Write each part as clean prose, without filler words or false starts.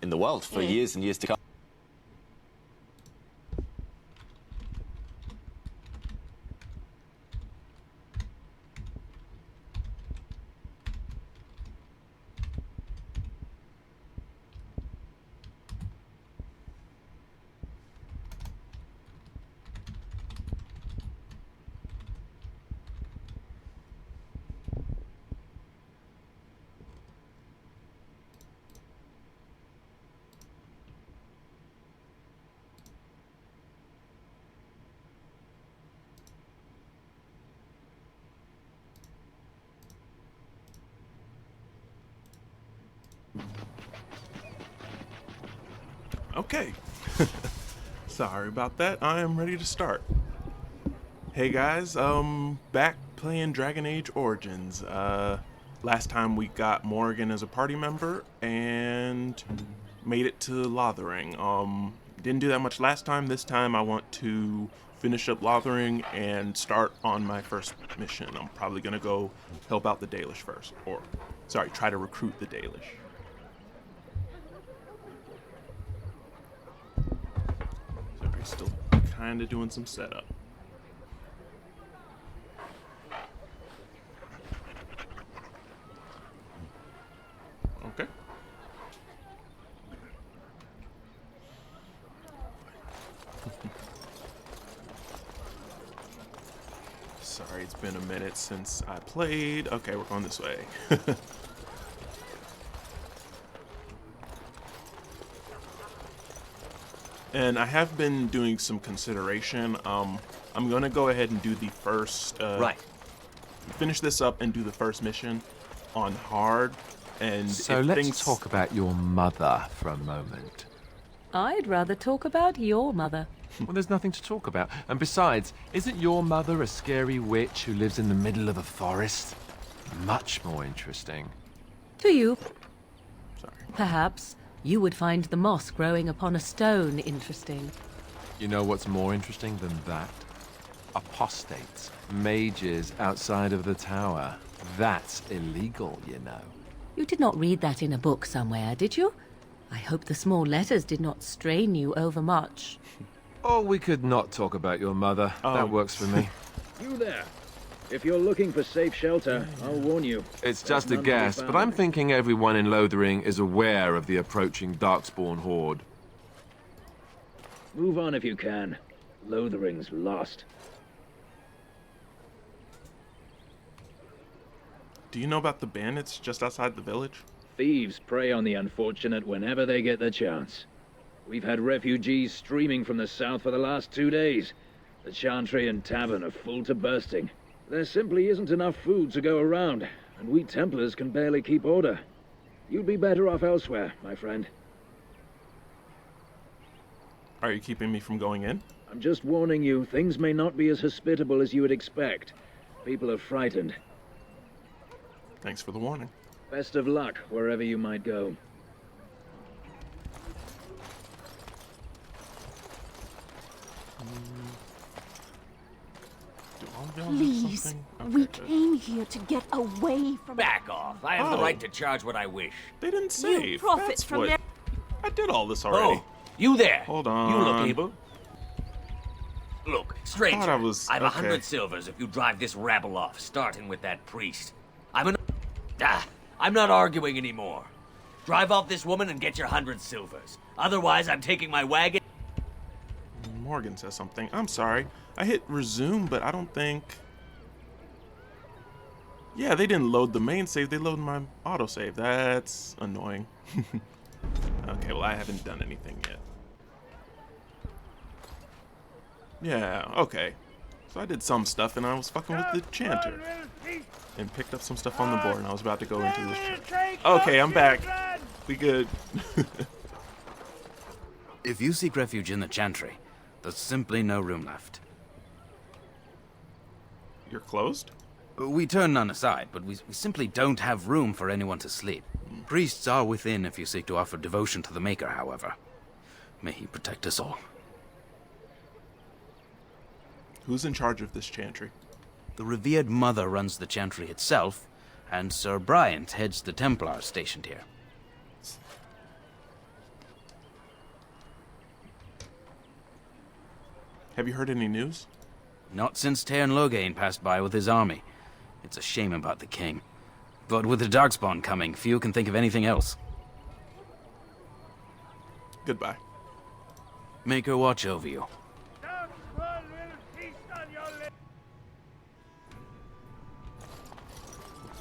in the world for years and years to come. Okay. Sorry about that. I am ready to start. Hey guys, back playing Dragon Age Origins. Last time we got Morgan as a party member and made it to Lothering. Didn't do that much last time. This time I want to finish up Lothering and start on my first mission. I'm probably gonna go help out the Dalish first. Or, sorry, try to recruit the Dalish. Still kind of doing some setup. Okay. Sorry, it's been a minute since I played. Okay, we're going this way. And I have been doing some consideration. I'm gonna go ahead and do the first, finish this up and do the first mission on hard. And so let's talk about your mother for a moment. I'd rather talk about your mother. Well, there's nothing to talk about. And besides, isn't your mother a scary witch who lives in the middle of a forest? Much more interesting. To you, Sorry. perhaps, you would find the moss growing upon a stone interesting. You know what's more interesting than that? Apostates, mages outside of the tower. That's illegal, you know. You did not read that in a book somewhere, did you? I hope the small letters did not strain you overmuch. Or we could not talk about your mother. That works for me. You there. If you're looking for safe shelter, I'll warn you. It's just a guess, but I'm thinking everyone in Lothering is aware of the approaching Darkspawn horde. Move on if you can. Lothering's lost. Do you know about the bandits just outside the village? Thieves prey on the unfortunate whenever they get the chance. We've had refugees streaming from the south for the last 2 days. The Chantry and Tavern are full to bursting. There simply isn't enough food to go around, and we Templars can barely keep order. You'd be better off elsewhere, my friend. Are you keeping me from going in? I'm just warning you, things may not be as hospitable as you would expect. People are frightened. Thanks for the warning. Best of luck, wherever you might go. Please, we came here to get away from... Back off. I have the right to charge what I wish. They didn't save. You profit That's from what... their... I did all this already. Oh, you there. Hold on. You look able. Look, stranger, I was... I have okay. 100 silvers if you drive this rabble off, starting with that priest. I'm not arguing anymore. Drive off this woman and get your 100 silvers. Otherwise, I'm taking my wagon... Morgan says something. I'm sorry. I hit resume, but I don't think... Yeah, they didn't load the main save. They loaded my autosave. That's annoying. Okay, well, I haven't done anything yet. Yeah, okay. So I did some stuff, and I was fucking with the Chanter. And picked up some stuff on the board, and I was about to go into this church. Okay, I'm back. We good. If you seek refuge in the Chantry, there's simply no room left. You're closed? We turn none aside, but we simply don't have room for anyone to sleep. Priests are within if you seek to offer devotion to the Maker, however. May he protect us all. Who's in charge of this Chantry? The revered Mother runs the Chantry itself, and Sir Bryant heads the Templars stationed here. Have you heard any news? Not since Tairn Loghain passed by with his army. It's a shame about the king. But with the Darkspawn coming, few can think of anything else. Goodbye. Maker watch over you.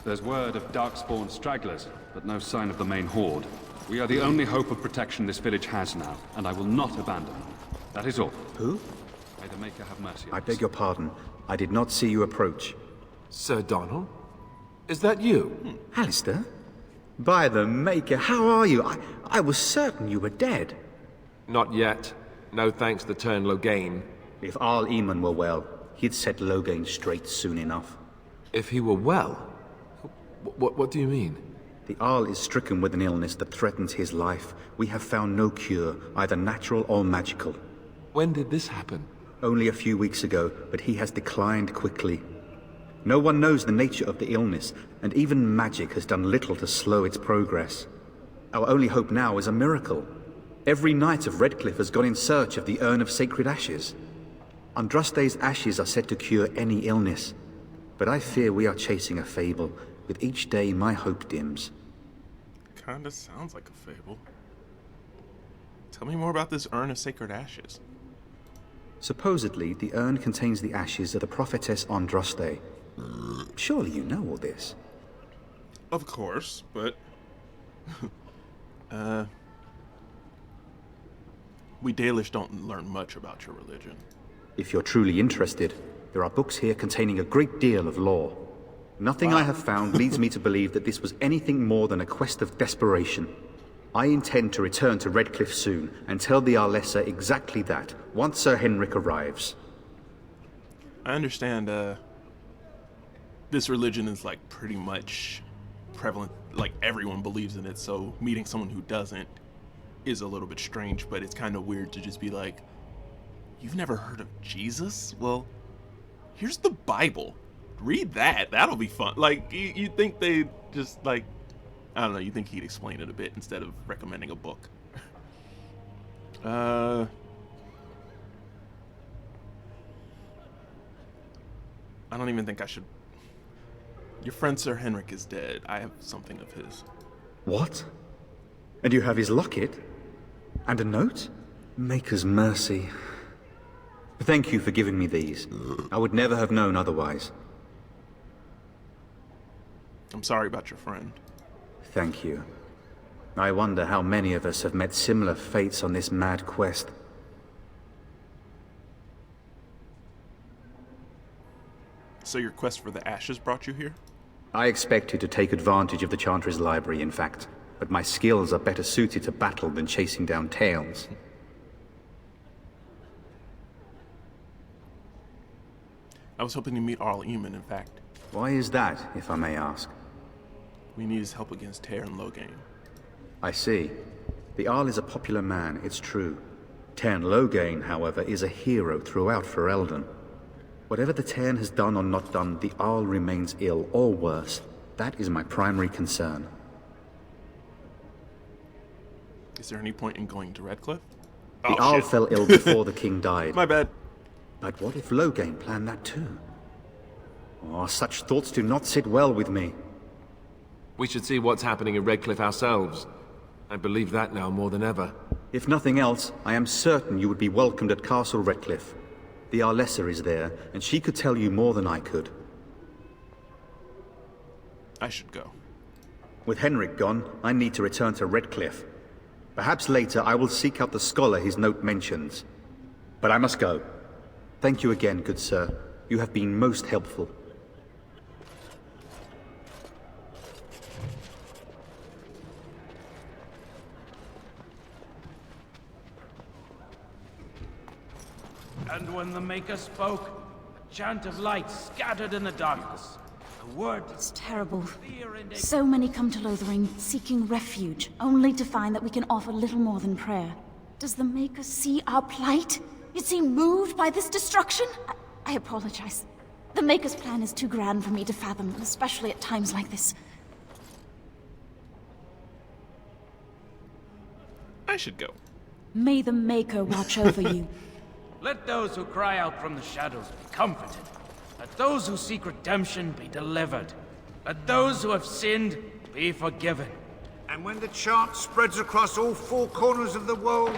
There's word of Darkspawn stragglers, but no sign of the main horde. We are the only hope of protection this village has now, and I will not abandon them. That is all. Who? May the Maker have mercy on I us. beg your pardon. I did not see you approach. Sir Donald? Is that you? Alistair? By the Maker, how are you? I was certain you were dead. Not yet. No thanks to Tairn Loghain. If Arl Eamon were well, he'd set Loghain straight soon enough. If he were well? What do you mean? The Arl is stricken with an illness that threatens his life. We have found no cure, either natural or magical. When did this happen? Only a few weeks ago, but he has declined quickly. No one knows the nature of the illness, and even magic has done little to slow its progress. Our only hope now is a miracle. Every knight of Redcliffe has gone in search of the Urn of Sacred Ashes. Andraste's ashes are said to cure any illness, but I fear we are chasing a fable. With each day, my hope dims. Kinda sounds like a fable. Tell me more about this Urn of Sacred Ashes. Supposedly, the urn contains the ashes of the prophetess Andraste. Surely you know all this. Of course, but... we Dalish don't learn much about your religion. If you're truly interested, there are books here containing a great deal of lore. Nothing I have found leads me to believe that this was anything more than a quest of desperation. I intend to return to Redcliffe soon and tell the Arlessa exactly that, once Sir Henrik arrives. I understand, this religion is, like, pretty much prevalent. Like, everyone believes in it, so meeting someone who doesn't is a little bit strange, but it's kind of weird to just be like, you've never heard of Jesus? Well, here's the Bible. Read that. That'll be fun. Like, you think they just, like, I don't know, you think he'd explain it a bit instead of recommending a book. I don't even think I should... Your friend Sir Henrik is dead. I have something of his. What? And you have his locket? And a note? Maker's mercy. Thank you for giving me these. I would never have known otherwise. I'm sorry about your friend. Thank you. I wonder how many of us have met similar fates on this mad quest. So your quest for the ashes brought you here? I expected to take advantage of the Chantry's library, in fact, but my skills are better suited to battle than chasing down tales. I was hoping to meet Arl Eamon, in fact. Why is that, if I may ask? We need his help against Tairn Loghain. I see. The Arl is a popular man, it's true. Tairn Loghain, however, is a hero throughout Ferelden. Whatever the Tairn has done or not done, the Arl remains ill, or worse. That is my primary concern. Is there any point in going to Redcliffe? The Arl fell ill before the king died. My bad. But what if Loghain planned that too? Oh, such thoughts do not sit well with me. We should see what's happening in Redcliffe ourselves. I believe that now more than ever. If nothing else, I am certain you would be welcomed at Castle Redcliffe. The Arlessa is there, and she could tell you more than I could. I should go. With Henrik gone, I need to return to Redcliffe. Perhaps later I will seek out the scholar his note mentions. But I must go. Thank you again, good sir. You have been most helpful. And when the Maker spoke, a chant of light scattered in the darkness. A word It's terrible. fear and So many come to Lothering, seeking refuge, only to find that we can offer little more than prayer. Does the Maker see our plight? Is he moved by this destruction? I apologize. The Maker's plan is too grand for me to fathom, especially at times like this. I should go. May the Maker watch over you. Let those who cry out from the shadows be comforted. Let those who seek redemption be delivered. Let those who have sinned be forgiven. And when the chant spreads across all four corners of the world,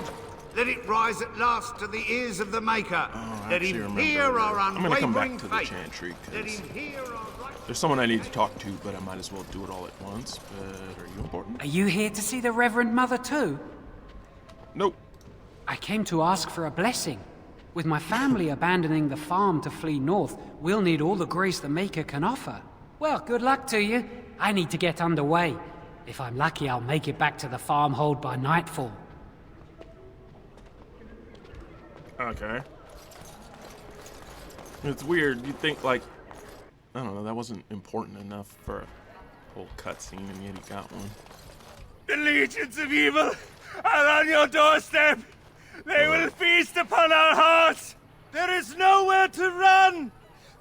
let it rise at last to the ears of the Maker. Let him hear our I'm gonna come back unwavering to the faith. chantry, Let because him hear our right. there's someone I need to talk to, but I might as well do it all at once. But are you important? Are you here to see the Reverend Mother too? Nope. I came to ask for a blessing. With my family abandoning the farm to flee north, we'll need all the grace the Maker can offer. Well, good luck to you. I need to get underway. If I'm lucky, I'll make it back to the farmhold by nightfall. Okay. It's weird. You'd think, like, I don't know, that wasn't important enough for a whole cutscene, and yet he got one. The legions of evil are on your doorstep. They will feast upon our hearts. There is nowhere to run.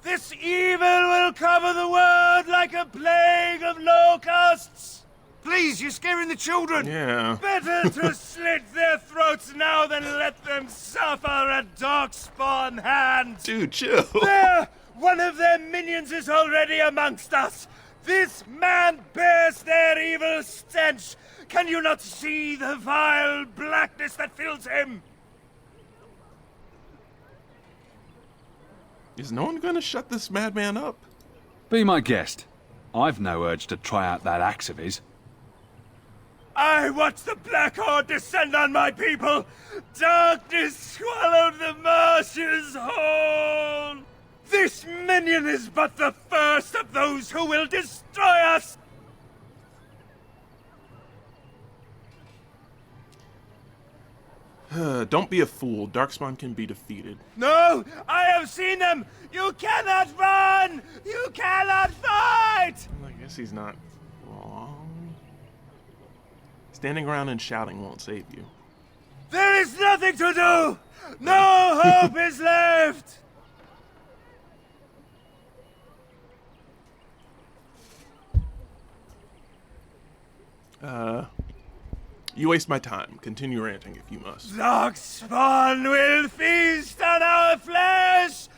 This evil will cover the world like a plague of locusts. Please, you're scaring the children. Yeah. Better to slit their throats now than let them suffer at Darkspawn hand. Dude, chill. There! One of their minions is already amongst us. This man bears their evil stench. Can you not see the vile blackness that fills him? Is no one gonna shut this madman up? Be my guest. I've no urge to try out that axe of his. I watch the Black Horde descend on my people. Darkness swallowed the marshes whole. This minion is but the first of those who will destroy us. Don't be a fool. Darkspawn can be defeated. No, I have seen them. You cannot run. You cannot fight. I guess he's not wrong. Standing around and shouting won't save you. There is nothing to do. No hope is left. You waste my time. Continue ranting if you must. Darkspawn will feast on our flesh.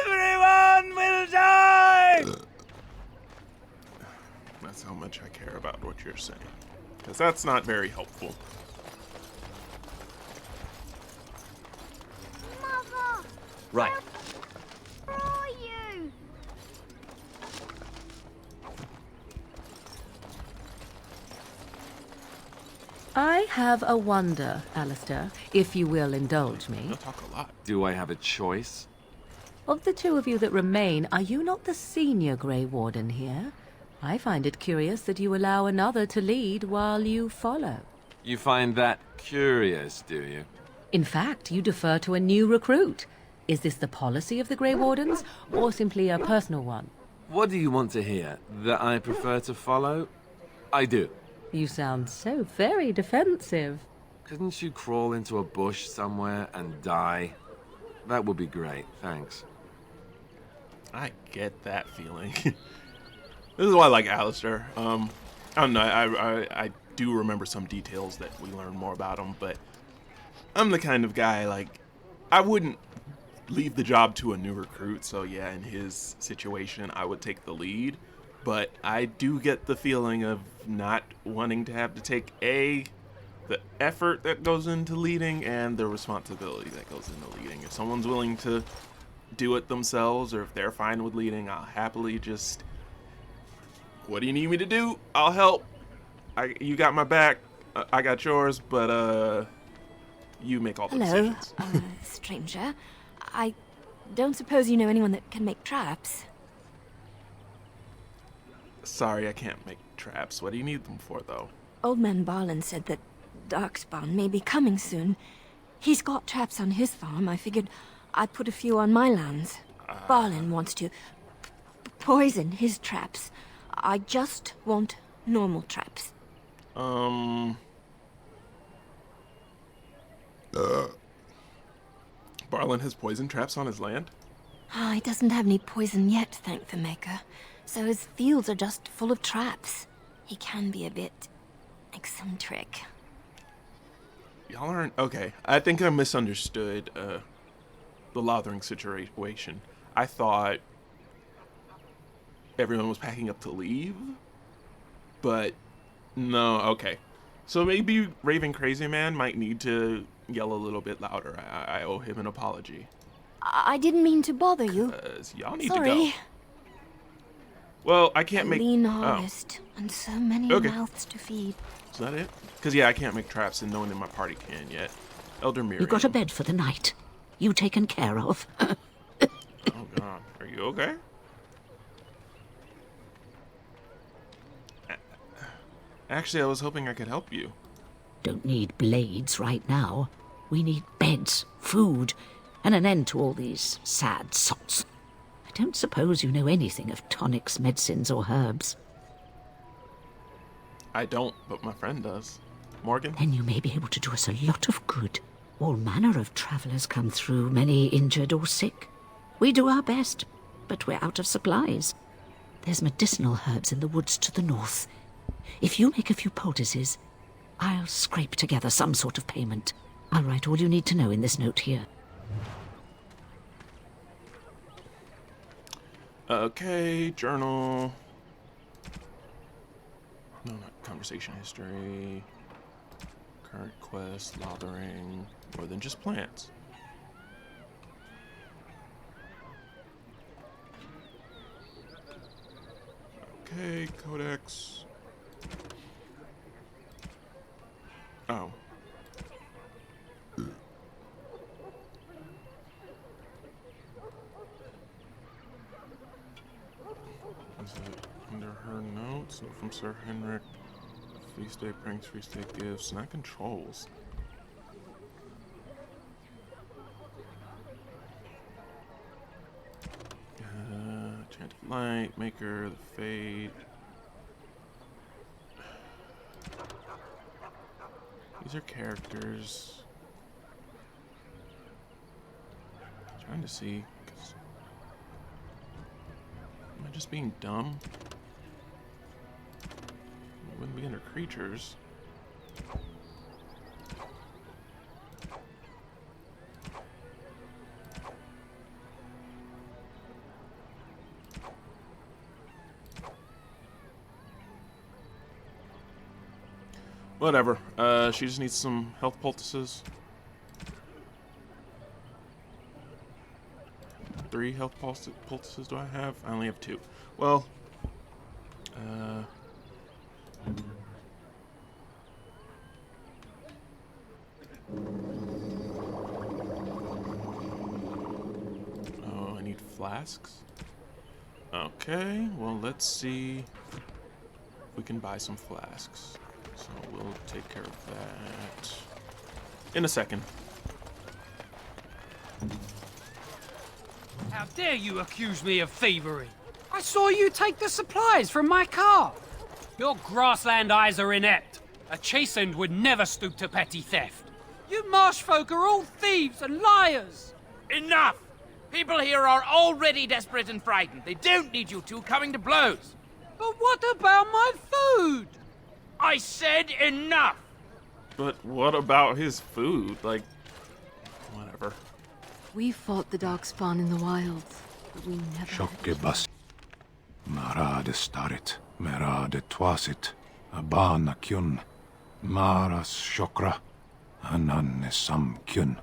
Everyone will die. That's how much I care about what you're saying. Because that's not very helpful. Mother! Right. Where are you? I have a wonder, Alistair, if you will indulge me. You'll talk a lot. Do I have a choice? Of the two of you that remain, are you not the senior Grey Warden here? I find it curious that you allow another to lead while you follow. You find that curious, do you? In fact, you defer to a new recruit. Is this the policy of the Grey Wardens, or simply a personal one? What do you want to hear? That I prefer to follow? I do. You sound so very defensive. Couldn't you crawl into a bush somewhere and die? That would be great, thanks. I get that feeling. This is why I like Alistair. I don't know, I do remember some details that we learn more about him, but I'm the kind of guy, like, I wouldn't leave the job to a new recruit, so yeah, in his situation, I would take the lead, but I do get the feeling of not wanting to have to take, the effort that goes into leading and the responsibility that goes into leading. If someone's willing to do it themselves, or if they're fine with leading, I'll happily just, what do you need me to do? I'll help. You got my back, I got yours, but you make all the decisions. Hello, stranger. I don't suppose you know anyone that can make traps? Sorry, I can't make traps. What do you need them for, though? Old Man Barlin said that Darkspawn may be coming soon. He's got traps on his farm. I figured I'd put a few on my lands. Barlin wants to poison his traps. I just want normal traps. Barlin has poison traps on his land? He doesn't have any poison yet, thank the Maker. So his fields are just full of traps. He can be a bit eccentric. Y'all aren't... Okay, I think I misunderstood. the Lothering situation. I thought everyone was packing up to leave, but no, okay. So maybe Raven Crazy Man might need to yell a little bit louder. I owe him an apology. I didn't mean to bother you. Y'all need Sorry. to go. Well, I can't make... Lean oh. harvest, and so many Okay. mouths to feed. Is that it? Because, yeah, I can't make traps, and no one in my party can yet. Elder Miriam. You got a bed for the night. You taken care of. Oh, God. Are you okay? Actually, I was hoping I could help you. Don't need blades right now. We need beds, food, and an end to all these sad sots. I don't suppose you know anything of tonics, medicines, or herbs. I don't, but my friend does. Morgan? Then you may be able to do us a lot of good. All manner of travelers come through, many injured or sick. We do our best, but we're out of supplies. There's medicinal herbs in the woods to the north. If you make a few poultices, I'll scrape together some sort of payment. I'll write all you need to know in this note here. Okay, journal. No, not conversation history. Current quest, Lothering. More than just plants. Okay, codex. Oh. Is it under her notes? Note from Sir Henrik. Feast day pranks, feast day gifts, not controls. Enchanted Light, Maker, the Fade. These are characters. Trying to see, 'cause am I just being dumb? It wouldn't be under creatures. Whatever. She just needs some health poultices. 3 health poultices do I have? I only have 2. Well, oh, I need flasks. Okay, well, let's see if we can buy some flasks. So we'll take care of that in a second. How dare you accuse me of thievery? I saw you take the supplies from my car. Your grassland eyes are inept. A chastened would never stoop to petty theft. You marsh folk are all thieves and liars. Enough! People here are already desperate and frightened. They don't need you two coming to blows. But what about my food? I said enough! But what about his food? Like, whatever. We fought the Darkspawn in the wilds, but we never... Shockebas. Mara de starit, mera de twasit, abana kyun, maras shokra, anan sam kyun.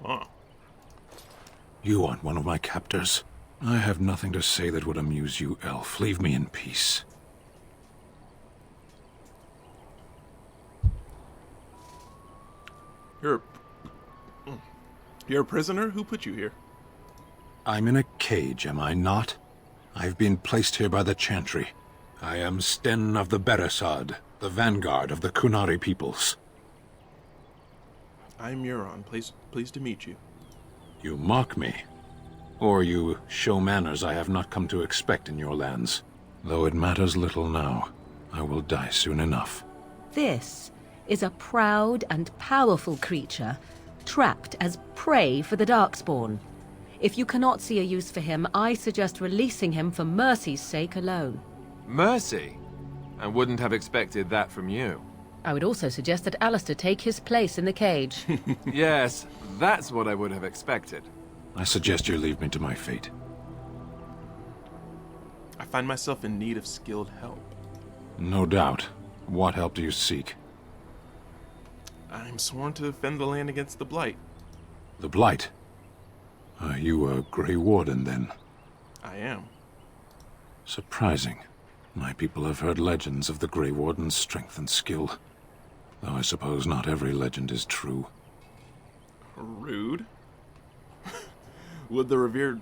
Huh. You aren't one of my captors. I have nothing to say that would amuse you, elf. Leave me in peace. You're a prisoner? Who put you here? I'm in a cage, am I not? I've been placed here by the Chantry. I am Sten of the Beresad, the vanguard of the Kunari peoples. I'm Euron. Pleased to meet you. You mock me. Or you show manners I have not come to expect in your lands. Though it matters little now, I will die soon enough. This is a proud and powerful creature, trapped as prey for the Darkspawn. If you cannot see a use for him, I suggest releasing him for mercy's sake alone. Mercy? I wouldn't have expected that from you. I would also suggest that Alistair take his place in the cage. Yes, that's what I would have expected. I suggest you leave me to my fate. I find myself in need of skilled help. No doubt. What help do you seek? I'm sworn to defend the land against the Blight. The Blight? Are you a Grey Warden, then? I am. Surprising. My people have heard legends of the Grey Warden's strength and skill. Though I suppose not every legend is true. Rude. Would the revered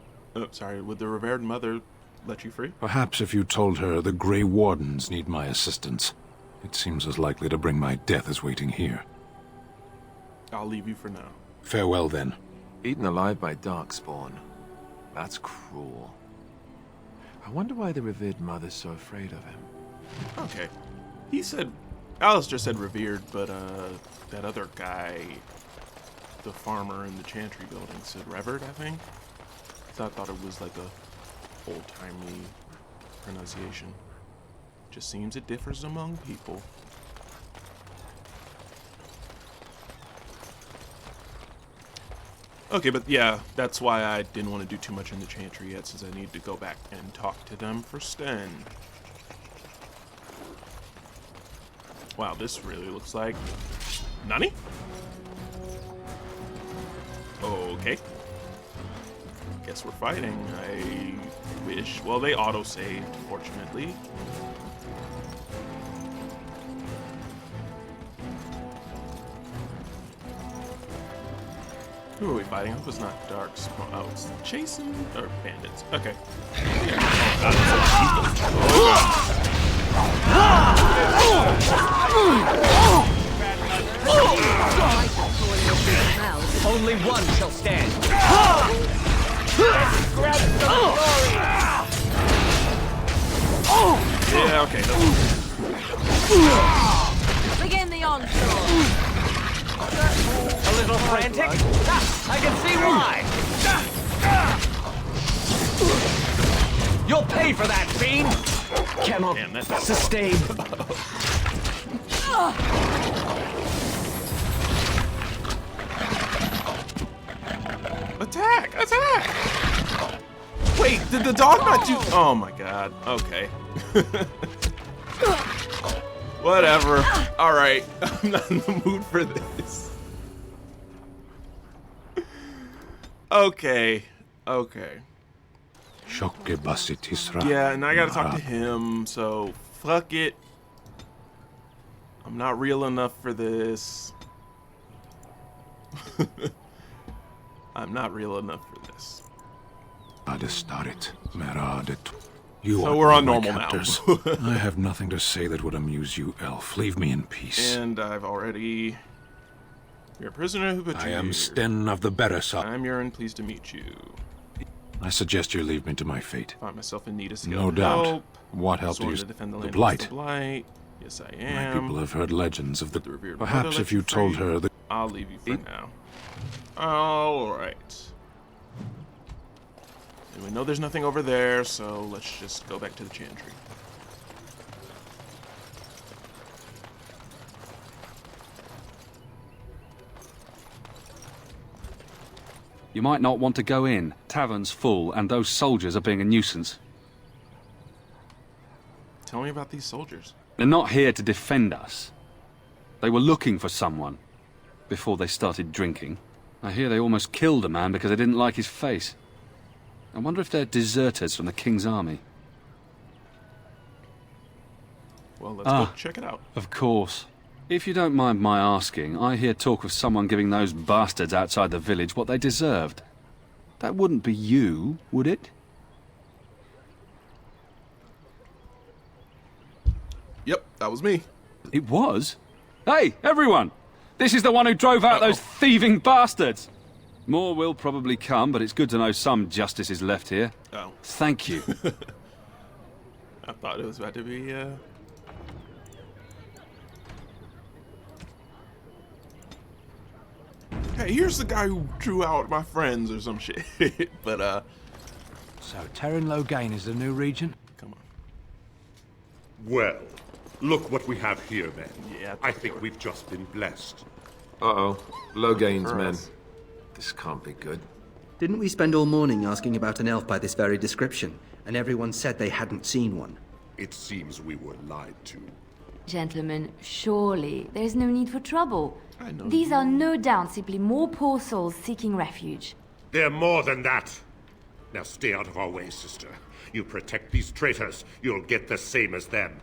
mother let you free? Perhaps if you told her the Grey Wardens need my assistance. It seems as likely to bring my death as waiting here. I'll leave you for now. Farewell, then. Eaten alive by Darkspawn. That's cruel. I wonder why the revered mother's so afraid of him. Okay. Alistair said revered, but that other guy, the farmer in the Chantry building, said revered, I think. So I thought it was like a old-timey pronunciation. Just seems it differs among people. Okay, but yeah, that's why I didn't want to do too much in the Chantry yet, since I need to go back and talk to them for Sten. Wow, this really looks like... Nani? Okay. Guess we're fighting. I wish... Well, they auto-saved, fortunately. Who are we fighting? I hope it's not Darkspawn. Oh, it's chasing or bandits. Okay. Only one shall stand. Yeah, okay. Begin the onslaught. A little frantic? I can see why! You'll pay for that, fiend! Cannot sustain. Attack! Attack! Wait, did the dog not do... Oh my god. Okay. Whatever. Alright. I'm not in the mood for this. Okay. Okay. Yeah, and I gotta talk to him, so fuck it. I'm not real enough for this. I'm not real enough for this. You So are we're on my normal captors. now. I have nothing to say that would amuse you, elf. Leave me in peace. And I've already... You're a prisoner who put you I am here. Sten of the Beresod. I'm Yurin, pleased to meet you. I suggest you leave me to my fate. Find myself in need of skilled No doubt. help. What help do Sworn you... to defend the The land Blight. against the Blight. Yes, I My am. people have heard legends of the... revered Perhaps mother if you let told free. her the... I'll leave you for now. Alright. And we know there's nothing over there, so let's just go back to the Chantry. You might not want to go in. Tavern's full, and those soldiers are being a nuisance. Tell me about these soldiers. They're not here to defend us. They were looking for someone before they started drinking. I hear they almost killed a man because they didn't like his face. I wonder if they're deserters from the King's army. Well, let's go check it out. Of course. If you don't mind my asking, I hear talk of someone giving those bastards outside the village what they deserved. That wouldn't be you, would it? Yep, that was me. It was? Hey, everyone! This is the one who drove out those thieving bastards! More will probably come, but it's good to know some justice is left here. Oh. Thank you. I thought it was about to be, Hey, here's the guy who drew out my friends or some shit. But, So, Terran Loghain is the new regent? Come on. Well, Look what we have here, then. Yeah, I think we've just been blessed. Uh-oh. Logain's For men. us. This can't be good. Didn't we spend all morning asking about an elf by this very description, and everyone said they hadn't seen one? It seems we were lied to. Gentlemen, surely there's no need for trouble. I know These you. are no doubt simply more poor souls seeking refuge. They're more than that. Now stay out of our way, sister. You protect these traitors, you'll get the same as them.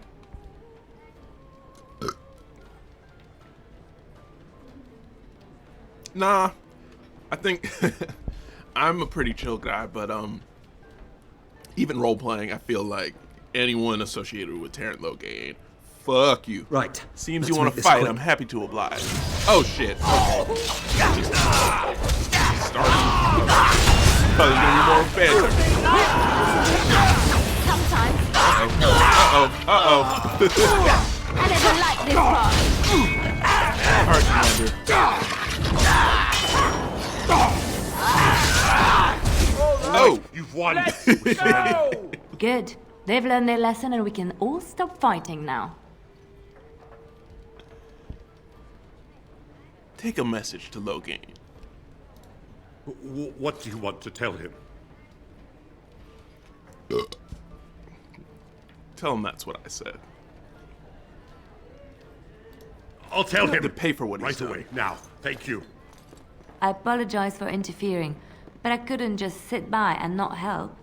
Nah, I think I'm a pretty chill guy, but even role playing, I feel like anyone associated with Terran Logain, fuck you. Right. Seems Let's you want make to this fight. quick. I'm happy to oblige. Oh shit. Okay. Starting. Probably gonna be more banter. Sometimes. Uh-oh. I never liked this part. Alright, Commander. Oh! You've won! Let's go! Good. They've learned their lesson and we can all stop fighting now. Take a message to Logain. What do you want to tell him? Tell him that's what I said. I'll tell You have him. to pay for what he's right done. away. Now, thank you. I apologize for interfering, but I couldn't just sit by and not help.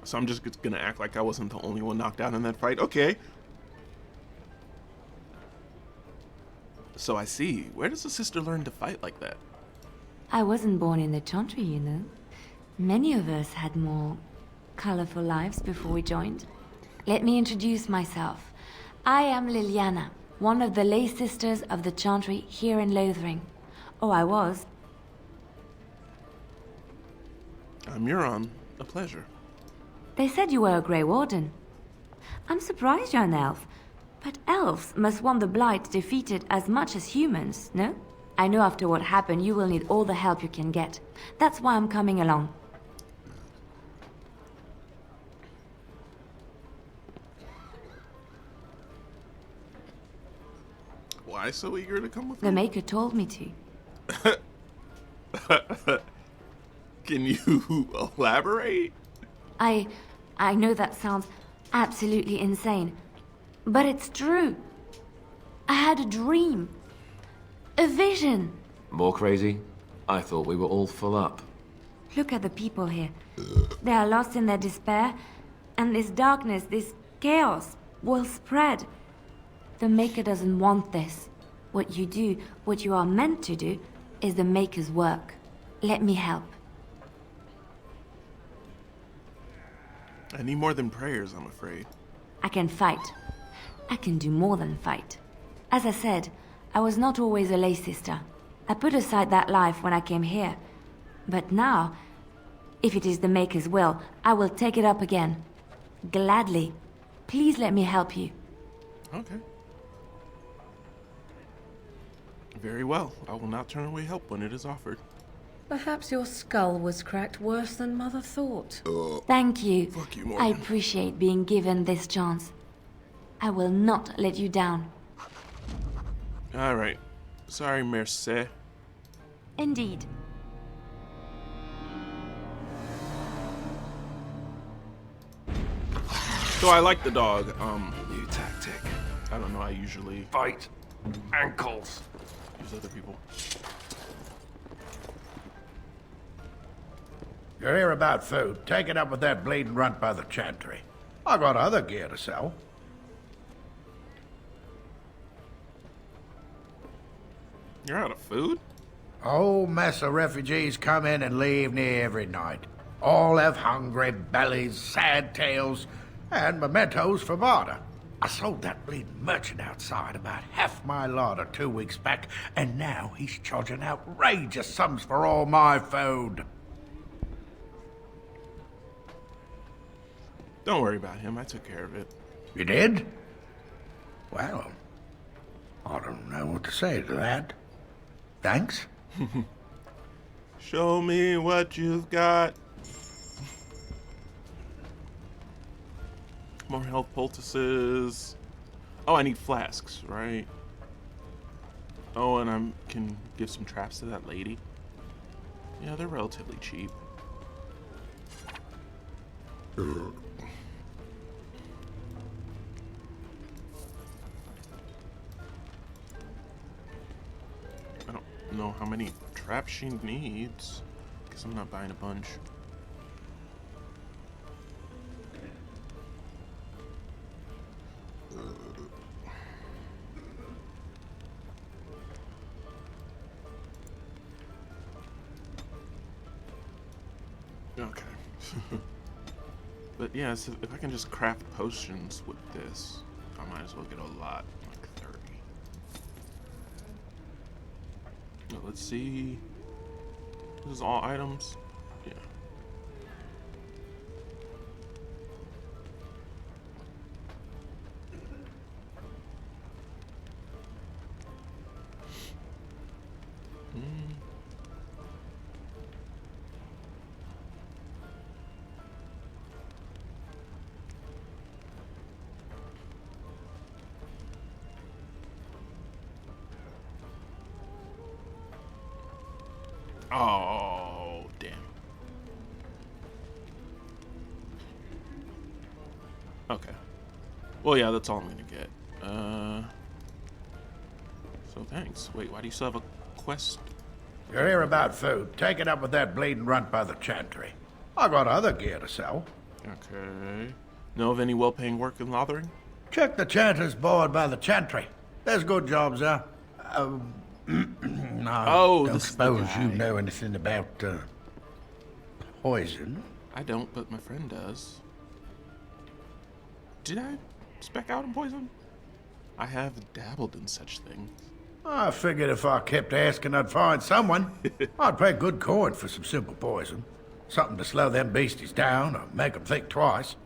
So I'm just gonna act like I wasn't the only one knocked out in that fight. Okay. So I see. Where does a sister learn to fight like that? I wasn't born in the Chantry, you know. Many of us had more colorful lives before we joined. Let me introduce myself. I am Liliana, one of the lay sisters of the Chantry here in Lothering. Oh, I was. I'm Euron. A pleasure. They said you were a Grey Warden. I'm surprised you're an elf. But elves must want the Blight defeated as much as humans, no? I know after what happened you will need all the help you can get. That's why I'm coming along. Why so eager to come with The me? Maker told me to. Can you elaborate? I know that sounds absolutely insane, but it's true. I had a dream. A vision. More crazy? I thought we were all full up. Look at the people here. They are lost in their despair, and this darkness, this chaos, will spread. The Maker doesn't want this. What you do, what you are meant to do, is the Maker's work. Let me help. I need more than prayers, I'm afraid. I can fight. I can do more than fight. As I said, I was not always a lay sister. I put aside that life when I came here. But now, if it is the Maker's will, I will take it up again. Gladly. Please let me help you. Okay. Very well. I will not turn away help when it is offered. Perhaps your skull was cracked worse than Mother thought. Thank you. Fuck you, I Morgan. appreciate being given this chance. I will not let you down. Alright. Sorry, merci. Indeed. So I like the dog. New tactic. I don't know, I usually Fight. Ankles. use other people. You're here about food. Take it up with that bleeding runt by the Chantry. I got other gear to sell. You're out of food? Whole mess of refugees come in and leave near every night. All have hungry bellies, sad tales, and mementos for barter. I sold that bleeding merchant outside about half my larder 2 weeks back, and now he's charging outrageous sums for all my food. Don't worry about him, I took care of it. You did? Well, I don't know what to say to that. Thanks. Show me what you've got. More health poultices. Oh, I need flasks, right? Oh, and I can give some traps to that lady. Yeah, they're relatively cheap. I don't know how many traps she needs, because I'm not buying a bunch. Okay. But yeah, so if I can just craft potions with this, I might as well get a lot, like 30. Now, let's see. This is all items. Yeah. Oh, damn. Okay. Well, yeah, that's all I'm gonna get. So thanks. Wait, why do you still have a quest? You're here about food. Take it up with that bleeding runt by the chantry. I got other gear to sell. Okay. Know of any well-paying work in Lothering? Check the chanter's board by the chantry. There's good jobs there. I don't suppose you know anything about poison. I don't, but my friend does. Did I spec out in poison? I have dabbled in such things. I figured if I kept asking, I'd find someone. I'd pay good coin for some simple poison. Something to slow them beasties down or make them think twice.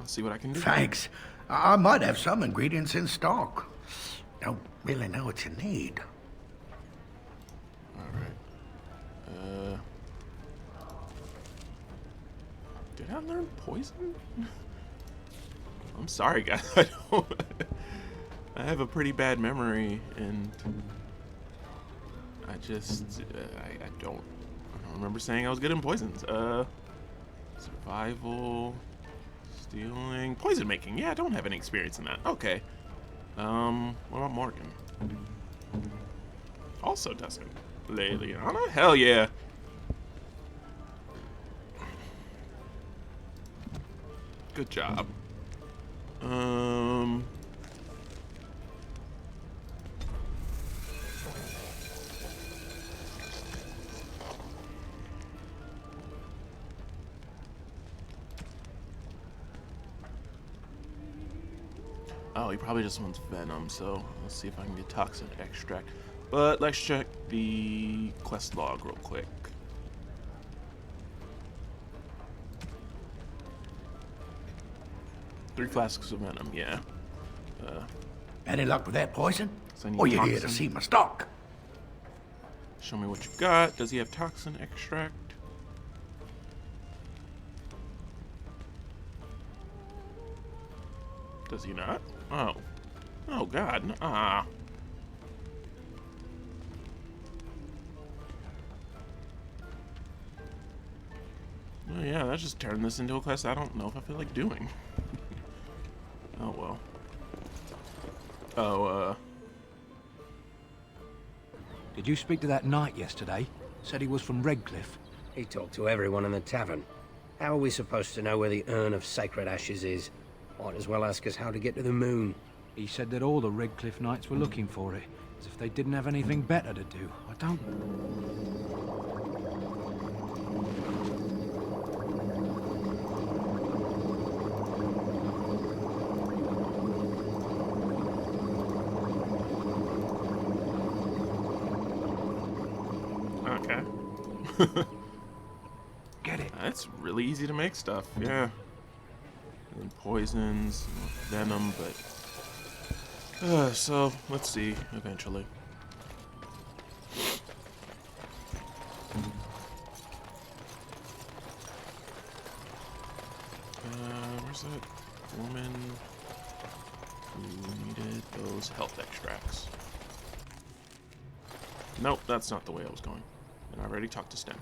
I'll see what I can do. Thanks. I might have some ingredients in stock. Don't really know what you need. Alright. Did I learn poison? I'm sorry, guys. I have a pretty bad memory, and I just I don't remember saying I was good in poisons. Survival, stealing, poison making. Yeah, I don't have any experience in that. Okay. What about Morgan? Also Tuscan. Leliana? Hell yeah. Good job. Oh, he probably just wants venom, so let's see if I can get toxin extract. But let's check the quest log real quick. Three flasks of venom, yeah. Any luck with that poison? So I need Or you here to toxin. see my stock? Show me what you got. Does he have toxin extract? Does he not? Oh. Oh god. Ah. Well, yeah, that just turned this into a quest I don't know if I feel like doing. Oh well. Oh, Did you speak to that knight yesterday? Said he was from Redcliffe. He talked to everyone in the tavern. How are we supposed to know where the urn of sacred ashes is? Might as well ask us how to get to the moon. He said that all the Redcliffe knights were looking for it, as if they didn't have anything better to do. I don't... okay. Get it. That's really easy to make stuff, yeah. And poisons, venom, but... so, let's see, eventually. Where's was it? Woman who needed those health extracts. Nope, that's not the way I was going. And I already talked to Sten.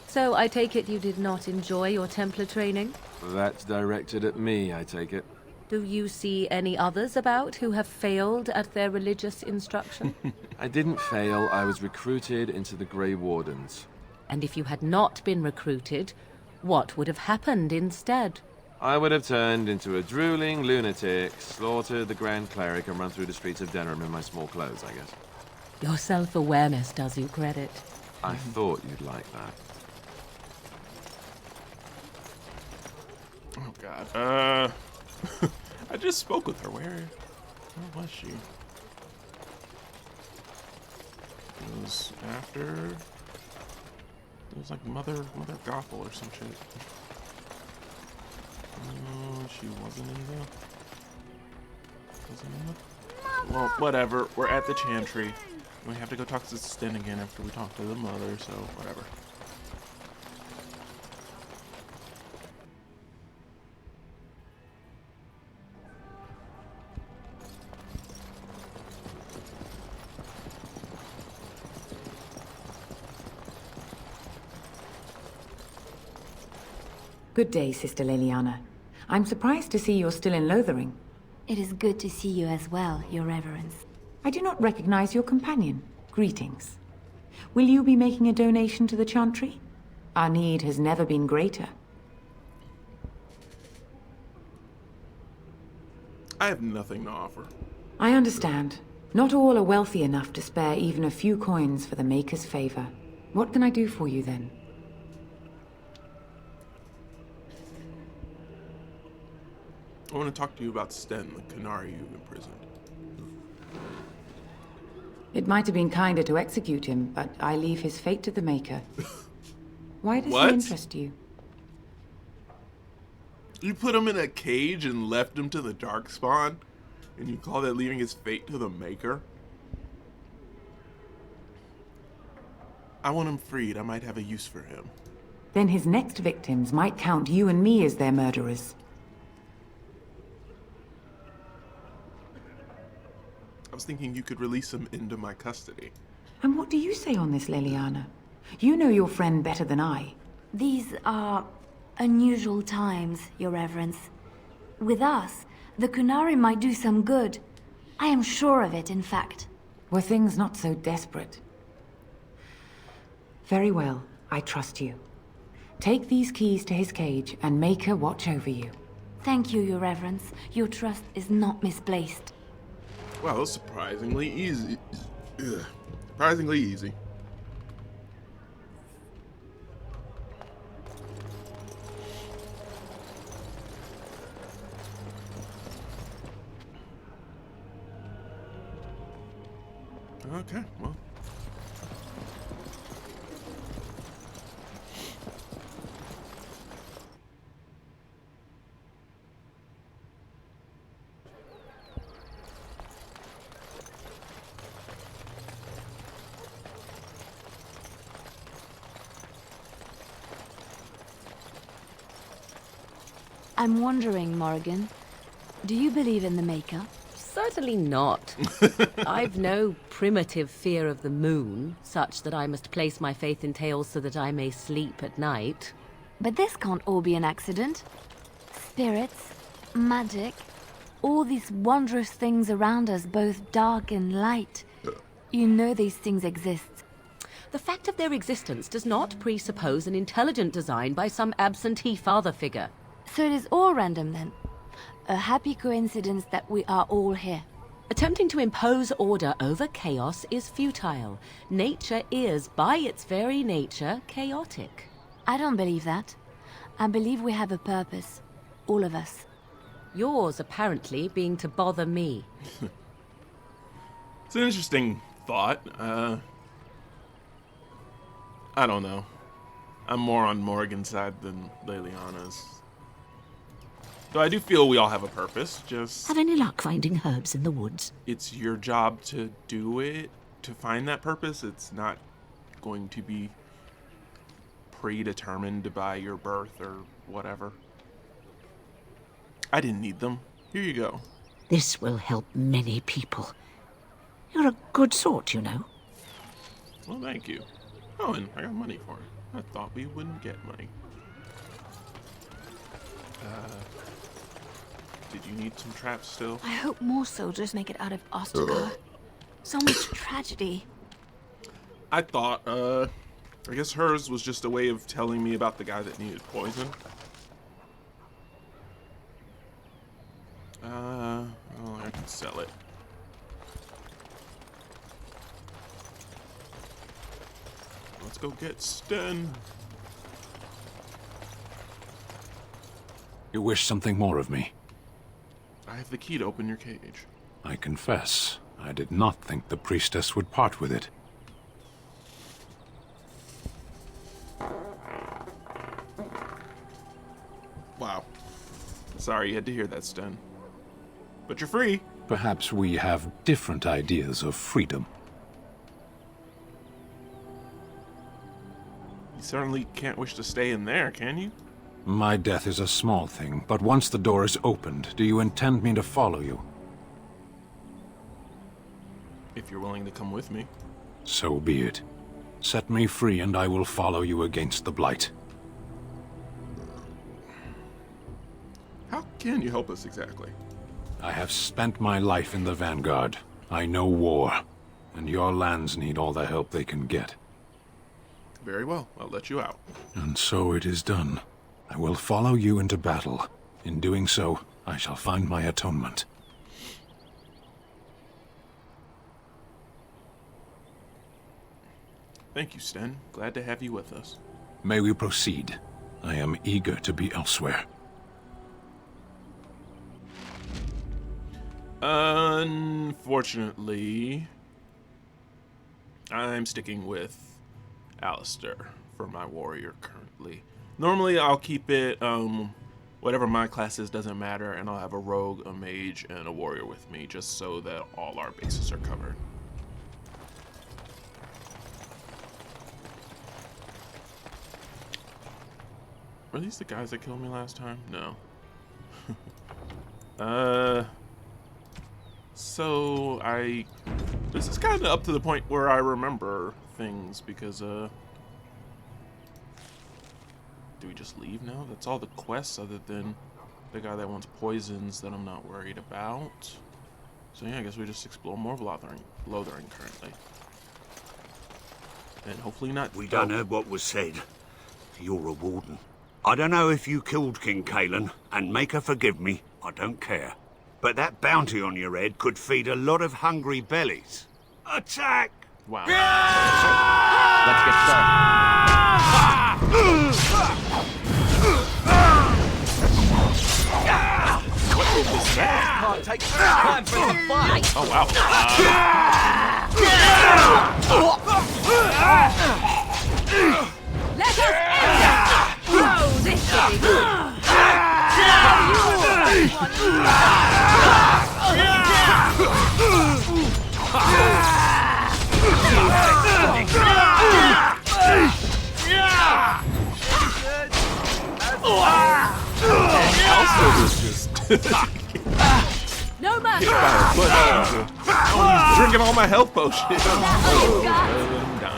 So I take it you did not enjoy your Templar training? That's directed at me, I take it. Do you see any others about who have failed at their religious instruction? I didn't fail. I was recruited into the Grey Wardens. And if you had not been recruited, what would have happened instead? I would have turned into a drooling lunatic, slaughtered the Grand Cleric, and run through the streets of Denham in my small clothes, I guess. Your self-awareness does you credit. I thought you'd like that. Oh, God. I just spoke with her. Where was she? It was after... It was like Mother Gothel or some shit. No, she wasn't in the... Well, whatever. We're at the Chantry. We have to go talk to Sten again after we talk to the mother, so whatever. Good day, Sister Leliana. I'm surprised to see you're still in Lothering. It is good to see you as well, Your Reverence. I do not recognize your companion. Greetings. Will you be making a donation to the Chantry? Our need has never been greater. I have nothing to offer. I understand. Not all are wealthy enough to spare even a few coins for the Maker's favor. What can I do for you then? I want to talk to you about Sten, the Qunari you imprisoned. It might have been kinder to execute him, but I leave his fate to the Maker. Why does What? he interest you? You put him in a cage and left him to the Darkspawn? And you call that leaving his fate to the Maker? I want him freed. I might have a use for him. Then his next victims might count you and me as their murderers. I was thinking you could release him into my custody. And what do you say on this, Leliana? You know your friend better than I. These are unusual times, Your Reverence. With us, the Qunari might do some good. I am sure of it, in fact. Were things not so desperate? Very well, I trust you. Take these keys to his cage and make her watch over you. Thank you, Your Reverence. Your trust is not misplaced. Wow, that was surprisingly easy. Ugh. Surprisingly easy. Okay, well. I'm wondering, Morrigan, do you believe in the Maker? Certainly not. I've no primitive fear of the moon, such that I must place my faith in tales so that I may sleep at night. But this can't all be an accident. Spirits, magic, all these wondrous things around us, both dark and light. You know these things exist. The fact of their existence does not presuppose an intelligent design by some absentee father figure. So it is all random then? A happy coincidence that we are all here. Attempting to impose order over chaos is futile. Nature is, by its very nature, chaotic. I don't believe that. I believe we have a purpose. All of us. Yours, apparently, being to bother me. It's an interesting thought. I don't know. I'm more on Morrigan's side than Leliana's. Though I do feel we all have a purpose, just... Have any luck finding herbs in the woods? It's your job to do it, to find that purpose. It's not going to be predetermined by your birth or whatever. I didn't need them. Here you go. This will help many people. You're a good sort, you know. Well, thank you. Oh, and I got money for it. I thought we wouldn't get money. Did you need some traps still? I hope more soldiers make it out of Ostragar. So much tragedy. I thought, I guess hers was just a way of telling me about the guy that needed poison. Well, I can sell it. Let's go get Sten. You wish something more of me? I have the key to open your cage. I confess, I did not think the priestess would part with it. Wow. Sorry you had to hear that, Sten. But you're free. Perhaps we have different ideas of freedom. You certainly can't wish to stay in there, can you? My death is a small thing, but once the door is opened, do you intend me to follow you? If you're willing to come with me. So be it. Set me free and I will follow you against the Blight. How can you help us exactly? I have spent my life in the Vanguard. I know war, and your lands need all the help they can get. Very well, I'll let you out. And so it is done. I will follow you into battle. In doing so, I shall find my atonement. Thank you, Sten. Glad to have you with us. May we proceed? I am eager to be elsewhere. Unfortunately, I'm sticking with Alistair for my warrior currently. Normally, I'll keep it, whatever my class is doesn't matter, and I'll have a rogue, a mage, and a warrior with me, just so that all our bases are covered. Were these the guys that killed me last time? No. So this is kind of up to the point where I remember things because, do we just leave now? That's all the quests other than the guy that wants poisons that I'm not worried about. So yeah, I guess we just explore more of Lothering currently. And hopefully not... We done heard what was said. You're a warden. I don't know if you killed King Cailan, and make her forgive me, I don't care. But that bounty on your head could feed a lot of hungry bellies. Attack! Wow. Let's get What is this bad? Can't take time for the fight. Oh, wow. Let us end it! Oh, this will be good! Alistair was just No mercy! hit by a foot. Oh, he's drinking all my health potions. Oh, I'm dying.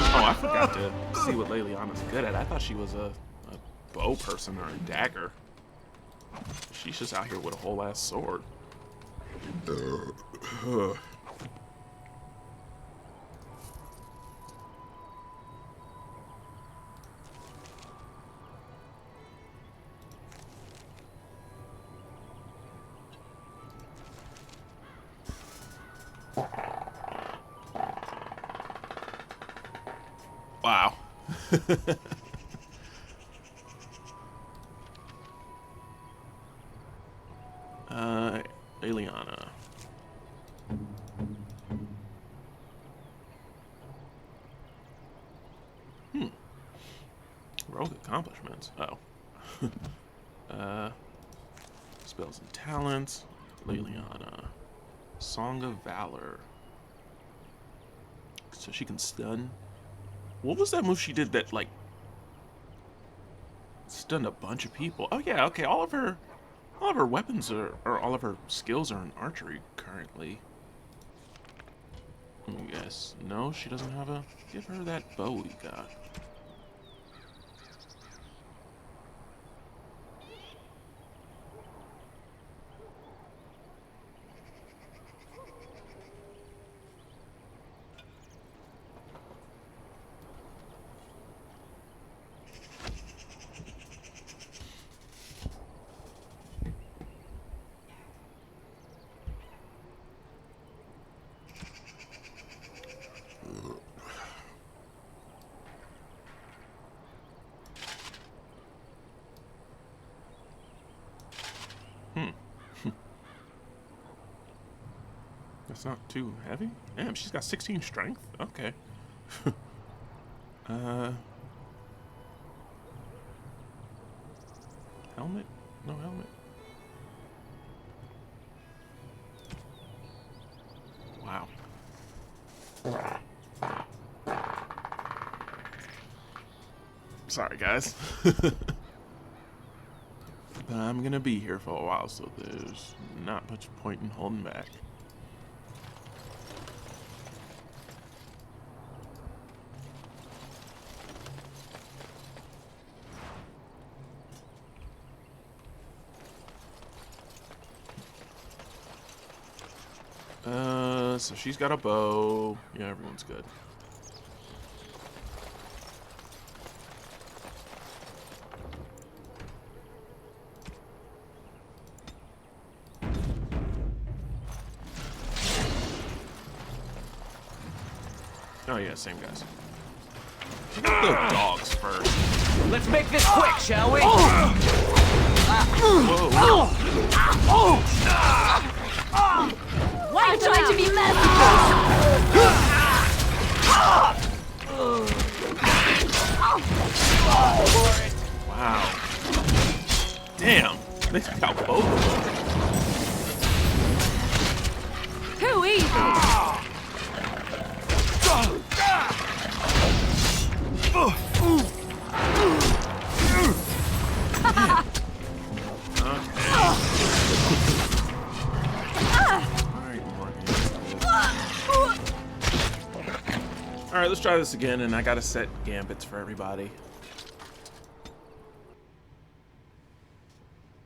Oh, I forgot to see what Leliana's good at. I thought she was a bow person or a dagger. She's just out here with a whole ass sword. Wow. Leliana. Heroic accomplishments. Oh. Spells and talents. Liliana. Song of Valor. So she can stun. What was that move she did that, like, stunned a bunch of people? Oh yeah, okay, all of her weapons are, or all of her skills are in archery currently. Yes. No, she doesn't have a... Give her that bow we got. That's not too heavy. Damn, she's got 16 strength. Okay. Helmet? No helmet. Wow. Sorry, guys. But I'm gonna be here for a while, so there's not much point in holding back. So she's got a bow. Yeah, everyone's good. Oh yeah, same guys. Check out the dogs first. Let's make this quick, shall we? Why try to be merciful? Wow. Damn. They took out both of them. Too easy. Alright, let's try this again, and I gotta set gambits for everybody.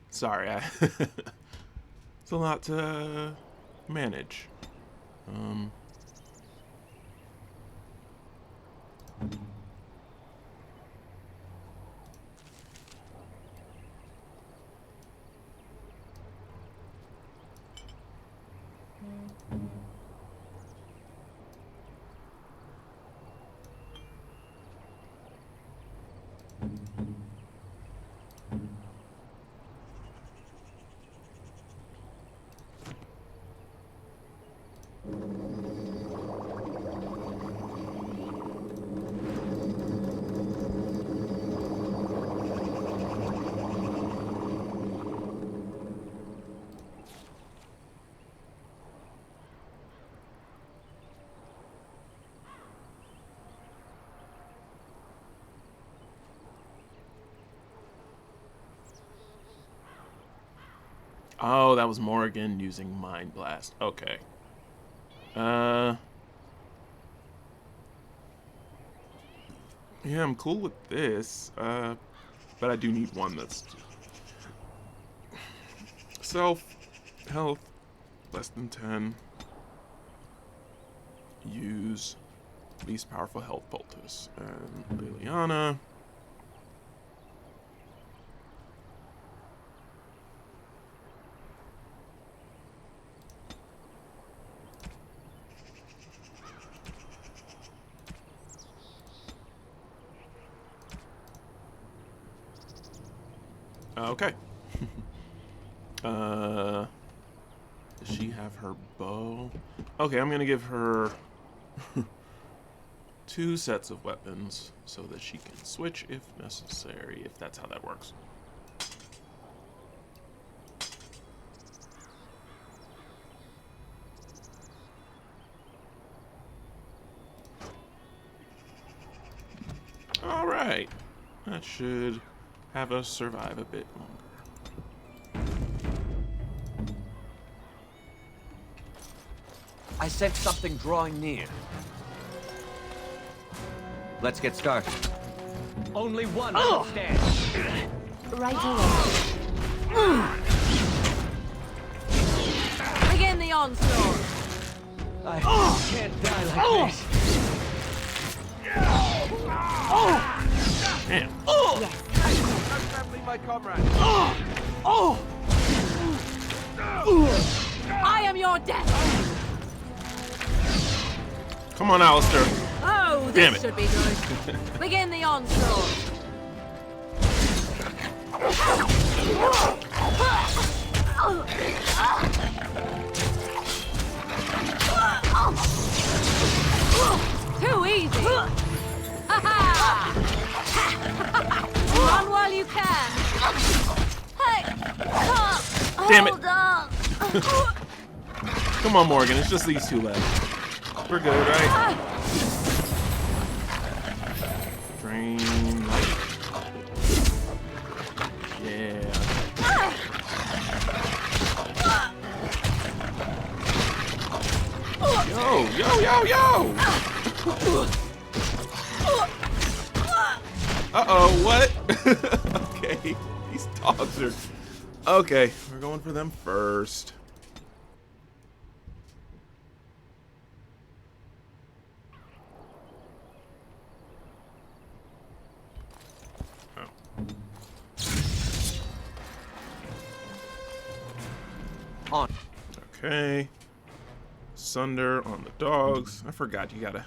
Sorry, it's a lot to manage. Oh, that was Morrigan using Mind Blast. Okay. Yeah, I'm cool with this. But I do need one that's... Self, health, less than 10. Use least powerful health poultice. And Liliana... Okay. Does she have her bow? Okay, I'm gonna give her 2 sets of weapons so that she can switch if necessary, if that's how that works. All right, that should have us survive a bit longer. I sense something drawing near. Let's get started. Only one understands. Right away. Begin the onslaught. I can't die like this. Damn. Don't leave my comrade. I am your death. Come on, Alistair. Oh, Damn this it. should be good. Begin the onslaught. Too easy. Run while you can. Damn it. Hold on. Come on, Morgan. It's just these 2 left. We're good, right? Drain light. Yeah. Yo, yo, yo, yo! Uh-oh, what? Okay, these dogs are... Okay, we're going for them first. On. Okay. Sunder on the dogs. I forgot you gotta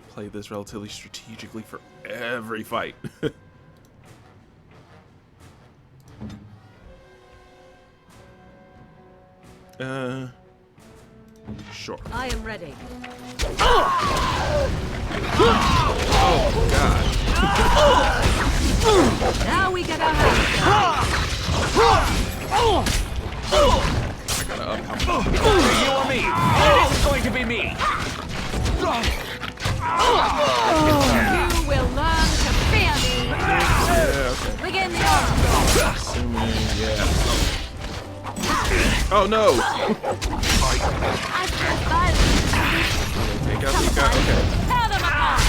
play this relatively strategically for every fight. Sure. I am ready. Oh, God. Now we get our hands. I gotta up. You or me? It is going to be me. You will learn to fear me. Yeah, okay. Begin the onslaught. Assuming, yeah. Oh no! Take out these guys. Okay. Tear them apart.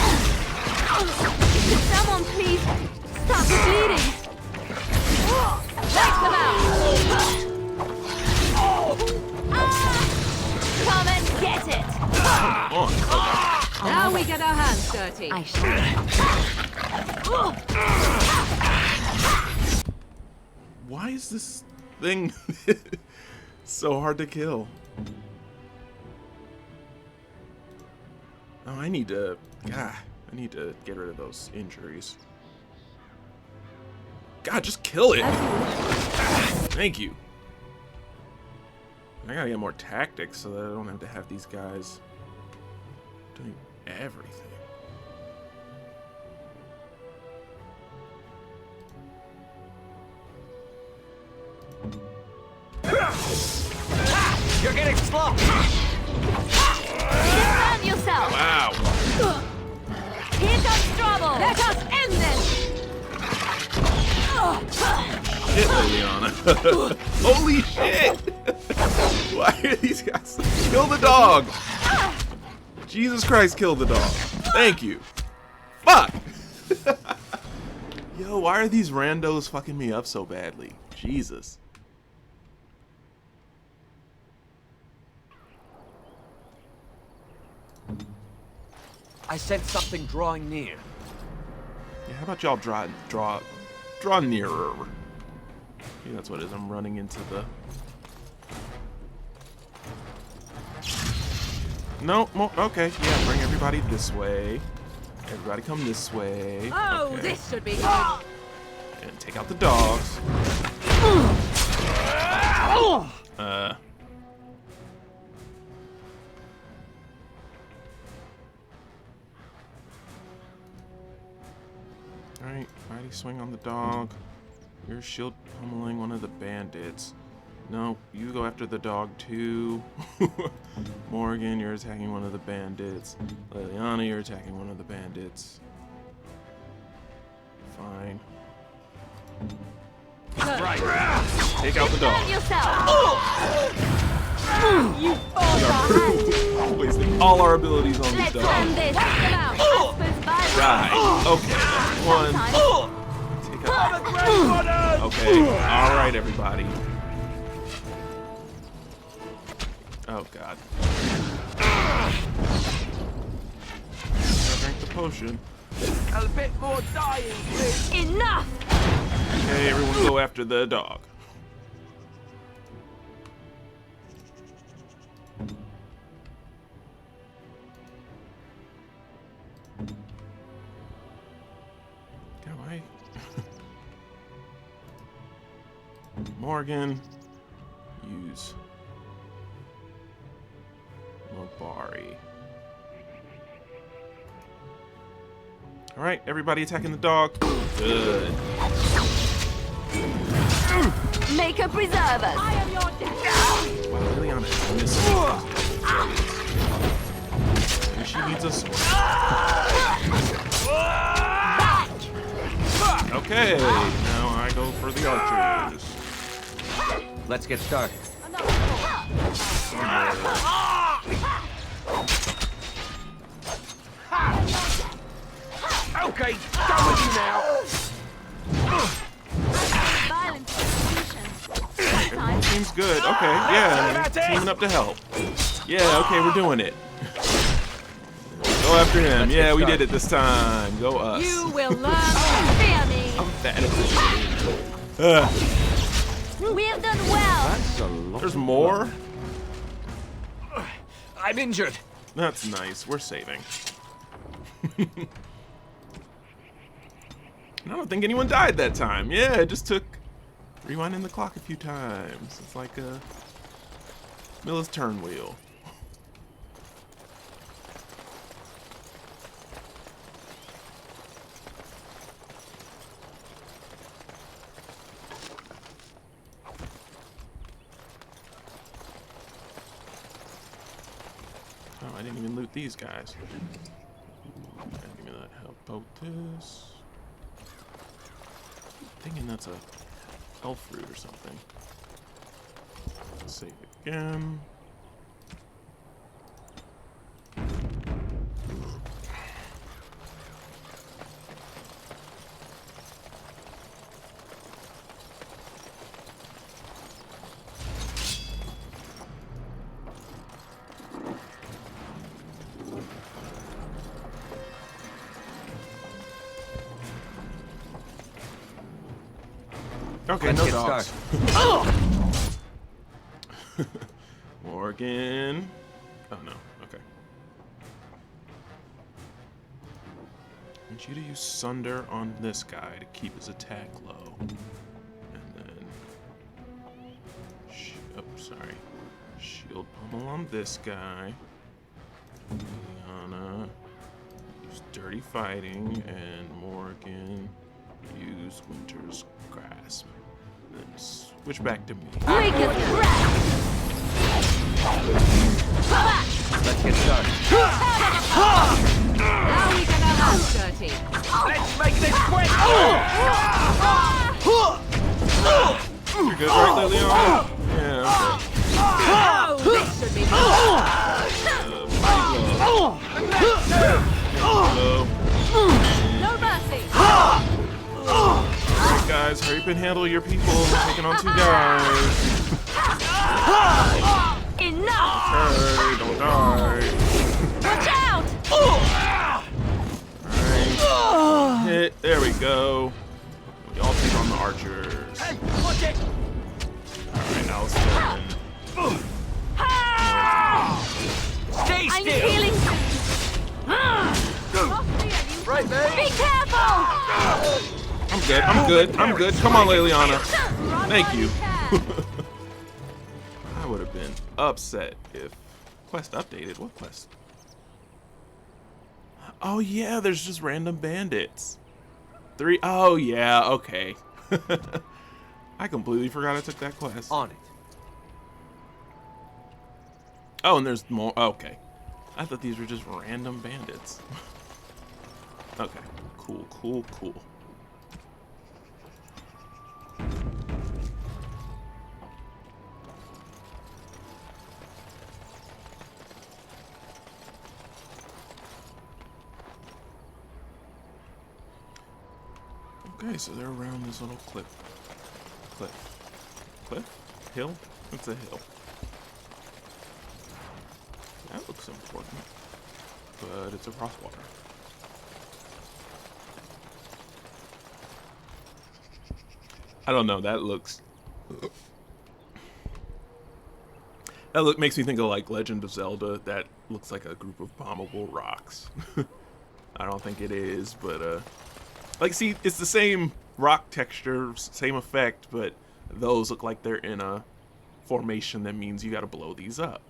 Someone please stop the bleeding. Take them out. Come and get it. Now we get our hands dirty. I shall. Why is this thing so hard to kill? Oh, I need to get rid of those injuries. God, just kill it. Thank you. I gotta get more tactics so that I don't have to have these guys doing everything. You're getting slow. Defend yourself. Wow. Here comes trouble. Let us end this. Shit, Liliana. Holy shit! Why are these guys... Kill the dog! Jesus Christ, kill the dog. Thank you. Fuck! Yo, why are these randos fucking me up so badly? Jesus. I sense something drawing near. Yeah, how about y'all draw nearer? Yeah, that's what it is. I'm running into the... No, okay. Yeah, bring everybody this way. Everybody come this way. Oh, okay. this should be good. And take out the dogs. Alright, mighty swing on the dog. You're shield pummeling one of the bandits. No, you go after the dog too. Morgan, you're attacking one of the bandits. Leliana, you're attacking one of the bandits. Fine. Right. Take out the dog. You are wasting all our abilities on these dogs. Right. Okay. One. Take out. Okay. All right, everybody. Oh God. Drink the potion. A bit more dying, please. Enough! Okay, everyone go after the dog. Go away. Morgan. Use Mobari. Alright, everybody attacking the dog. Good. Make a preserver. I am your death. Wow, Leliana is missing. Maybe she needs a sword. Okay, now I go for the archers. Let's get started. Okay, done with you now. Everyone seems good. Okay, yeah, teaming up to help. Yeah, okay, we're doing it. Go after him. Yeah, we did it this time. Go us. You will learn to fear me. That is We've done well. That's a lot. There's more? I'm injured. That's nice. We're saving. I don't think anyone died that time. Yeah, it just took rewinding the clock a few times. It's like a Miller's turn wheel. Oh, I didn't even loot these guys. Give me that help out this. Thinking that's a elf fruit or something. Save again. Okay, Let's no get dogs. started. Morgan. Oh no, okay. I want you to use Sunder on this guy to keep his attack low. And then... oh, sorry. Shield pummel on this guy. Leliana. Use Dirty Fighting. And Morgan. Use Winter's Grasp. Then switch back to me. Break his breath. Let's get started. Now we can have us dirty. Let's make this quick. You're good, right, Leliana? Yeah, okay. Oh, this should be no mercy. Alright, guys, hurry up and handle your people. We're taking on 2 guys. Enough. Hey, don't die. Watch out. Alright. Hit. There we go. We all take on the archers. Hey, watch it. Alright, Alistair. Stay I'm still. feeling. Right there. Be careful. I'm good. I'm good. I'm good. Come on, Leliana. Thank you. I would have been upset if quest updated. What quest? Oh yeah, there's just random bandits. 3. Oh, yeah, okay. I completely forgot I took that class. On it. Oh, and there's more. Okay. I thought these were just random bandits. Okay. Cool, cool, cool. Okay, so they're around this little cliff. Cliff? Hill? It's a hill. That looks important. But it's across water. I don't know, that looks... That makes me think of like Legend of Zelda. That looks like a group of bombable rocks. I don't think it is, but like, see, it's the same rock texture, same effect, but those look like they're in a formation that means you gotta blow these up.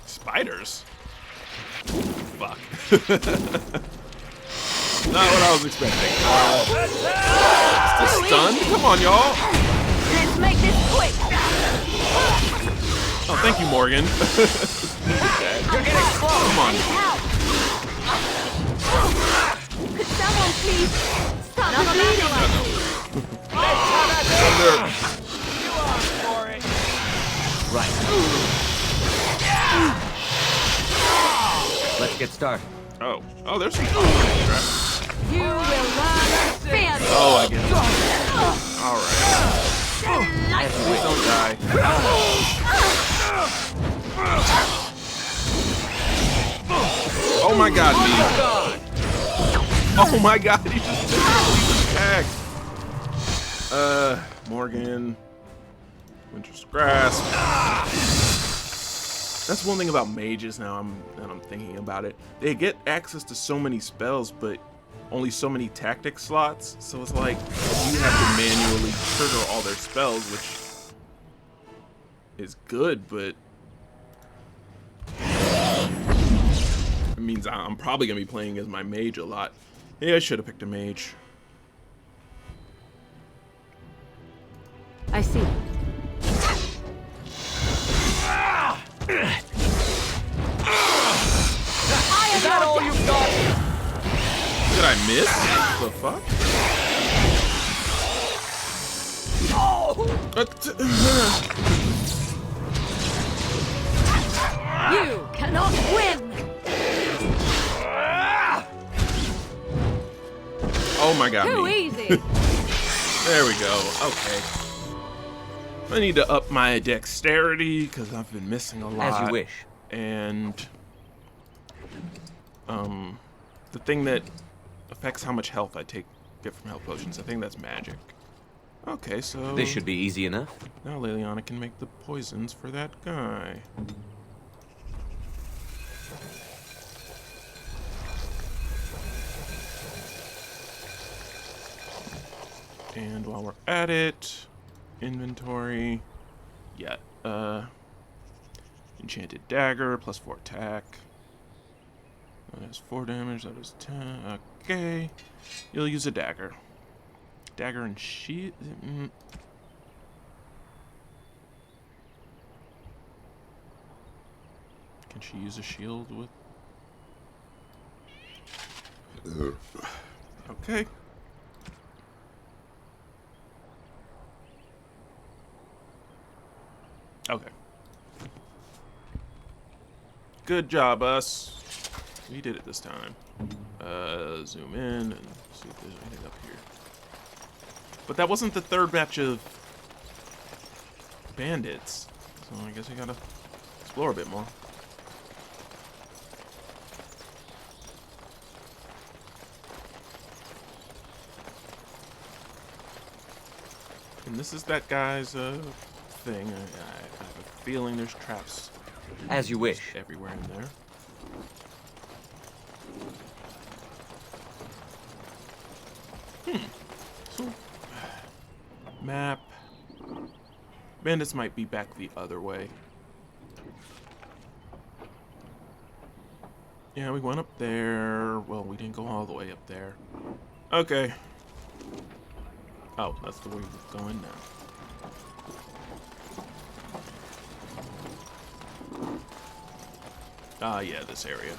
Spiders? Fuck. Not what I was expecting. The stun? Come on, y'all. Let's make this quick. Oh, thank you, Morgan. You're getting close. Come on. Could someone please stop the bleeding? Right. Let's get started. Oh, there's some. You will learn fear. Oh, I get it. All right. Please don't die. Oh my God, me. Oh my God, he just attacked. Morgan. Winter's Grasp. That's one thing about mages now that I'm thinking about it. They get access to so many spells, but only so many tactic slots. So it's like you have to manually trigger all their spells, which is good, but it means I'm probably going to be playing as my mage a lot. Yeah, I should have picked a mage. I see. Is that all you've got? Did I miss? The fuck? You cannot win. Oh my God, Too me. easy. There we go. Okay. I need to up my dexterity because I've been missing a lot. As you wish. And the thing that affects how much health I get from health potions, I think that's magic. Okay, so This should be easy enough. now Leliana can make the poisons for that guy. And while we're at it, inventory, yeah, enchanted dagger, +4 attack. That is 4 damage, that is 10, okay. You'll use a dagger. Dagger and shield, Can she use a shield with? Okay. Okay. Good job, us. We did it this time. Zoom in and see if there's anything up here. But that wasn't the third batch of bandits, so I guess we gotta explore a bit more. And this is that guy's thing. I have a feeling there's traps. As you wish. Everywhere in there. So, map. Bandits might be back the other way. Yeah, we went up there. Well, we didn't go all the way up there. Okay. Oh, that's the way we're going now. Ah, yeah, this area.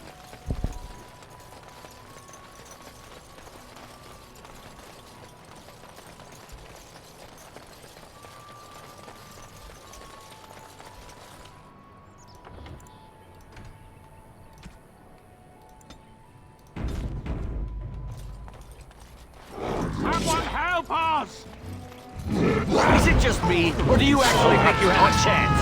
Someone help us! Is it just me, or do you actually think you have a chance?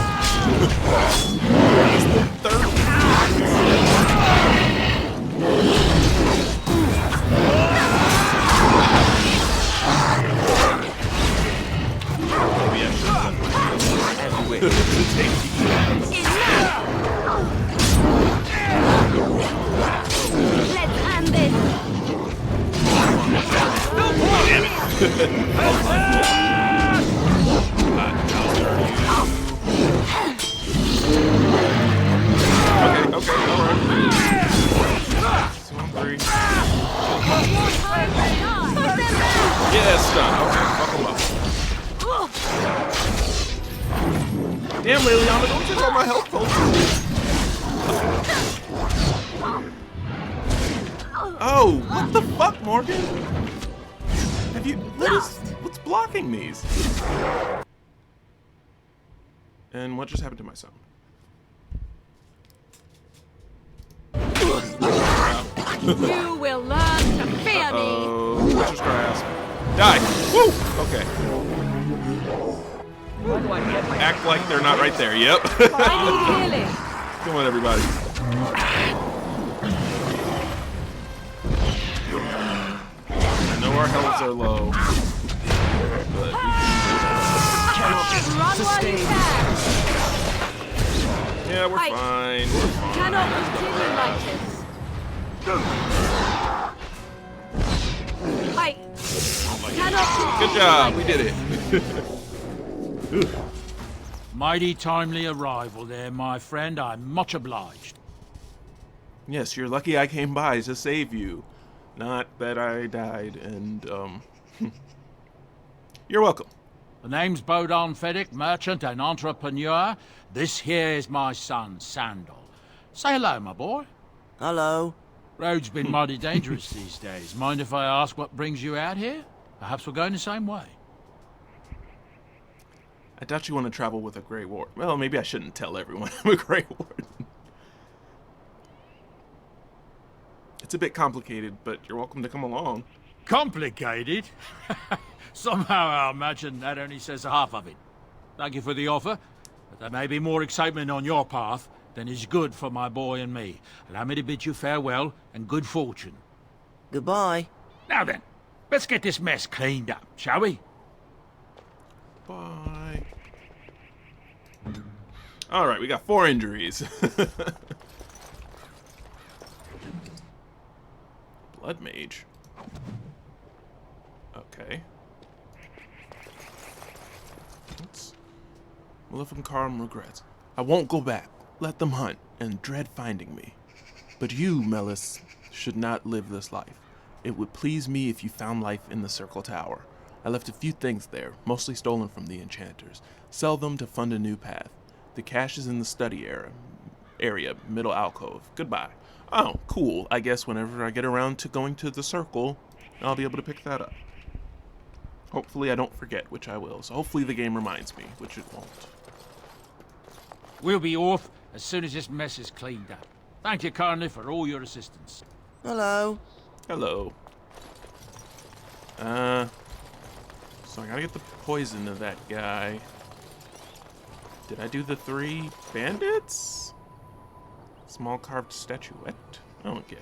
Let's end this. Okay, alright. 2 on 3. Yeah, stun. Okay, fuck him up. Damn, Liliana, don't take all my health potions. Oh, what the fuck, Morgan? Have you... What's blocking these? And what just happened to my son? You will learn to fear me. Oh, Witcher's Grasp. Die! Woo! Okay. Act like they're not right there. Yep. Come on, everybody. I know our healths are low, but yeah, we're fine. We're fine. Cannot continue like this. I cannot continue. Good job. We did it. Mighty timely arrival there, my friend. I'm much obliged. Yes, you're lucky I came by to save you. Not that I died, and, you're welcome. The name's Bodon Fedek, merchant and entrepreneur. This here is my son, Sandal. Say hello, my boy. Hello. Road's been mighty dangerous these days. Mind if I ask what brings you out here? Perhaps we're going the same way. I doubt you want to travel with a Grey Warden. Well, maybe I shouldn't tell everyone I'm a Grey Warden. It's a bit complicated, but you're welcome to come along. Complicated? Somehow I imagine that only says half of it. Thank you for the offer, but there may be more excitement on your path than is good for my boy and me. Allow me to bid you farewell and good fortune. Goodbye. Now then, let's get this mess cleaned up, shall we? Bye. Alright, we got 4 injuries. Blood Mage. Okay. Maleficent Karm regrets. I won't go back. Let them hunt and dread finding me. But you, Melis, should not live this life. It would please me if you found life in the Circle Tower. I left a few things there, mostly stolen from the enchanters. Sell them to fund a new path. The cache is in the study area, middle alcove. Goodbye. Oh, cool. I guess whenever I get around to going to the circle, I'll be able to pick that up. Hopefully I don't forget, which I will. So hopefully the game reminds me, which it won't. We'll be off as soon as this mess is cleaned up. Thank you kindly for all your assistance. Hello. Hello. So I gotta get the poison of that guy. Did I do the 3 bandits? Small carved statuette. Oh, okay.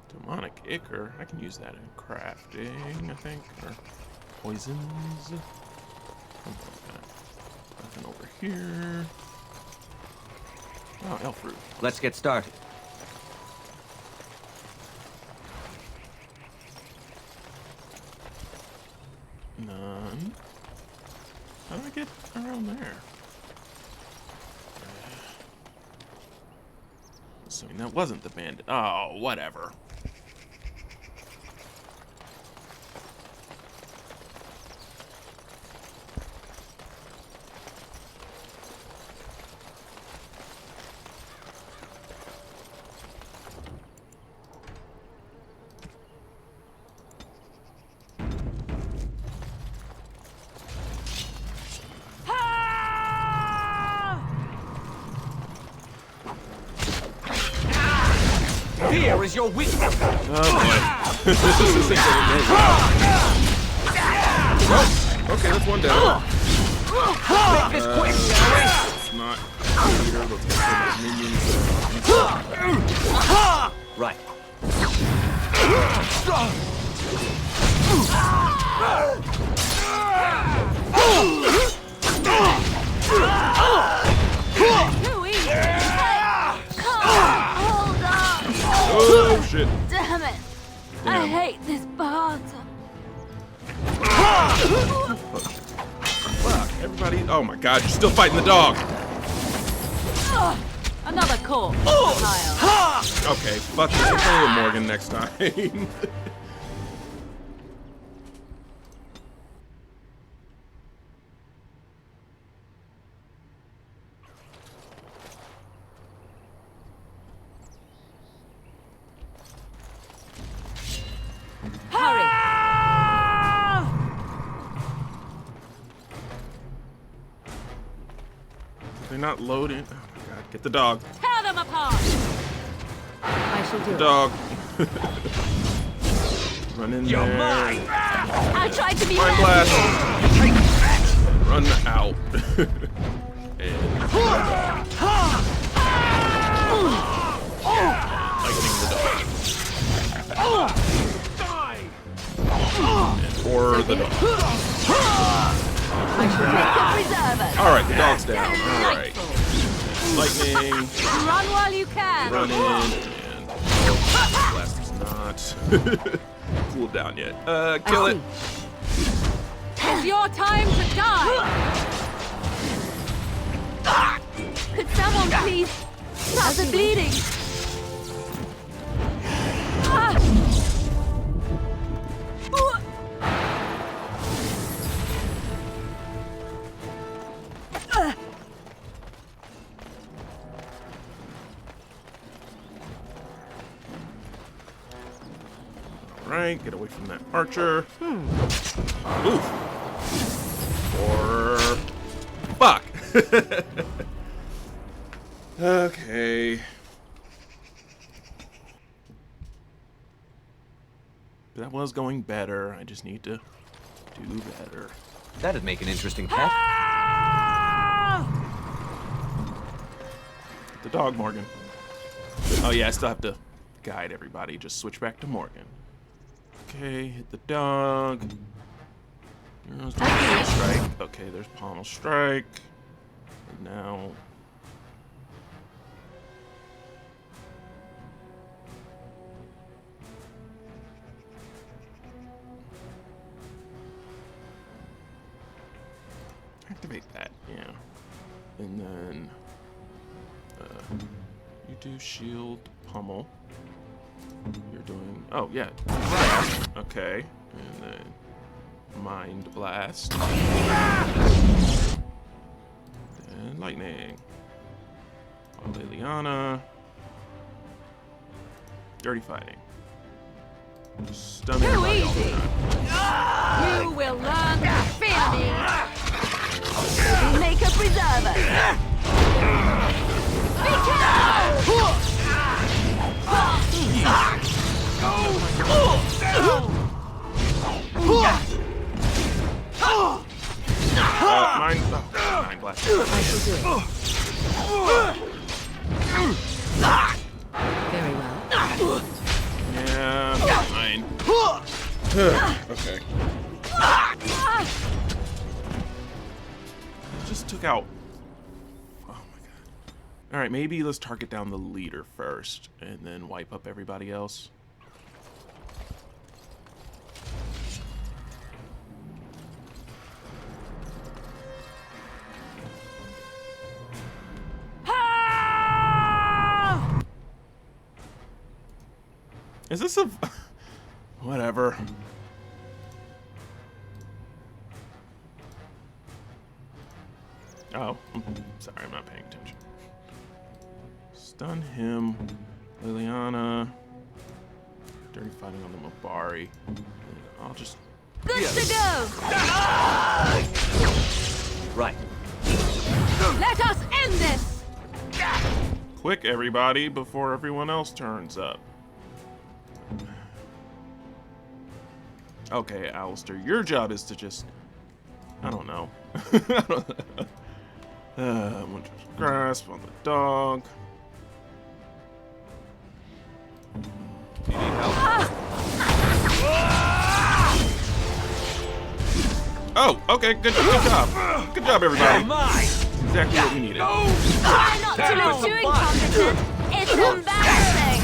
Demonic Ichor. I can use that in crafting, I think. Or poisons. Something like that. Nothing over here. Oh, elf root. Let's get started. None. How do I get around there? assuming that wasn't the bandit. Oh, whatever. Fear is your weakness. Oh boy. This isn't getting good. Okay, that's one down. Make this quick, shall we? It's not here. Let's get some minions. Right. Too easy. Come on, hold on. Oh shit. Damn it. I Damn. hate this part. Fuck, everybody. Oh my god, you're still fighting the dog. Another corpse in the pile. Okay, fuck this. I'll play with Morgan next time. Hurry. They're not loading. Oh my god, get the dog. Tear them apart. I shall do The it. dog. Run in You're there. mine. I tried to be Mind mad. blast. Run out. And lightning the dog. And or the dog. All right, the dog's down. All right. Lightning. Run while you can. Run in. And oh, blast is not cooled down yet. Kill it. It's your time to die. Could someone please stop the bleeding? Right, get away from that archer. Oof. Or fuck. Okay. That was going better. I just need to do better. That'd make an interesting pet. The dog, Morgan. Oh yeah, I still have to guide everybody. Just switch back to Morgan. Okay, hit the dog. There's pommel strike. Okay, there's pommel strike. And now. Activate that, yeah. And then you do shield pummel. You're doing, oh yeah, okay. And then mind blast. And lightning. Liliana. Dirty fighting. Stunning. Too easy. You will learn to fear me. Make a preserver. Be careful! Mind blast. I shall do it. Very well. Yeah, fine. Okay. Just took out. Oh my god. Alright, maybe let's target down the leader first and then wipe up everybody else. Is this a... Whatever. Oh, sorry, I'm not paying attention. Stun him. Liliana. Dirty fighting on the Mabari. I'll just... Good to go! Right. Let us end this! Quick, everybody, before everyone else turns up. Okay, Alistair, your job is to just... I don't know. Winter's grasp on the dog. Do you need help? Oh, okay, good job. Good job, everybody. Exactly what we needed. Try not to lose chewing competence. It's embarrassing.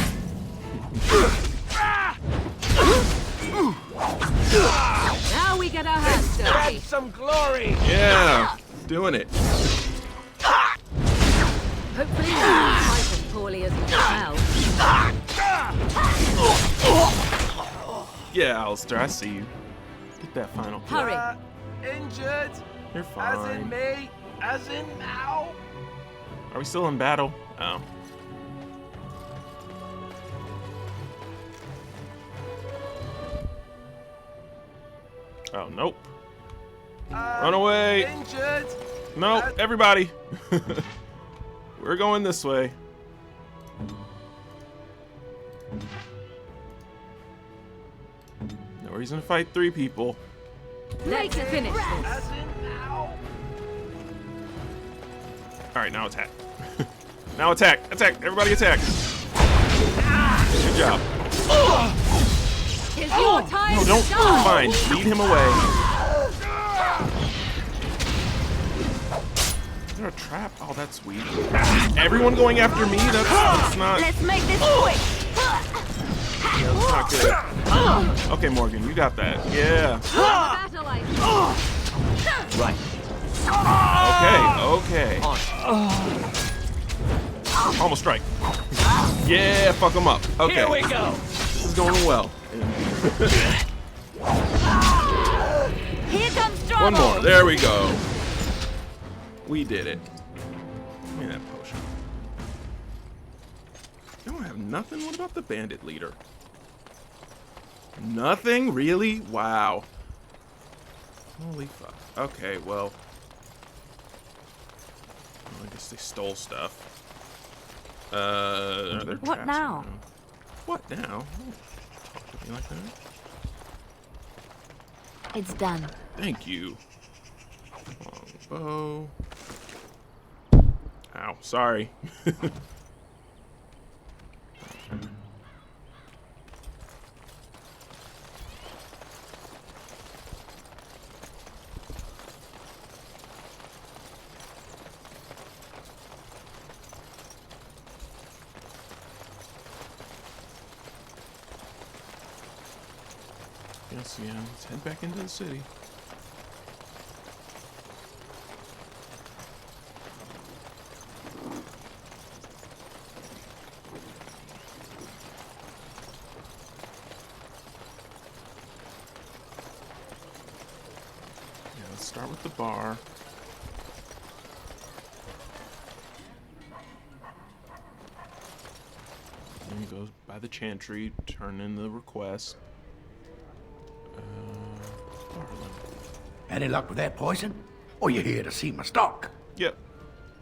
Now we get our hands dirty. Some glory. Yeah, doing it. Hopefully not quite as poorly as you smell. Yeah, Alistair, I see you. Get that final kill. Hurry. Injured. You're As in fine. me. As in now. Are we still in battle? Oh. Oh, nope. Run away. Injured. Nope, everybody. We're going this way. No reason to fight 3 people. Let's finish this. As in now. Alright, now attack. Now attack. Attack. Everybody attack. Good job. Is your time No, to don't. shine? Fine. Lead him away. Is there a trap? Oh, that's weak. Everyone going after me? That's not... Let's make this quick. That's not good. Okay, Morgan, you got that. Yeah. Right. Okay. Almost strike. Yeah, fuck him up. Okay. Here we go. This is going well. Here comes trouble. One more. There we go. We did it. Give me that potion. You don't have nothing? What about the bandit leader? Nothing? Really? Wow. Holy fuck. Okay, well. I guess they stole stuff. Are there What traps now? around? What now? Don't talk to me like that. It's done. Thank you. Longbow. Ow, sorry. Yes, yeah, let's head back into the city. Yeah, let's start with the bar. Then go by the chantry, turn in the request. Any luck with that poison? Or you here to see my stock? Yep.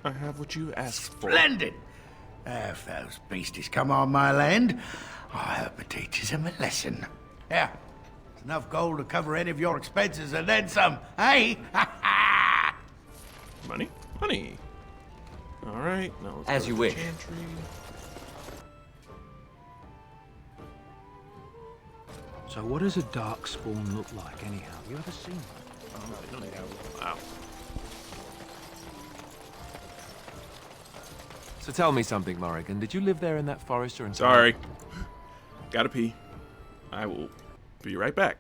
I have what you asked for. Splendid! If those beasties come on my land, I hope it teaches them a lesson. Yeah, it's enough gold to cover any of your expenses and then some, hey? Money? Money. Alright, now let's As go you to the wish. chantry. So what does a darkspawn look like anyhow? You ever seen one? Oh, wow. So tell me something, Morrigan. Did you live there in that forest or in... Sorry. Gotta pee. I will be right back.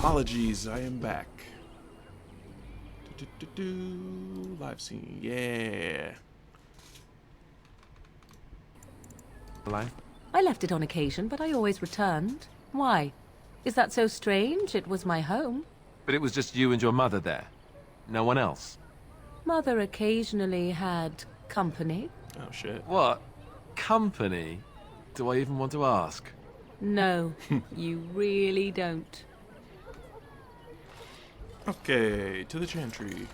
Apologies, I am back. Live scene, yeah. I left it on occasion, but I always returned. Why? Is that so strange? It was my home. But it was just you and your mother there. No one else. Mother occasionally had company. Oh, shit. What? Company? Do I even want to ask? No, you really don't. Okay, to the Chantry.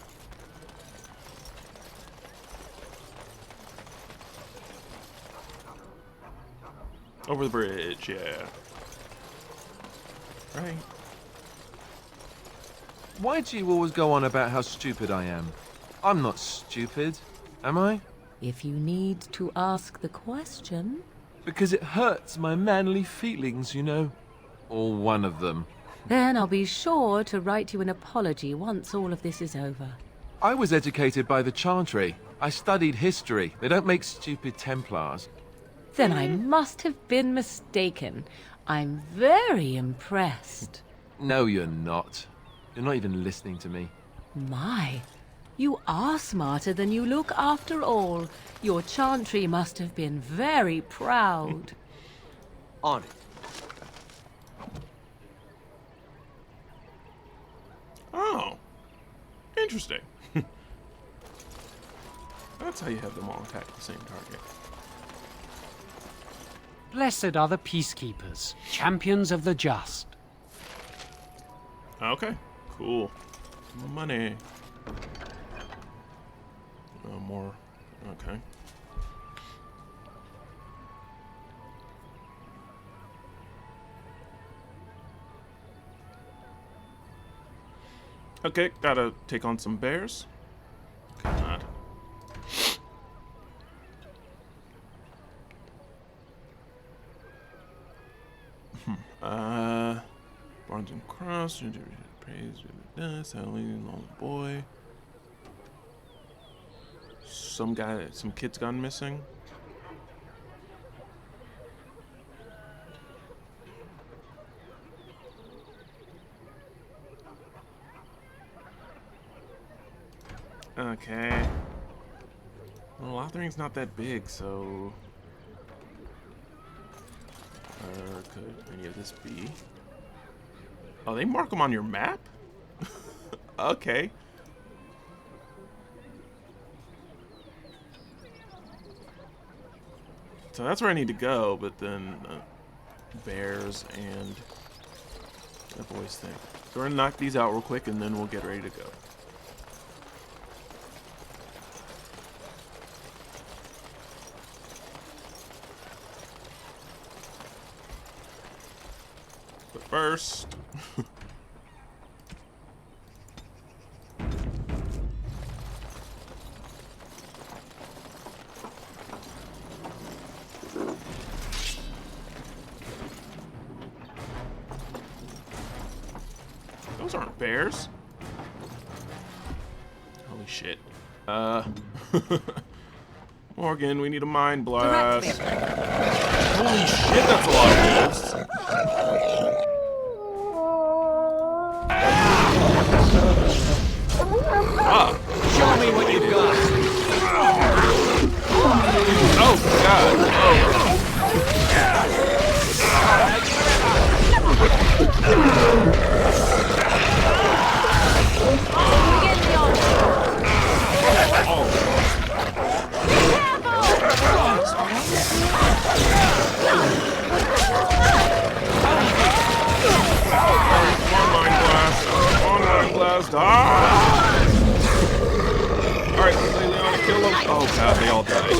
Over the bridge, yeah. Right. Why do you always go on about how stupid I am? I'm not stupid, am I? If you need to ask the question... Because it hurts my manly feelings, you know. Or one of them. Then I'll be sure to write you an apology once all of this is over. I was educated by the Chantry. I studied history. They don't make stupid Templars. Then I must have been mistaken. I'm very impressed. No, you're not. You're not even listening to me. My, you are smarter than you look after all. Your Chantry must have been very proud. On it. Oh. Interesting. That's how you have them all attack the same target. Blessed are the peacekeepers, champions of the just. Okay, cool. Money. More. Okay. Okay, gotta take on some bears. God. Barnes and Cross, praise, Sally, long boy. Some kid's gone missing. Okay. Well, Lothering's not that big, so... could any of this be? Oh, they mark them on your map? Okay. So that's where I need to go, but then bears and the voice thing. So we're gonna knock these out real quick and then we'll get ready to go. But first... Those aren't bears. Holy shit. Morgan, we need a mind blast. Holy shit, that's a lot of wolves. Ah. Show me what you've got. Oh, God. Oh. Alright, Leona, kill them. Oh god, they all died.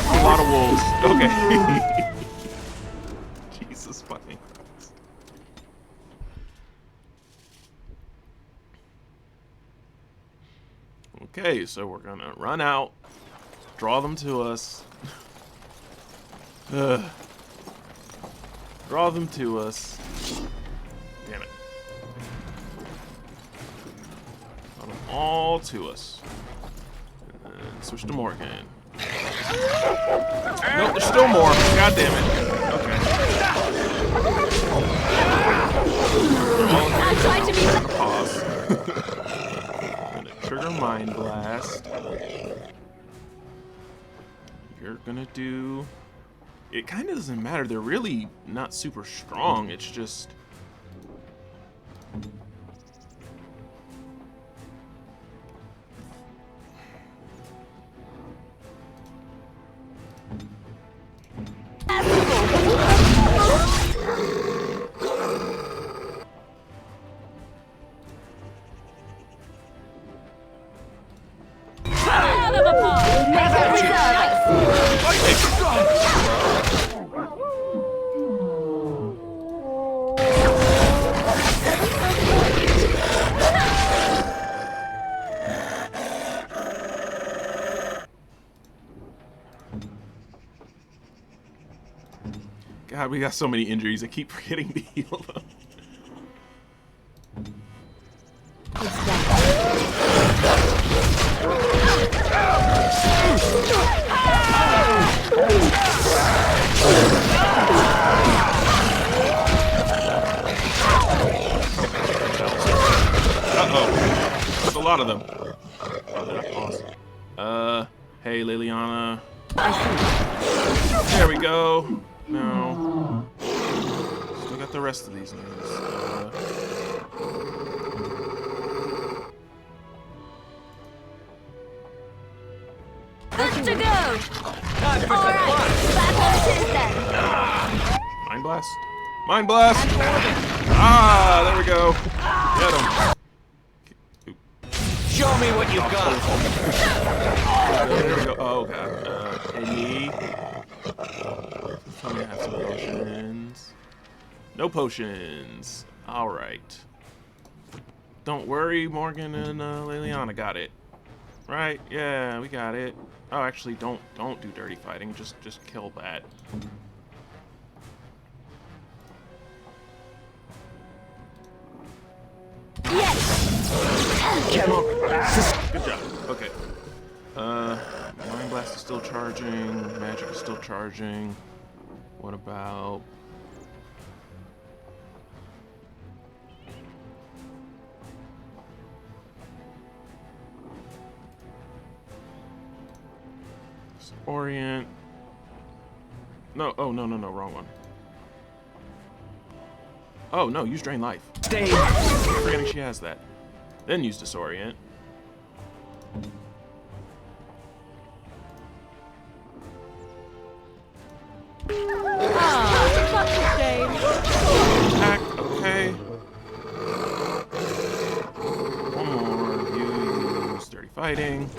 A lot of wolves. Okay. Jesus fucking Christ. Okay, so we're gonna run out, draw them to us. Draw them to us. Damn it. Draw them all to us. And switch to Morgan. Nope, there's still more. God damn it. Okay. I tried to be. Pause. I'm gonna trigger Mind Blast. You're gonna do. It kind of doesn't matter. They're really not super strong. It's just. God, we got so many injuries. I keep forgetting to heal them. Uh-oh. There's a lot of them. Oh, they're not paused. Hey, Liliana. There we go. No. Still got the rest of these names. Good to go! Alright, back on it is then. Mind Blast. Mind Blast! Ah, there we go. Get him. Show me what you've got. There we go. Oh, God. Hey, me. Tell me I have some potions. No potions. Alright. Don't worry, Morgan and Liliana got it. Right? Yeah, we got it. Oh, actually, don't do dirty fighting. Just kill that. Good job. Okay. Mind Blast is still charging. Magic is still charging. What about... Orient. No, oh, no, wrong one. Oh, no, use Drain Life. Stay. I'm forgetting she has that. Then use Disorient. Such a shame. Attack, okay. One more. You use Dirty Fighting.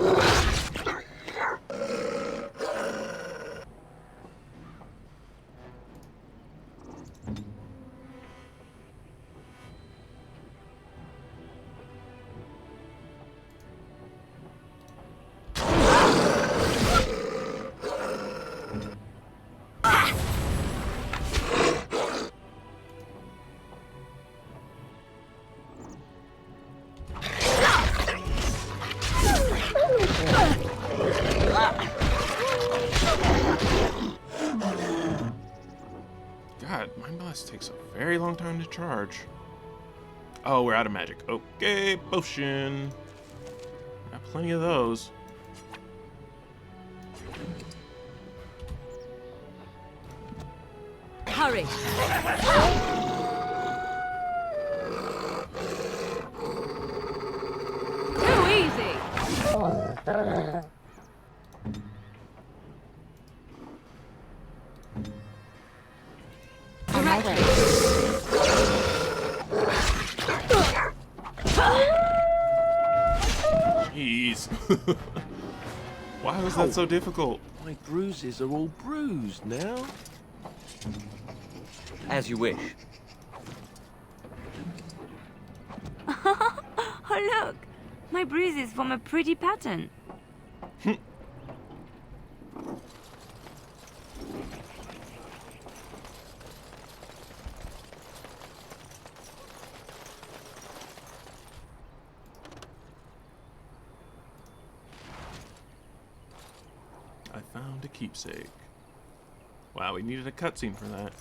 God, Mind Blast takes a very long time to charge. Oh, we're out of magic. Okay, potion. Got plenty of those. Hurry. Too easy. On my way. Jeez. Why was that so difficult? My bruises are all bruised now. As you wish. Oh, look! My bruises form a pretty pattern. I found a keepsake. Wow, we needed a cutscene for that.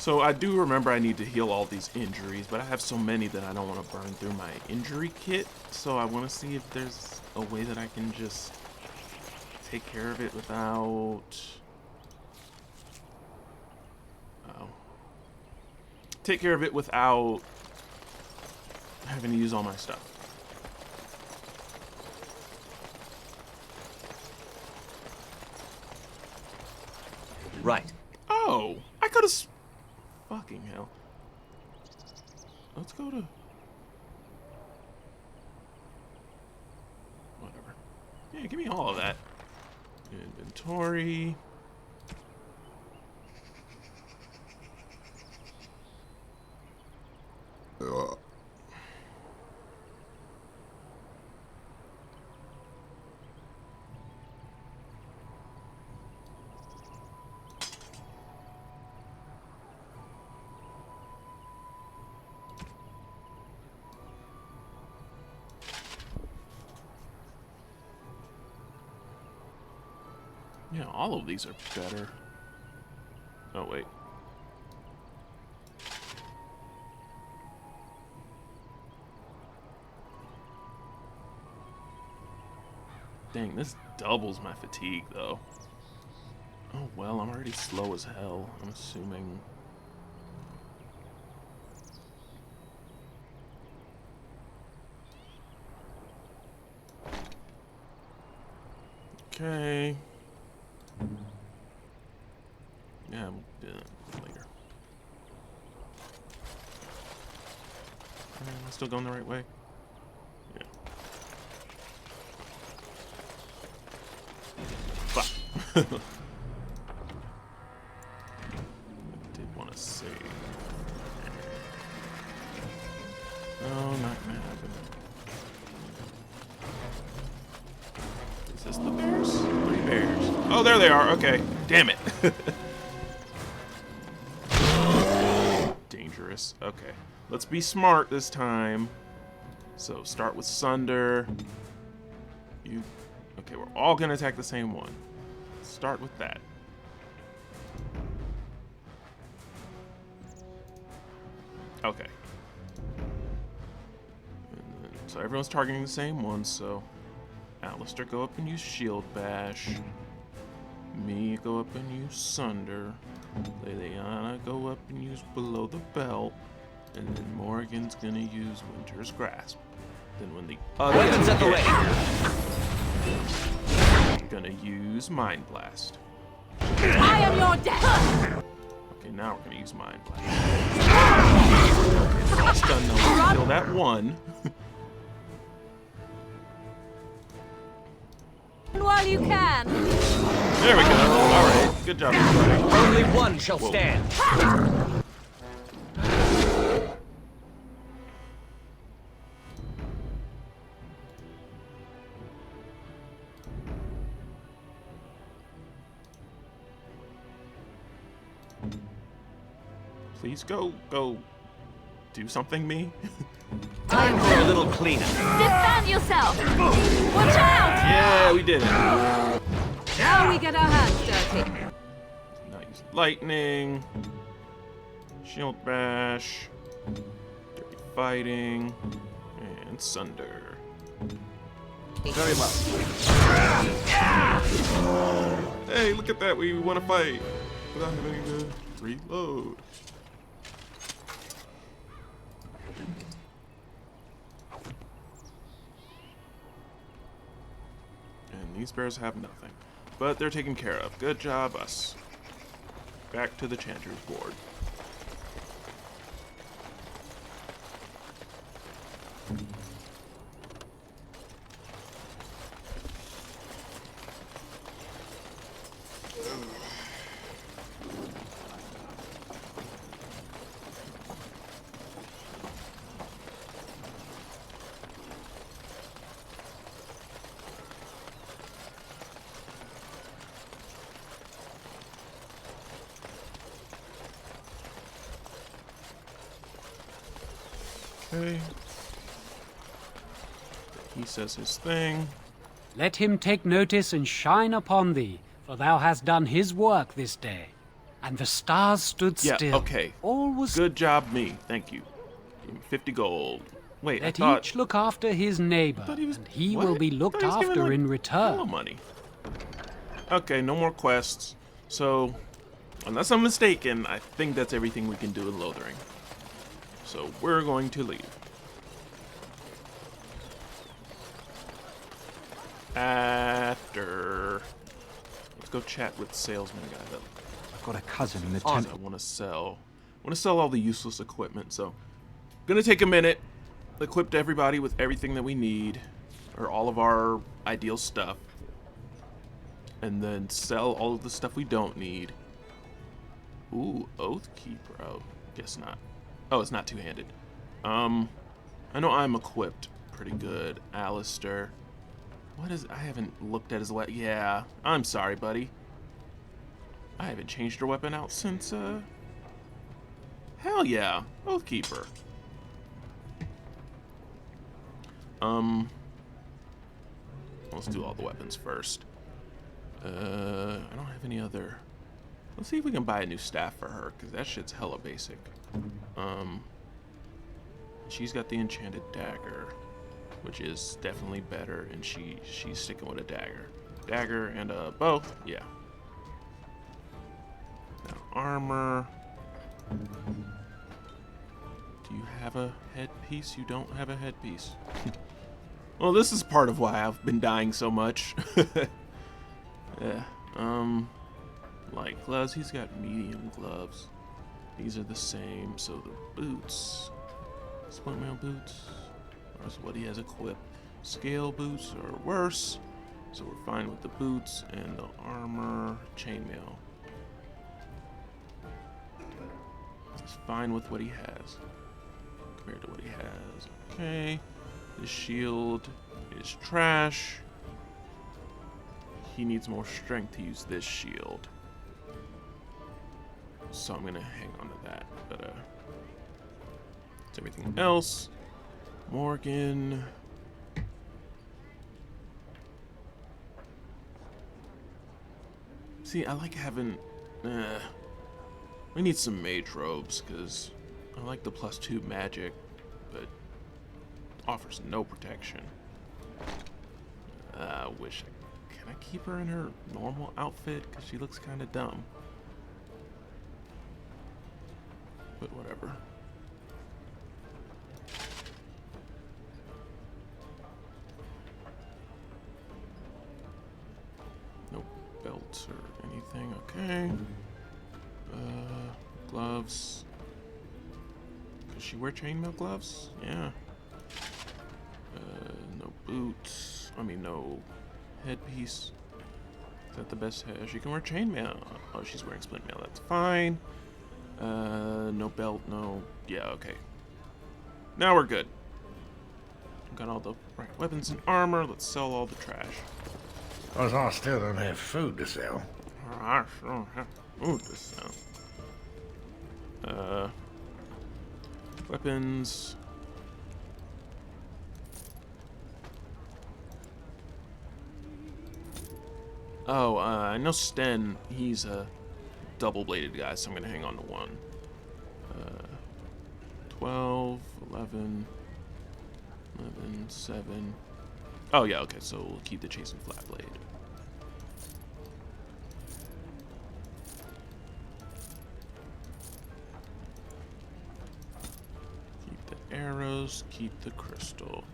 So I do remember I need to heal all these injuries, but I have so many that I don't want to burn through my injury kit. So I want to see if there's a way that I can just take care of it without... take care of it without having to use all my stuff. Right. Oh, I could have... Fucking hell. Let's go to... Whatever. Yeah, give me all of that. Inventory. Ugh. Yeah, all of these are better. Oh, wait. Dang, this doubles my fatigue, though. Oh, well, I'm already slow as hell, I'm assuming. Okay. Yeah, we'll do that later. Am I still going the right way? Yeah. Fuck. I did want to save. No, not gonna happen. Is this the bears? 3 bears. Oh, there they are. Okay. Damn it. Dangerous. Okay. Let's be smart this time. So start with Sunder. You. Okay, we're all gonna attack the same one. Start with that. Okay. And then, so everyone's targeting the same one, so Alistair, go up and use Shield Bash. Me, go up and use Sunder. Liliana, go up and use Below the Belt. And then Morgan's gonna use Winter's Grasp. Then when the other gonna use Mind Blast. I am your death! Okay, now we're gonna use Mind Blast. Okay, stun no one. Kill that one. While you can. There we go. Alright, good job, everybody. Only one shall stand. Please go do something, me. Time for a little cleanup. Defend yourself! Watch out! Yeah, we did it. Now we get our hands dirty. Now use lightning, shield bash, dirty fighting, and Sunder. Very well. Hey, look at that! We want to fight without having to reload. And these bears have nothing. But they're taken care of. Good job, us. Back to the Chantry's board. Okay. He says his thing. Let him take notice and shine upon thee, for thou hast done his work this day. and the stars stood Yeah, still. okay. All was Good job, me. Thank you. Give me 50 gold. Wait, I Let thought... each look after his neighbor, and he will be looked I thought he was after giving, in like, return. hella money. Okay, no more quests. So, unless I'm mistaken, I think that's everything we can do in Lothering. So we're going to leave. After... Let's go chat with the salesman guy, though. I've got a cousin in the I tent. want to sell all the useless equipment, so gonna take a minute, equip everybody with everything that we need, or all of our ideal stuff, and then sell all of the stuff we don't need. Ooh, Oathkeeper. Oh, guess not. Oh, it's not two-handed. I know I'm equipped pretty good. Alistair. What is... I haven't looked at his weapon. Yeah, I'm sorry, buddy. I haven't changed your weapon out since, Hell yeah, Oathkeeper. Let's do all the weapons first. I don't have any other... Let's see if we can buy a new staff for her, because that shit's hella basic. She's got the enchanted dagger, which is definitely better, and she's sticking with a dagger. Dagger and a bow, yeah. Now, armor. Do you have a headpiece? You don't have a headpiece. Well, this is part of why I've been dying so much. Yeah. Light gloves. He's got medium gloves. These are the same. So the boots. Split mail boots. That's what he has equipped. Scale boots are worse. So we're fine with the boots and the armor. Chainmail. He's fine with what he has compared to what he has. Okay. The shield is trash. He needs more strength to use this shield. So I'm gonna hang on to that. But it's everything else. Morgan. See, I like having... we need some mage robes, because I like the +2 magic, but offers no protection. Wish I... Can I keep her in her normal outfit? Because she looks kind of dumb. But whatever. No belts or anything. Okay. Gloves. Does she wear chainmail gloves? Yeah. No boots. I mean, no headpiece. Is that the best head? She can wear chainmail. Oh, she's wearing split mail. That's fine. No belt, no... Yeah, okay. Now we're good. Got all the right weapons and armor. Let's sell all the trash. Because I still don't have food to sell. I still don't have food to sell. Weapons. Oh, I know Sten, he's a double-bladed guy, so I'm gonna hang on to one. 12, 11, 7. Oh yeah, okay, so we'll keep the chastened flat blade. Keep the arrows, keep the crystal.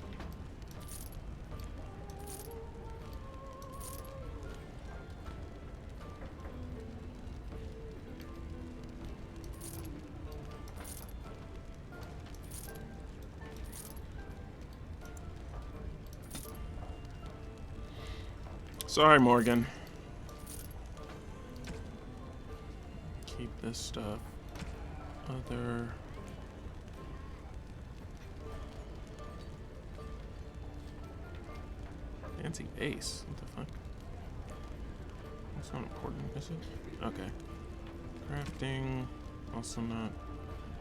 Sorry, Morgan. Keep this stuff. Other... Fancy base. What the fuck? That's not important, is it? Okay. Crafting. Also not...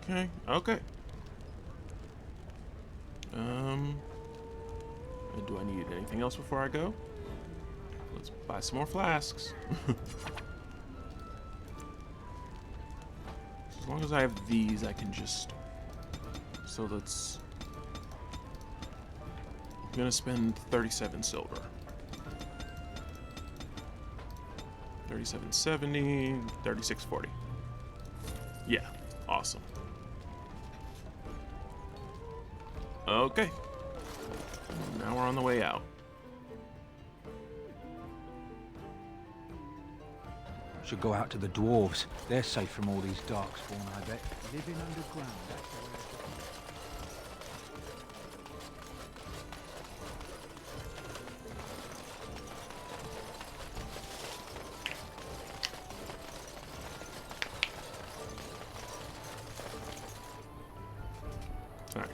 Okay. Okay. Do I need anything else before I go? Let's buy some more flasks. As long as I have these, I can just... So let's... I'm gonna spend 37 silver. 37.70, 36.40. Yeah, awesome. Okay. Now we're on the way out. Should go out to the dwarves. They're safe from all these darkspawn, I bet. Living underground, that's the way to go. Sorry.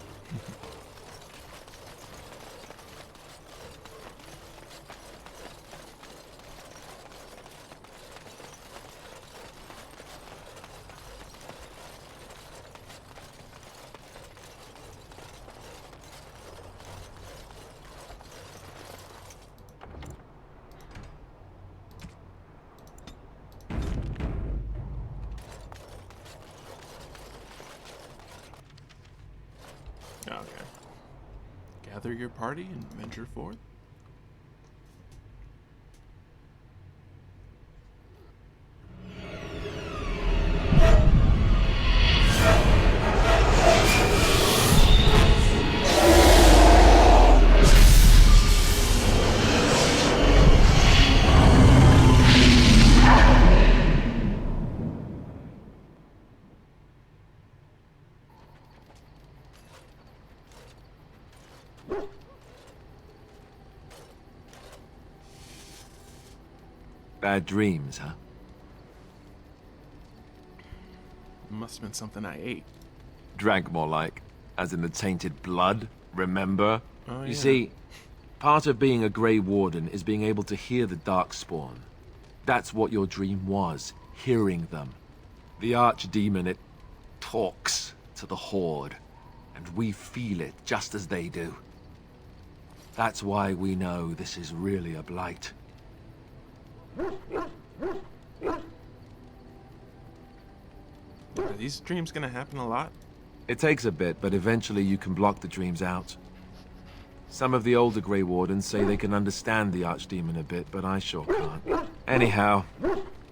Okay. Gather your party and venture forth. Bad dreams, huh? Must have been something I ate. Drank more like, as in the tainted blood, remember? Oh, You yeah. see, part of being a Grey Warden is being able to hear the Darkspawn. That's what your dream was, hearing them. The Archdemon, it talks to the Horde, and we feel it just as they do. That's why we know this is really a blight. Are these dreams gonna happen a lot? It takes a bit, but eventually you can block the dreams out. Some of the older Grey Wardens say they can understand the Archdemon a bit, but I sure can't. Anyhow,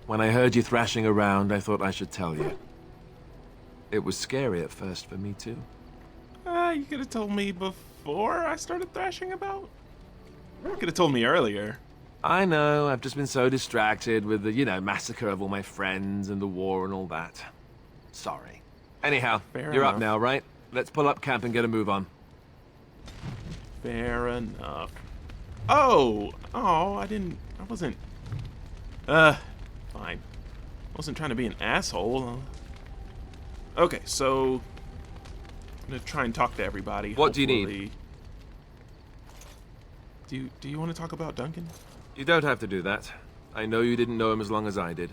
when I heard you thrashing around, I thought I should tell you. It was scary at first for me, too. You could have told me before I started thrashing about. You could have told me earlier. I know, I've just been so distracted with the, massacre of all my friends and the war and all that. Sorry. Anyhow, Fair you're enough. up now, right? Let's pull up camp and get a move on. Fair enough. Oh, I wasn't, fine. I wasn't trying to be an asshole. Okay, so, I'm gonna try and talk to everybody. What do you need? hopefully. Do you want to talk about Duncan? You don't have to do that. I know you didn't know him as long as I did.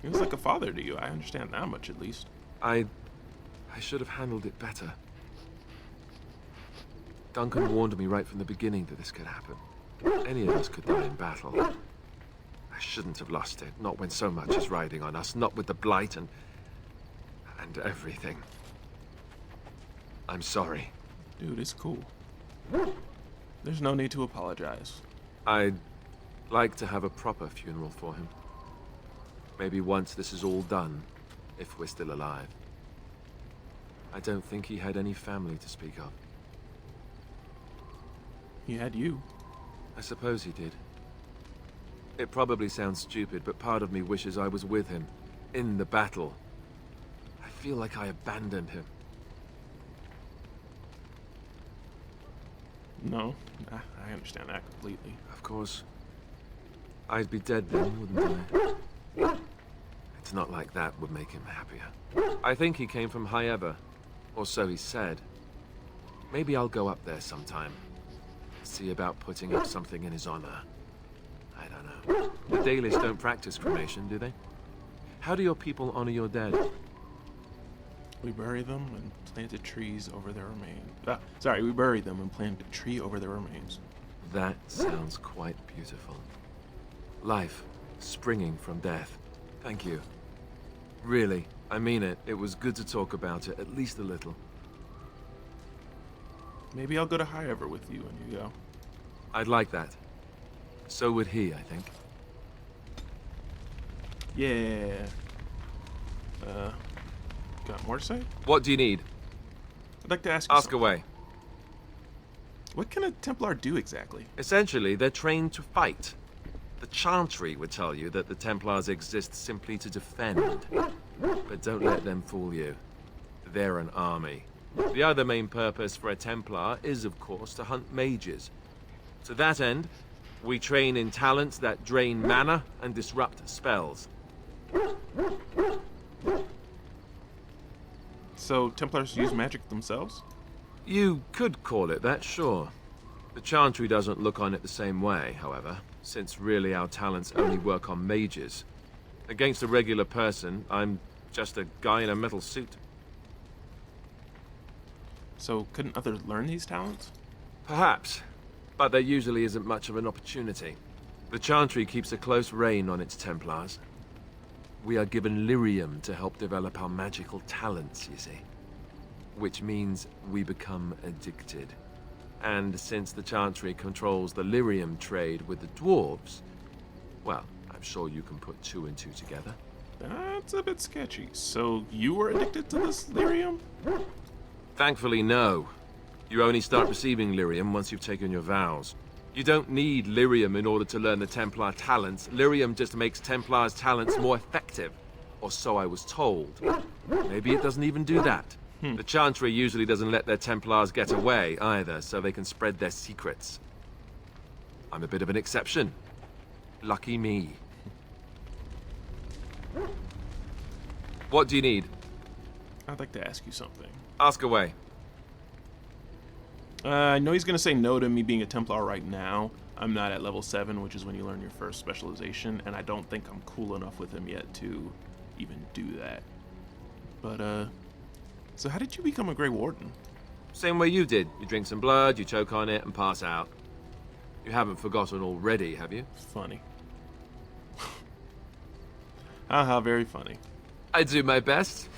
He was like a father to you. I understand that much, at least. I should have handled it better. Duncan warned me right from the beginning that this could happen. Any of us could die in battle. I shouldn't have lost it, not when so much is riding on us, not with the Blight and everything. I'm sorry. Dude, it's cool. There's no need to apologize. I'd like to have a proper funeral for him. Maybe once this is all done, if we're still alive. I don't think he had any family to speak of. He had you. I suppose he did. It probably sounds stupid, but part of me wishes I was with him, in the battle. I feel like I abandoned him. No, I understand that completely. Of course. I'd be dead then, wouldn't I? It's not like that would make him happier. I think he came from High Ever, or so he said. Maybe I'll go up there sometime. See about putting up something in his honor. I don't know. The Dalish don't practice cremation, do they? How do your people honor your dead? We bury them and planted trees over their remains. We bury them and planted a tree over their remains. That sounds quite beautiful. Life, springing from death. Thank you. Really, I mean it. It was good to talk about it, at least a little. Maybe I'll go to High Ever with you when you go. I'd like that. So would he, I think. Yeah. Got more to say? What do you need? I'd like to ask you Ask something. away. What can a Templar do exactly? Essentially, they're trained to fight. The Chantry would tell you that the Templars exist simply to defend. But don't let them fool you. They're an army. The other main purpose for a Templar is, of course, to hunt mages. To that end, we train in talents that drain mana and disrupt spells. So Templars use magic themselves? You could call it that, sure. The Chantry doesn't look on it the same way, however, since really our talents only work on mages. Against a regular person, I'm just a guy in a metal suit. So couldn't others learn these talents? Perhaps, but there usually isn't much of an opportunity. The Chantry keeps a close rein on its Templars. We are given lyrium to help develop our magical talents, you see. Which means we become addicted. And since the Chantry controls the lyrium trade with the dwarves, well, I'm sure you can put two and two together. That's a bit sketchy. So you were addicted to this lyrium? Thankfully, no. You only start receiving lyrium once you've taken your vows. You don't need lyrium in order to learn the Templar talents. Lyrium just makes Templars' talents more effective. Or so I was told. Maybe it doesn't even do that. The Chantry usually doesn't let their Templars get away either, so they can spread their secrets. I'm a bit of an exception. Lucky me. What do you need? I'd like to ask you something. Ask away. I know he's going to say no to me being a Templar right now. I'm not at level 7, which is when you learn your first specialization, and I don't think I'm cool enough with him yet to even do that. But, so how did you become a Grey Warden? Same way you did. You drink some blood, you choke on it, and pass out. You haven't forgotten already, have you? Funny. Haha, very funny. I do my best.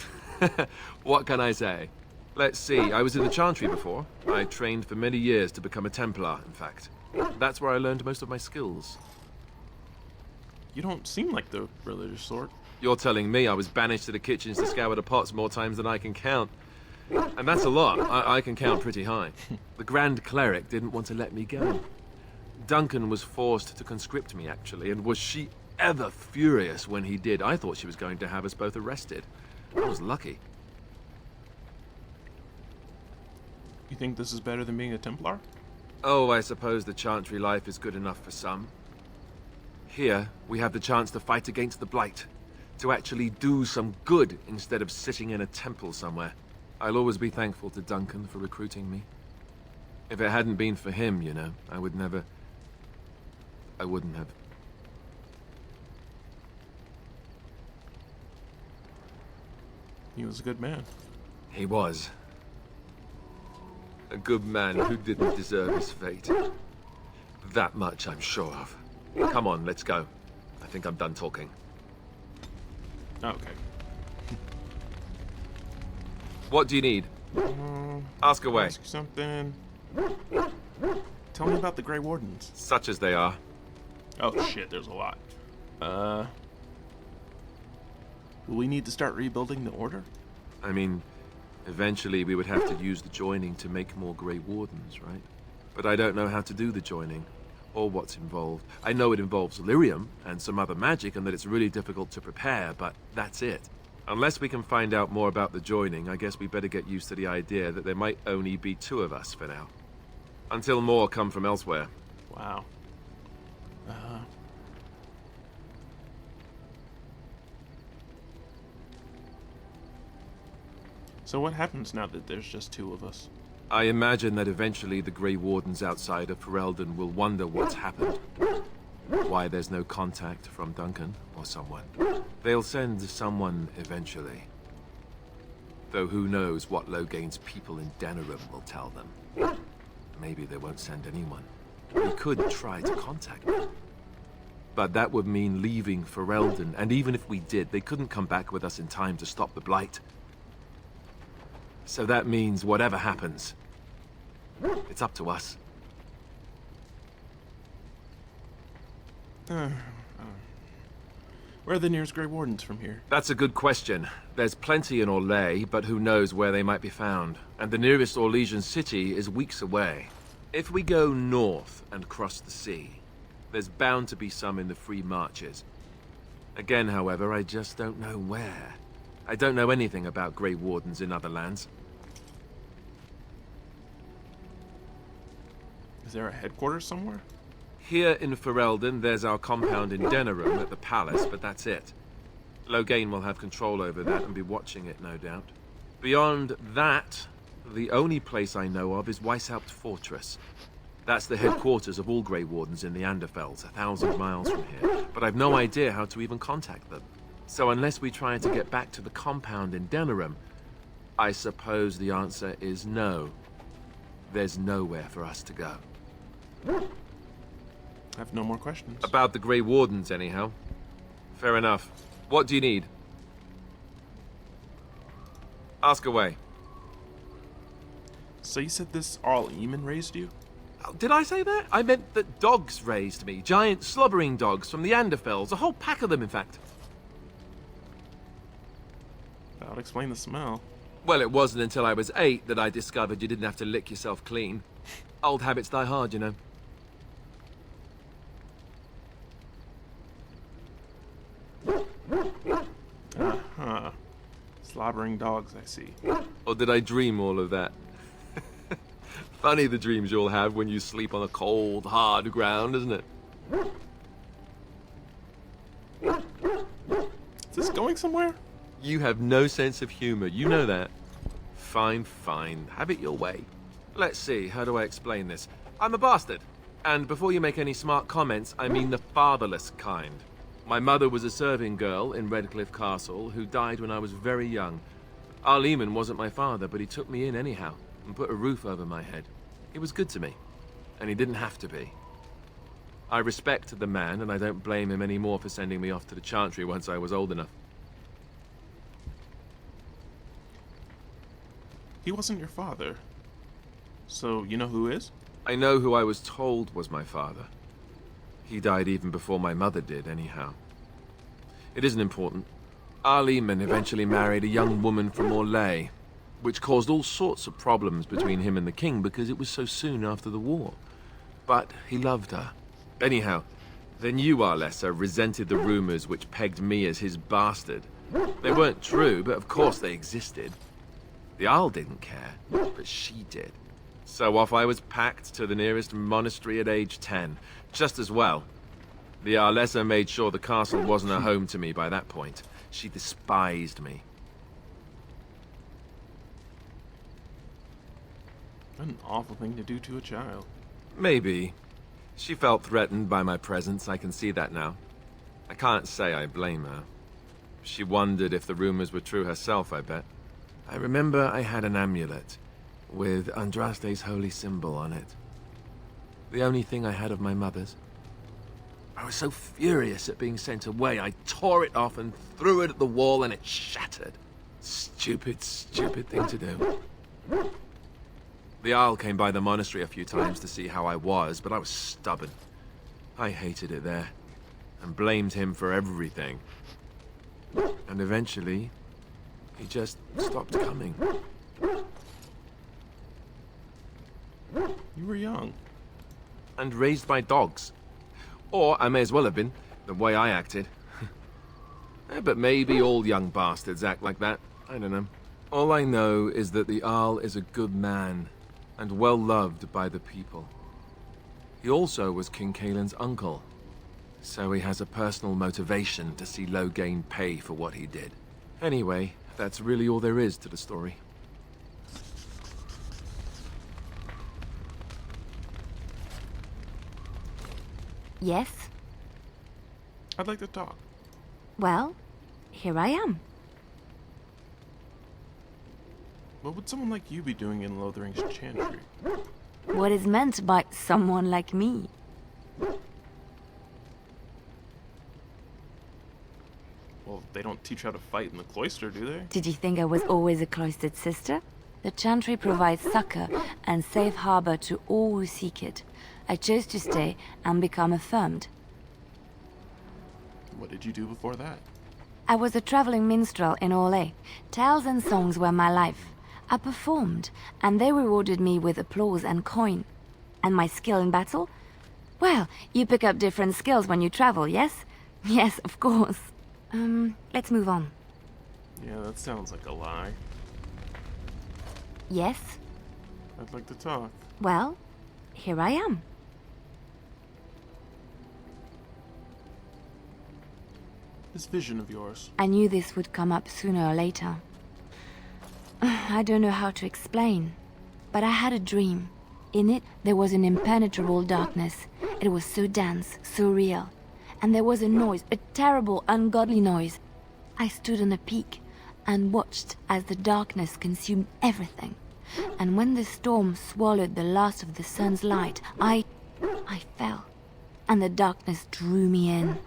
What can I say? Let's see, I was in the Chantry before. I trained for many years to become a Templar, in fact. That's where I learned most of my skills. You don't seem like the religious sort. You're telling me I was banished to the kitchens to scour the pots more times than I can count. And that's a lot. I can count pretty high. The Grand Cleric didn't want to let me go. Duncan was forced to conscript me, actually, and was she ever furious when he did. I thought she was going to have us both arrested. I was lucky. You think this is better than being a Templar? Oh, I suppose the Chantry life is good enough for some. Here, we have the chance to fight against the Blight. To actually do some good instead of sitting in a temple somewhere. I'll always be thankful to Duncan for recruiting me. If it hadn't been for him, you know, I wouldn't have. He was a good man. He was. A good man who didn't deserve his fate. That much I'm sure of. Come on, let's go. I think I'm done talking. Okay. What do you need? Ask away. Ask you something. Tell me about the Grey Wardens. Such as they are. Oh shit, there's a lot. Will we need to start rebuilding the Order? I mean, eventually we would have to use the joining to make more Grey Wardens, right? But I don't know how to do the joining, or what's involved. I know it involves lyrium and some other magic, and that it's really difficult to prepare, but that's it. Unless we can find out more about the joining, I guess we better get used to the idea that there might only be 2 of us for now. Until more come from elsewhere. Wow. So what happens now that there's just 2 of us? I imagine that eventually the Grey Wardens outside of Ferelden will wonder what's happened. Why there's no contact from Duncan or someone. They'll send someone eventually. Though who knows what Loghain's people in Denerim will tell them. Maybe they won't send anyone. We could try to contact them. But that would mean leaving Ferelden, and even if we did, they couldn't come back with us in time to stop the Blight. So that means whatever happens, it's up to us. Where are the nearest Grey Wardens from here? That's a good question. There's plenty in Orlais, but who knows where they might be found. And the nearest Orlesian city is weeks away. If we go north and cross the sea, there's bound to be some in the Free Marches. Again, however, I just don't know where. I don't know anything about Grey Wardens in other lands. Is there a headquarters somewhere? Here in Ferelden, there's our compound in Denerim at the palace, but that's it. Loghain will have control over that and be watching it, no doubt. Beyond that, the only place I know of is Weishaupt Fortress. That's the headquarters of all Grey Wardens in the Anderfells, 1,000 miles from here. But I've no idea how to even contact them. So unless we try to get back to the compound in Denerim, I suppose the answer is no. There's nowhere for us to go. I have no more questions. About the Grey Wardens, anyhow. Fair enough. What do you need? Ask away. So you said this Arl Eamon raised you? Oh, did I say that? I meant that dogs raised me. Giant slobbering dogs from the Anderfells. A whole pack of them, in fact. That would explain the smell. Well, it wasn't until I was 8 that I discovered you didn't have to lick yourself clean. Old habits die hard, you know. Uh-huh. Slobbering dogs, I see. Or did I dream all of that? Funny the dreams you'll have when you sleep on a cold, hard ground, isn't it? Is this going somewhere? You have no sense of humor, you know that. Fine, fine. Have it your way. Let's see, how do I explain this? I'm a bastard. And before you make any smart comments, I mean the fatherless kind. My mother was a serving girl in Redcliffe Castle who died when I was very young. Arl Eamon wasn't my father, but he took me in anyhow and put a roof over my head. He was good to me, and he didn't have to be. I respect the man, and I don't blame him anymore for sending me off to the Chantry once I was old enough. He wasn't your father. So you know who is? I know who I was told was my father. He died even before my mother did, anyhow. It isn't important. Arl Eamon eventually married a young woman from Orlais, which caused all sorts of problems between him and the king because it was so soon after the war. But he loved her. Anyhow, then you, Arlessa, resented the rumors which pegged me as his bastard. They weren't true, but of course they existed. The Arl didn't care, but she did. So off I was packed to the nearest monastery at age 10. Just as well. The Arlessa made sure the castle wasn't a home to me by that point. She despised me. An awful thing to do to a child. Maybe. She felt threatened by my presence, I can see that now. I can't say I blame her. She wondered if the rumors were true herself, I bet. I remember I had an amulet with Andraste's holy symbol on it. The only thing I had of my mother's. I was so furious at being sent away, I tore it off and threw it at the wall and it shattered. Stupid, stupid thing to do. The Arl came by the monastery a few times to see how I was, but I was stubborn. I hated it there, and blamed him for everything. And eventually, he just stopped coming. You were young. And raised by dogs. Or I may as well have been, the way I acted. But maybe all young bastards act like that. I don't know. All I know is that the Arl is a good man, and well loved by the people. He also was King Cailan's uncle, so he has a personal motivation to see Loghain pay for what he did. Anyway, that's really all there is to the story. Yes? I'd like to talk. Well, here I am. What would someone like you be doing in Lothering's Chantry? What is meant by someone like me? They don't teach how to fight in the cloister, do they? Did you think I was always a cloistered sister? The Chantry provides succor and safe harbor to all who seek it. I chose to stay and become affirmed. What did you do before that? I was a traveling minstrel in Orlais. Tales and songs were my life. I performed, and they rewarded me with applause and coin. And my skill in battle? Well, you pick up different skills when you travel, yes? Yes, of course. Let's move on. Yeah, that sounds like a lie. Yes? I'd like to talk. Well, here I am. This vision of yours. I knew this would come up sooner or later. I don't know how to explain, but I had a dream. In it, there was an impenetrable darkness. It was so dense, so real. And there was a noise, a terrible, ungodly noise. I stood on a peak and watched as the darkness consumed everything. And when the storm swallowed the last of the sun's light, I fell, and the darkness drew me in.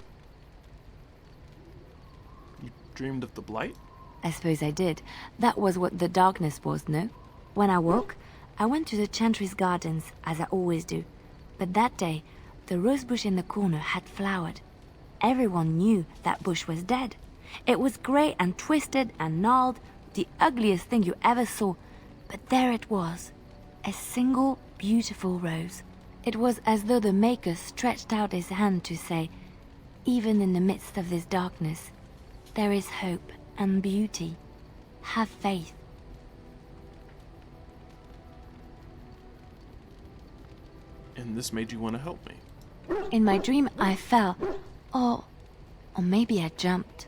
You dreamed of the Blight? I suppose I did. That was what the darkness was, no? When I woke, I went to the Chantry's gardens, as I always do. But that day, the rosebush in the corner had flowered. Everyone knew that bush was dead. It was grey and twisted and gnarled, the ugliest thing you ever saw. But there it was, a single beautiful rose. It was as though the Maker stretched out his hand to say, even in the midst of this darkness, there is hope and beauty. Have faith. And this made you want to help me. In my dream, I fell. Or maybe I jumped.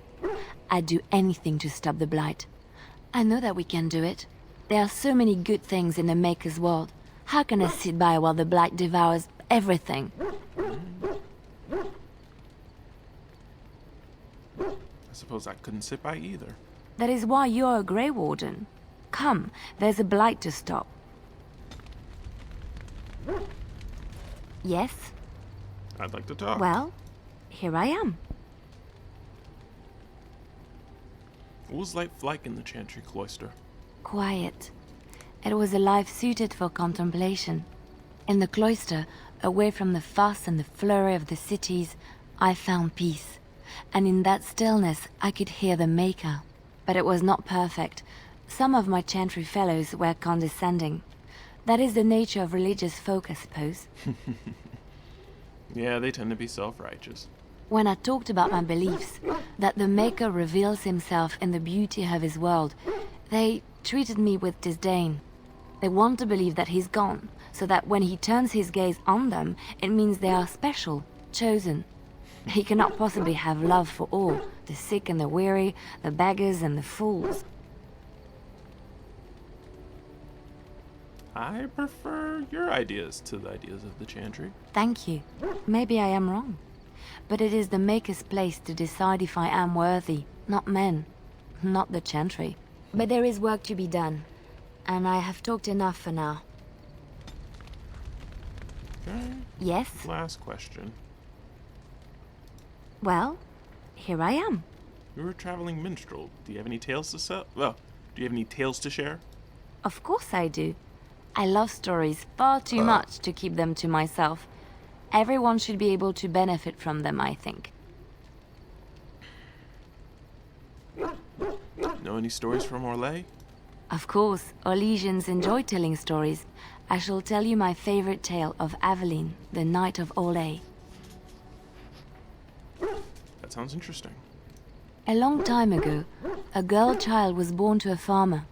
I'd do anything to stop the Blight. I know that we can do it. There are so many good things in the Maker's world. How can I sit by while the Blight devours everything? I suppose I couldn't sit by either. That is why you're a Grey Warden. Come, there's a Blight to stop. Yes? I'd like to talk. Well, here I am. What was life like in the Chantry Cloister? Quiet. It was a life suited for contemplation. In the cloister, away from the fuss and the flurry of the cities, I found peace. And in that stillness, I could hear the Maker. But it was not perfect. Some of my Chantry fellows were condescending. That is the nature of religious folk, I suppose. Yeah, they tend to be self-righteous. When I talked about my beliefs, that the Maker reveals himself in the beauty of his world, they treated me with disdain. They want to believe that he's gone, so that when he turns his gaze on them, it means they are special, chosen. He cannot possibly have love for all, the sick and the weary, the beggars and the fools. I prefer your ideas to the ideas of the Chantry. Thank you. Maybe I am wrong. But it is the Maker's place to decide if I am worthy, not men, not the Chantry. But there is work to be done, and I have talked enough for now. Okay. Yes? Last question. Well, here I am. You're a traveling minstrel. Do you have any tales to sell? Well, do you have any tales to share? Of course I do. I love stories far too much to keep them to myself. Everyone should be able to benefit from them, I think. Know any stories from Orlais? Of course, Orlesians enjoy telling stories. I shall tell you my favorite tale of Aveline, the Knight of Orlais. That sounds interesting. A long time ago, a girl child was born to a farmer.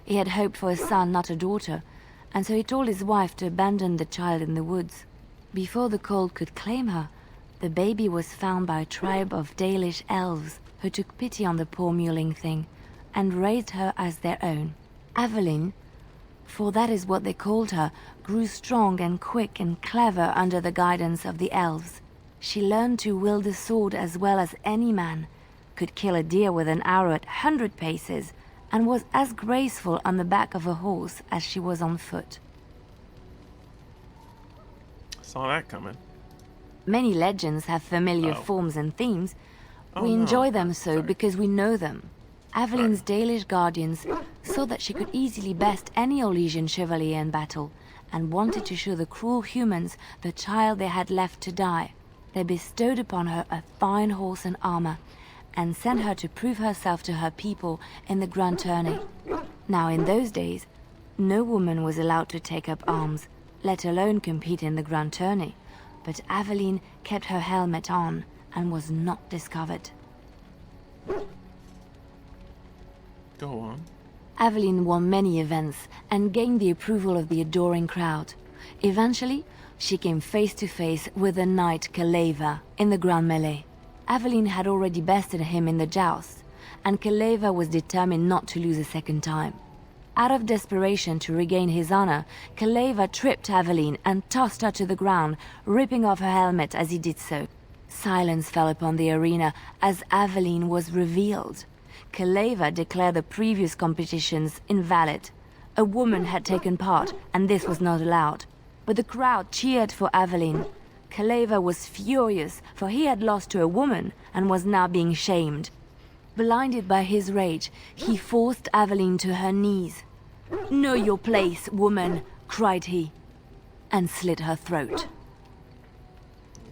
He had hoped for a son, not a daughter, and so he told his wife to abandon the child in the woods. Before the cold could claim her, the baby was found by a tribe of Dalish elves who took pity on the poor mewling thing and raised her as their own. Aveline, for that is what they called her, grew strong and quick and clever under the guidance of the elves. She learned to wield the sword as well as any man, could kill a deer with an arrow at 100 paces, and was as graceful on the back of a horse as she was on foot. Saw that coming. Many legends have familiar forms and themes. We enjoy them so because we know them. Aveline's Dalish guardians saw that she could easily best any Orlesian chevalier in battle, and wanted to show the cruel humans the child they had left to die. They bestowed upon her a fine horse and armor, and sent her to prove herself to her people in the grand tourney. Now in those days, no woman was allowed to take up arms, let alone compete in the grand tourney, but Aveline kept her helmet on and was not discovered. Go on. Aveline won many events and gained the approval of the adoring crowd. Eventually, she came face to face with the knight Kaleva in the grand melee. Aveline had already bested him in the joust, and Kaleva was determined not to lose a second time. Out of desperation to regain his honor, Kaleva tripped Aveline and tossed her to the ground, ripping off her helmet as he did so. Silence fell upon the arena as Aveline was revealed. Kaleva declared the previous competitions invalid. A woman had taken part, and this was not allowed. But the crowd cheered for Aveline. Kaleva was furious, for he had lost to a woman and was now being shamed. Blinded by his rage, he forced Aveline to her knees. "Know your place, woman," cried he, and slit her throat.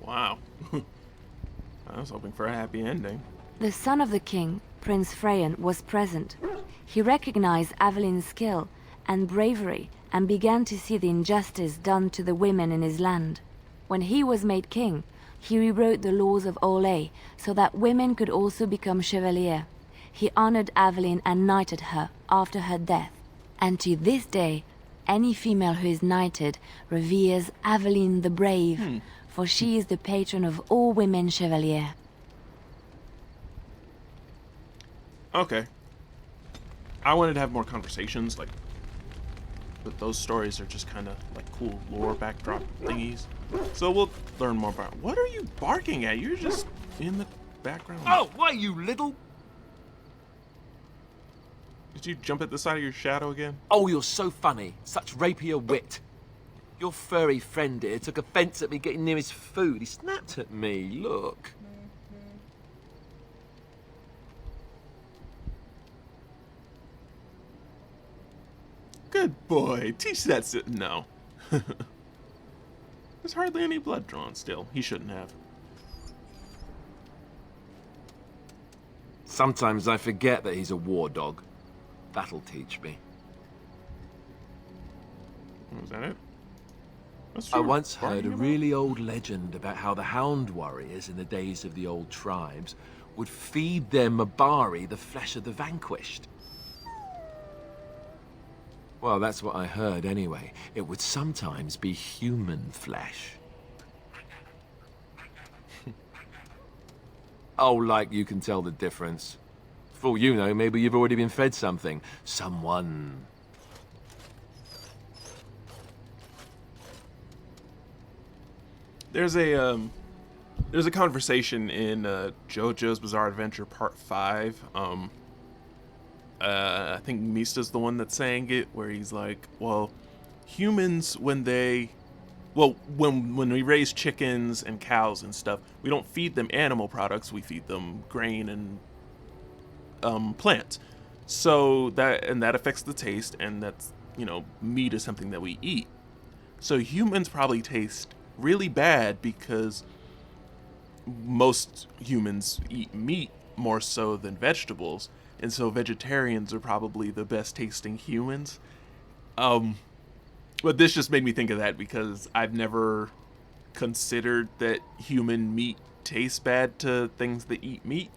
Wow. I was hoping for a happy ending. The son of the king, Prince Freyan, was present. He recognized Aveline's skill and bravery and began to see the injustice done to the women in his land. When he was made king, he rewrote the laws of Orlais so that women could also become chevalier. He honored Aveline and knighted her after her death. And to this day, any female who is knighted reveres Aveline the Brave, for she is the patron of all women chevalier. Okay. I wanted to have more conversations, like, but those stories are just kind of like cool lore backdrop thingies. So we'll learn more about. What are you barking at? You're just in the background. Oh, why, you little... Did you jump at the side of your shadow again? Oh, you're so funny. Such rapier wit. Your furry friend here took offense at me getting near his food. He snapped at me. Look. Good boy. Teach that no. There's hardly any blood drawn still. He shouldn't have. Sometimes I forget that he's a war dog. That'll teach me. Was that it? I once heard a really old legend about how the Hound warriors in the days of the old tribes would feed their Mabari the flesh of the vanquished. Well, that's what I heard anyway. It would sometimes be human flesh. Oh, like you can tell the difference. For all you know, maybe you've already been fed something. Someone. There's a conversation in JoJo's Bizarre Adventure Part 5. I think Mista's the one that's saying it, where he's like, well, humans, when we raise chickens and cows and stuff, we don't feed them animal products, we feed them grain and plants. So that affects the taste, and that's, meat is something that we eat. So humans probably taste really bad because most humans eat meat more so than vegetables, and so vegetarians are probably the best tasting humans. But this just made me think of that because I've never considered that human meat tastes bad to things that eat meat.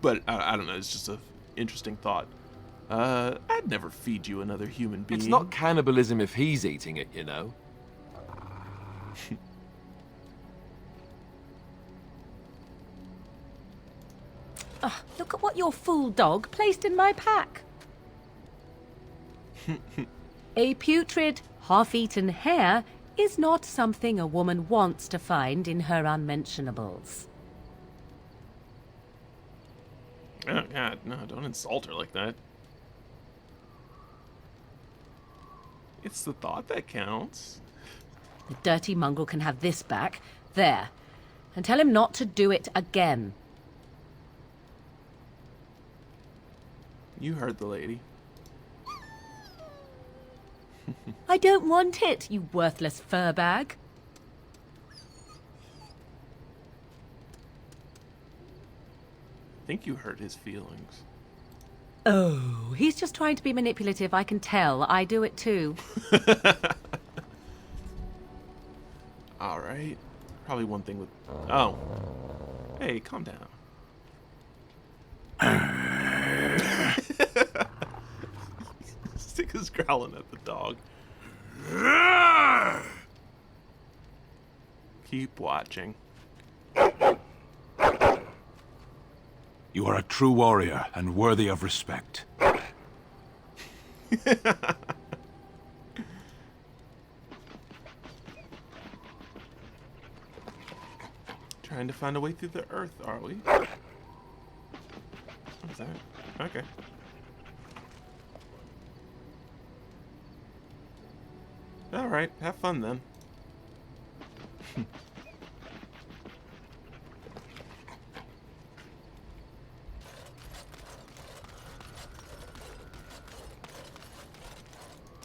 But I don't know, it's just an interesting thought. I'd never feed you another human being. It's not cannibalism if he's eating it, you know. Oh, look at what your fool dog placed in my pack. A putrid, half-eaten hare is not something a woman wants to find in her unmentionables. Oh, God, no, don't insult her like that. It's the thought that counts. The dirty mongrel can have this back. There. And tell him not to do it again. You heard the lady. I don't want it, you worthless fur bag. I think you hurt his feelings. Oh, he's just trying to be manipulative, I can tell. I do it too. Alright. Probably one thing with... Oh. Hey, calm down. Stick is growling at the dog. Keep watching. You are a true warrior and worthy of respect. Trying to find a way through the earth, are we? What's that? Okay. Alright, have fun then.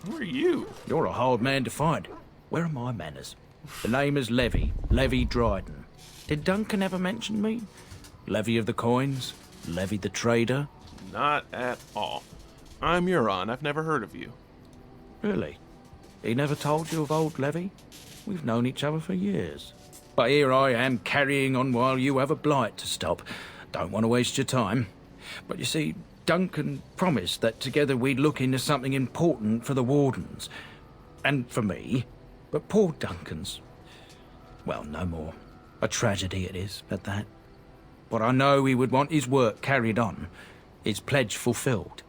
Who are you? You're a hard man to find. Where are my manners? The name is Levy. Levy Dryden. Did Duncan ever mention me? Levy of the coins? Levy the trader? Not at all. I'm Euron. I've never heard of you. Really? He never told you of old Levy? We've known each other for years. But here I am carrying on while you have a blight to stop. Don't want to waste your time. But you see, Duncan promised that together we'd look into something important for the Wardens. And for me. But poor Duncan's... well, no more. A tragedy it is, at that. But I know he would want his work carried on. His pledge fulfilled.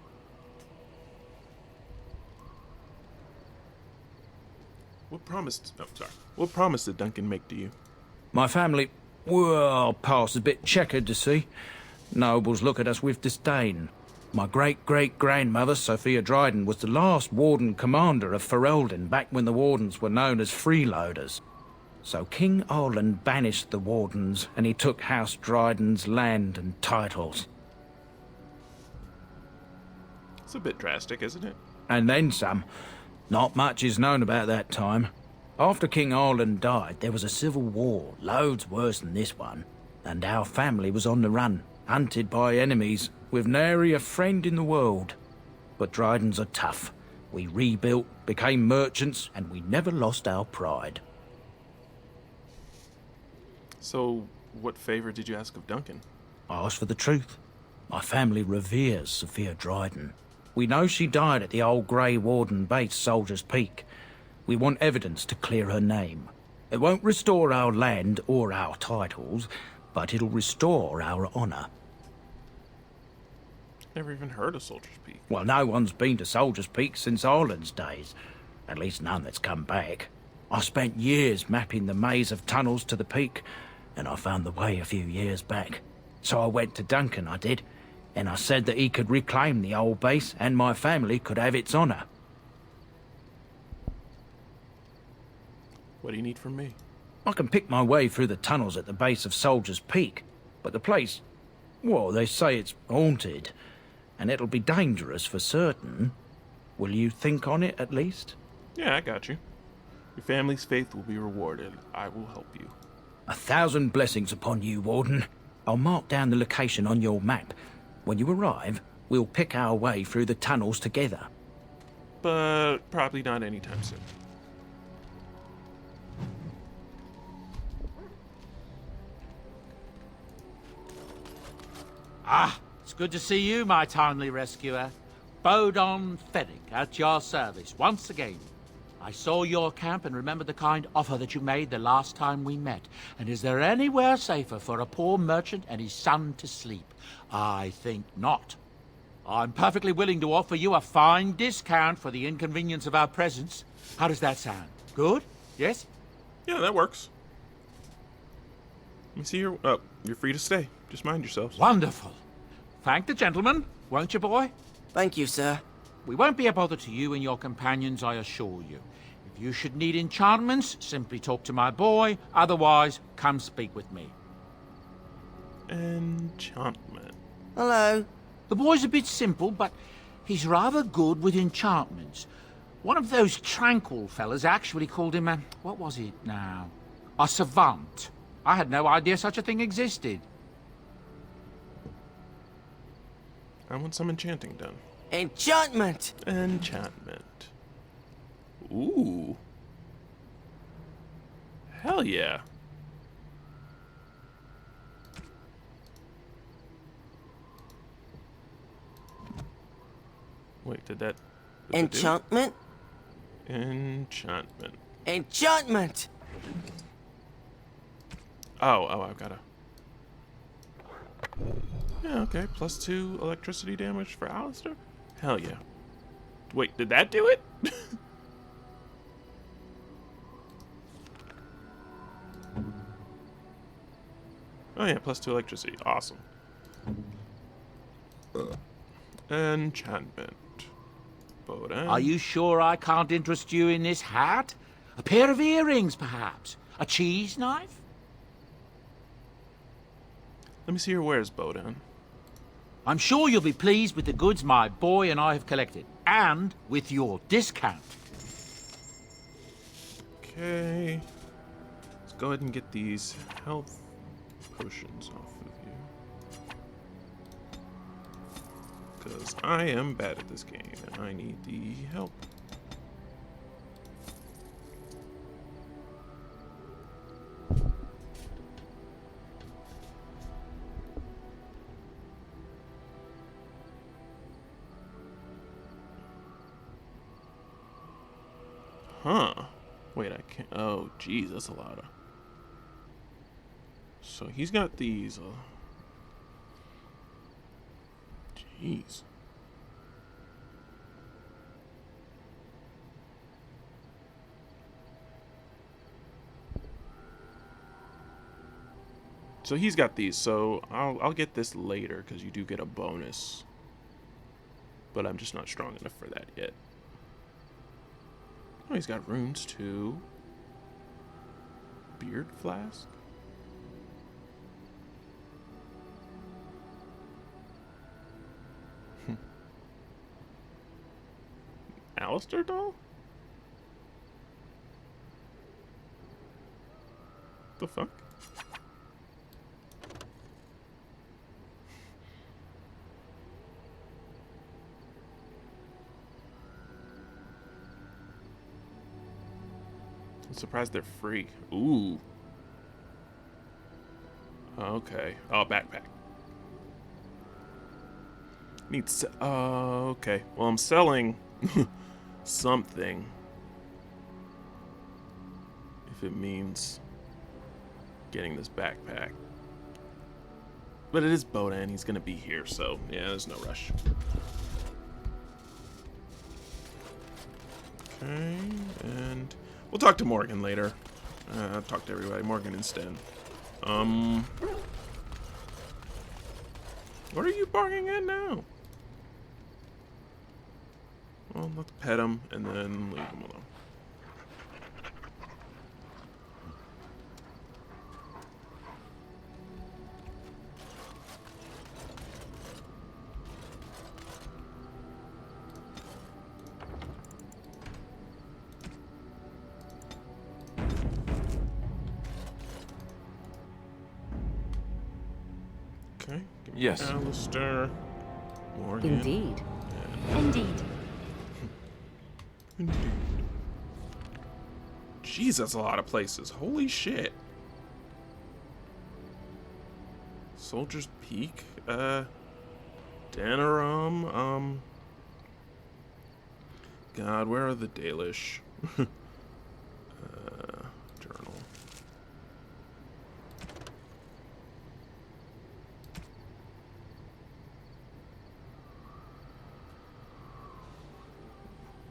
What promise... Oh, sorry. What promise did Duncan make to you? My family... well, past a bit checkered, to see. Nobles look at us with disdain. My great-great-grandmother, Sophia Dryden, was the last Warden Commander of Ferelden back when the Wardens were known as freeloaders. So King Arlen banished the Wardens, and he took House Dryden's land and titles. It's a bit drastic, isn't it? And then some. Not much is known about that time. After King Arlen died, there was a civil war, loads worse than this one. And our family was on the run, hunted by enemies, with nary a friend in the world. But Drydens are tough. We rebuilt, became merchants, and we never lost our pride. So, what favor did you ask of Duncan? I asked for the truth. My family reveres Sophia Dryden. We know she died at the old Grey Warden base, Soldier's Peak. We want evidence to clear her name. It won't restore our land or our titles, but it'll restore our honour. Never even heard of Soldier's Peak. Well, no one's been to Soldier's Peak since Arlen's days. At least none that's come back. I spent years mapping the maze of tunnels to the peak, and I found the way a few years back. So I went to Duncan, I did, and I said that he could reclaim the old base and my family could have its honour. What do you need from me? I can pick my way through the tunnels at the base of Soldier's Peak, but the place, well, they say it's haunted, and it'll be dangerous for certain. Will you think on it, at least? Yeah, I got you. Your family's faith will be rewarded. I will help you. 1,000 blessings upon you, Warden. I'll mark down the location on your map. When you arrive, we'll pick our way through the tunnels together. But probably not anytime soon. Ah, it's good to see you, my timely rescuer. Bodon Ferric, at your service, once again. I saw your camp and remember the kind offer that you made the last time we met. And is there anywhere safer for a poor merchant and his son to sleep? I think not. I'm perfectly willing to offer you a fine discount for the inconvenience of our presence. How does that sound? Good? Yes? Yeah, that works. Let me see your... Oh, you're free to stay. Just mind yourselves. Wonderful. Thank the gentleman, won't you, boy? Thank you, sir. We won't be a bother to you and your companions, I assure you. If you should need enchantments, simply talk to my boy. Otherwise, come speak with me. Enchantment. Hello. The boy's a bit simple, but he's rather good with enchantments. One of those tranquil fellas actually called him a... what was it now? A savant. I had no idea such a thing existed. I want some enchanting done. Enchantment! Enchantment. Ooh. Hell yeah. Wait, did that... Enchantment? Enchantment. Enchantment! Oh, I've gotta... Yeah, okay. +2 electricity damage for Alistair? Hell yeah. Wait, did that do it? Oh yeah, +2 electricity. Awesome. Enchantment. Bowden. Are you sure I can't interest you in this hat? A pair of earrings, perhaps? A cheese knife? Let me see your wares, Bowden. I'm sure you'll be pleased with the goods my boy and I have collected, and with your discount. Okay. Let's go ahead and get these health potions off of you. Because I am bad at this game, and I need the help. Huh. Wait, I can't... Oh, geez, that's a lot of... So he's got these... Jeez. So he's got these, so I'll get this later, because you do get a bonus. But I'm just not strong enough for that yet. Oh, he's got runes too. Beard flask? Alistair doll? The fuck? I'm surprised they're free. Ooh. Okay. Oh, backpack. Needs. Okay. Well, I'm selling something. If it means getting this backpack. But it is Bowden. He's gonna be here, so yeah, there's no rush. Okay, and we'll talk to Morgan later. I'll talk to everybody. Morgan and Sten. What are you barking at now? Well, let's pet him and then leave him alone. Okay. Give me Yes. Alistair. Morgan. Indeed. Indeed. Indeed. Jeez, that's a lot of places. Holy shit. Soldier's Peak. Danarum. God, where are the Dalish? Journal.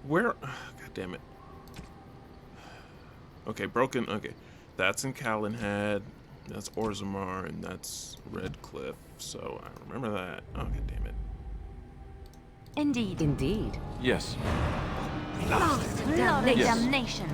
Where? God damn it. Okay, broken. Okay, that's in Calenhead. That's Orzammar, and that's Redcliffe. So I remember that. Oh, god damn it. Indeed. Indeed. Yes. Bloody Yes. damnation.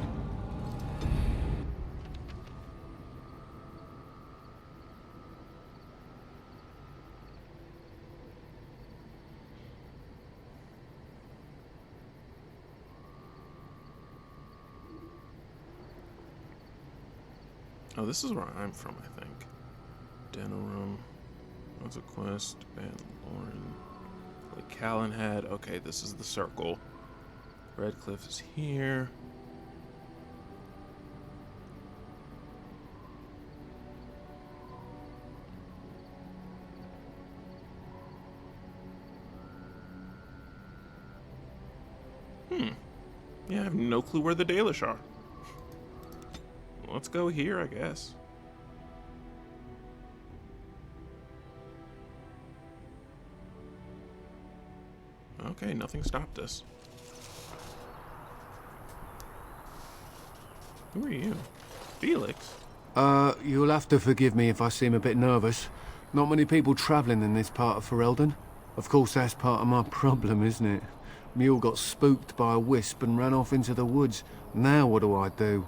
Oh, this is where I'm from, I think. Denerim. What's a quest? Van Lauren. Like Callan had. Okay, this is the circle. Redcliffe is here. Yeah, I have no clue where the Dalish are. Let's go here, I guess. Okay, nothing stopped us. Who are you? Felix? You'll have to forgive me if I seem a bit nervous. Not many people travelling in this part of Ferelden. Of course, that's part of my problem, isn't it? Mule got spooked by a wisp and ran off into the woods. Now what do I do?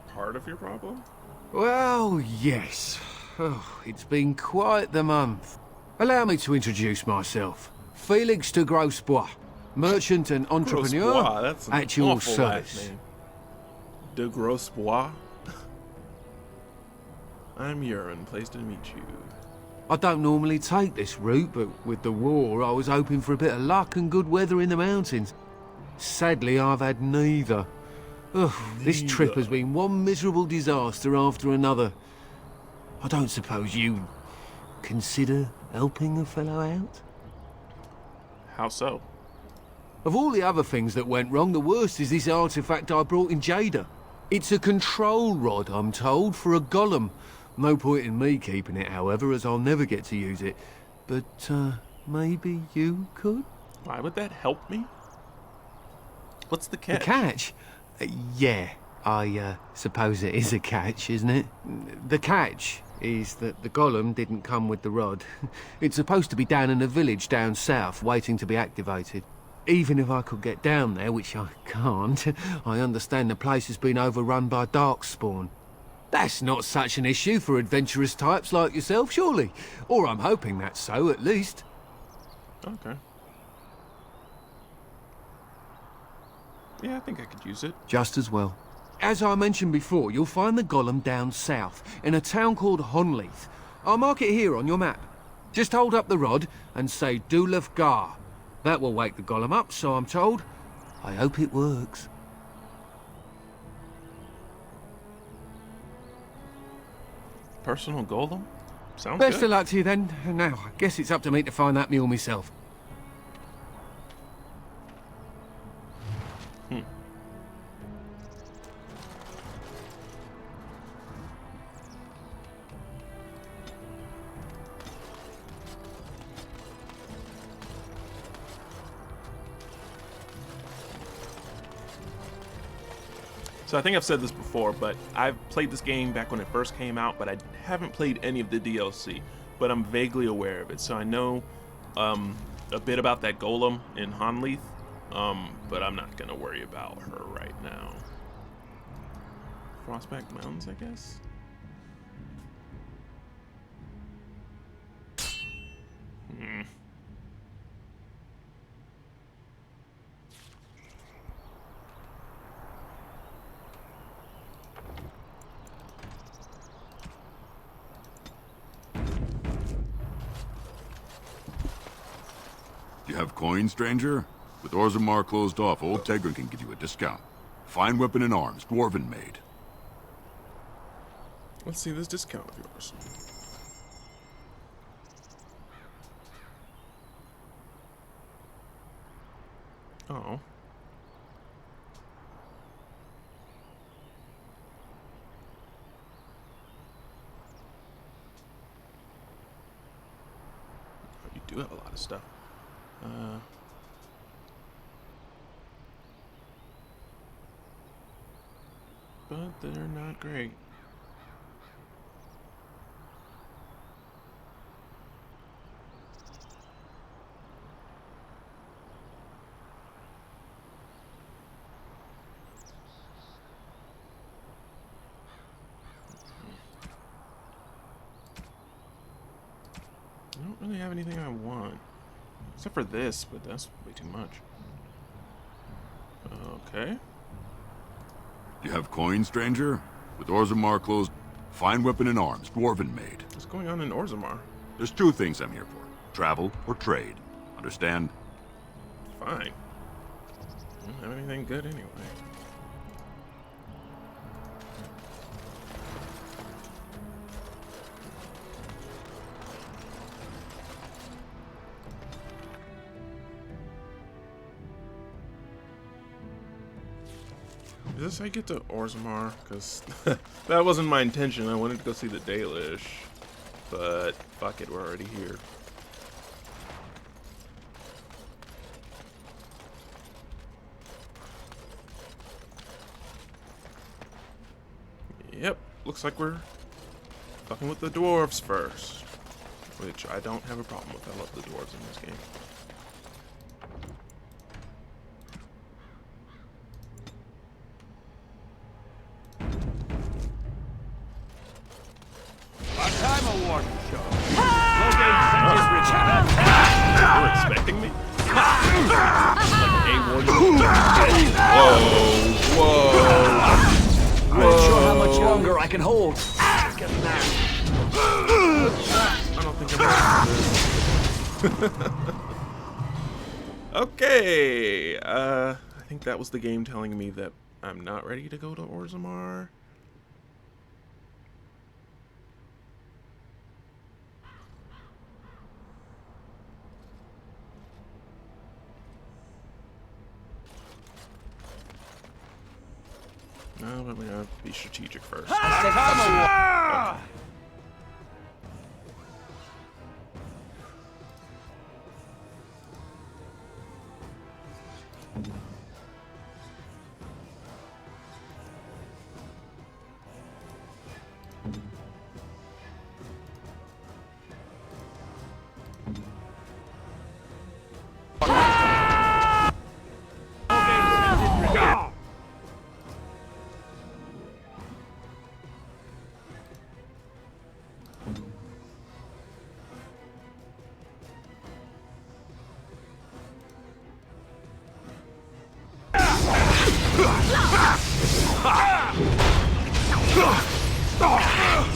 Part of your problem? Well, yes. Oh, it's been quite the month. Allow me to introduce myself. Felix de Grosbois, merchant and entrepreneur Grosbois, that's an at your awful last service. name. De Grosbois? I'm Urine, pleased to meet you. I don't normally take this route, but with the war, I was hoping for a bit of luck and good weather in the mountains. Sadly, I've had neither. Ugh, this trip has been one miserable disaster after another. I don't suppose you consider helping a fellow out? How so? Of all the other things that went wrong, the worst is this artifact I brought in Jada. It's a control rod, I'm told, for a golem. No point in me keeping it, however, as I'll never get to use it. But, maybe you could? Why would that help me? What's the catch? The catch? Yeah, I suppose it is a catch, isn't it? The catch is that the golem didn't come with the rod. It's supposed to be down in a village down south, waiting to be activated. Even if I could get down there, which I can't, I understand the place has been overrun by darkspawn. That's not such an issue for adventurous types like yourself, surely? Or I'm hoping that's so, at least. Okay. Yeah, I think I could use it. Just as well. As I mentioned before, you'll find the golem down south, in a town called Honleith. I'll mark it here on your map. Just hold up the rod and say Dulaf Gar. That will wake the golem up, so I'm told. I hope it works. Personal golem? Sounds Best good. of luck to you then. Now, I guess it's up to me to find that mule myself. So I think I've said this before, but I've played this game back when it first came out, but I haven't played any of the DLC, but I'm vaguely aware of it. So I know a bit about that golem in Honleith, but I'm not gonna worry about her right now. Frostback Mountains, I guess? You have coin, stranger? With Orzammar closed off, old Tegrin can give you a discount. Fine weapon and arms, dwarven made. Let's see this discount of yours. Oh. You do have a lot of stuff. But they're not great. I don't really have anything I want. Except for this, but that's way too much. Okay. You have coin, stranger? With Orzammar closed, fine weapon and arms, dwarven made. What's going on in Orzammar? There's two things I'm here for. Travel or trade. Understand? Fine. I don't have anything good anyway. Is this how you get to Orzammar? Because that wasn't my intention. I wanted to go see the Dalish. But fuck it, we're already here. Yep, looks like we're fucking with the dwarves first. Which I don't have a problem with. I love the dwarves in this game. Time award show. You're expecting me? I'm not sure how much longer I can hold. I don't think I'm ready for this. Okay. I think that was the game telling me that I'm not ready to go to Orzammar. No, but we have to be strategic first. Okay.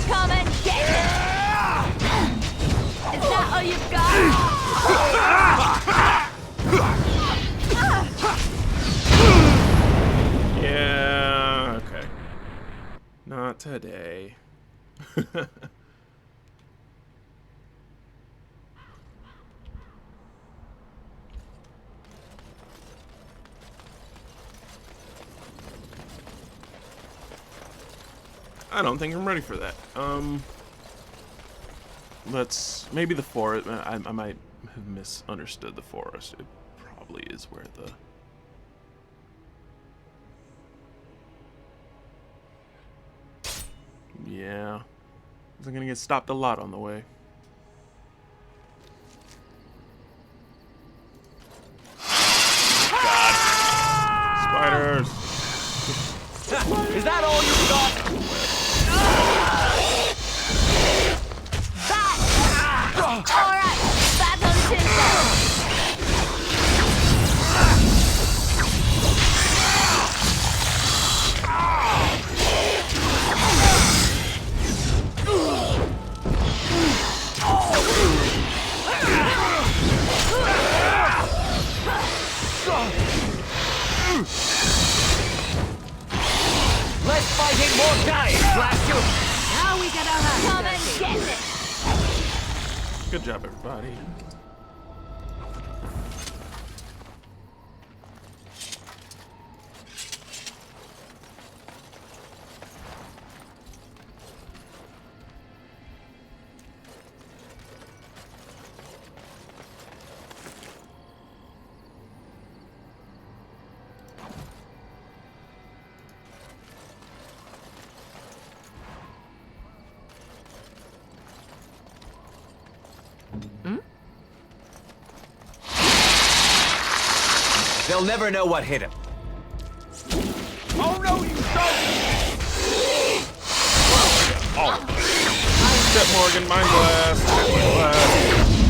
Come and get it! Is that all you've got? Yeah, okay. Not today. I don't think I'm ready for that. Let's maybe the forest. I might have misunderstood the forest. It probably is where the yeah. I'm gonna get stopped a lot on the way. God. Spiders. Is that all you've got? Alright, back on Tinder! Less fighting, more dying, blast you! Now we get our hands Come and get it! Good job, everybody. They'll never know what hit him. Oh no, you don't! Oh. Step Morgan, Mind Blast. Mind Blast.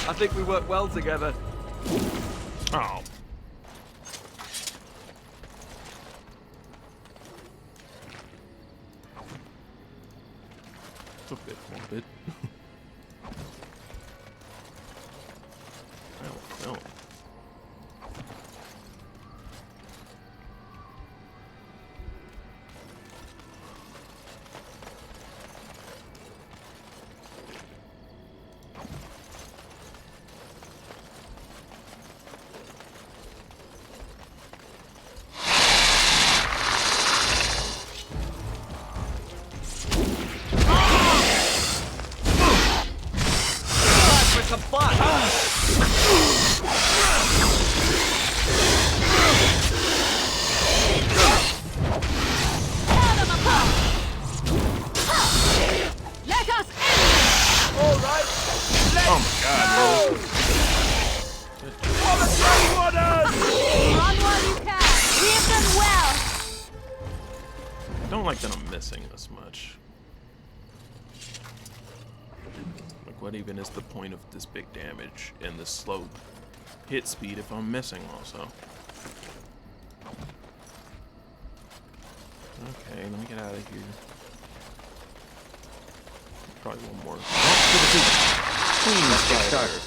I think we work well together. Oh. It's a bit morbid. No. For some fun. Let us All right. Oh my god, For the Grey Wardens! run while you can. We've done well. I don't like that I'm missing this much. Like, what even is the point of this big damage and this slow hit speed if I'm missing also? Okay, let me get out of here. Probably one more. Clean starter.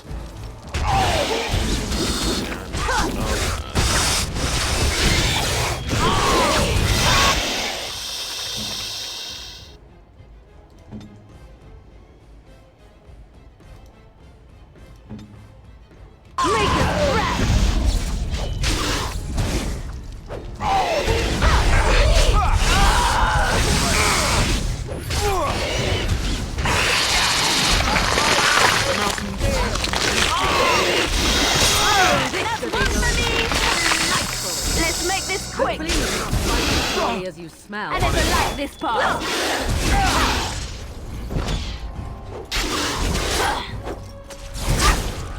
Let's make this quick. Sorry as you smell. I never liked this part.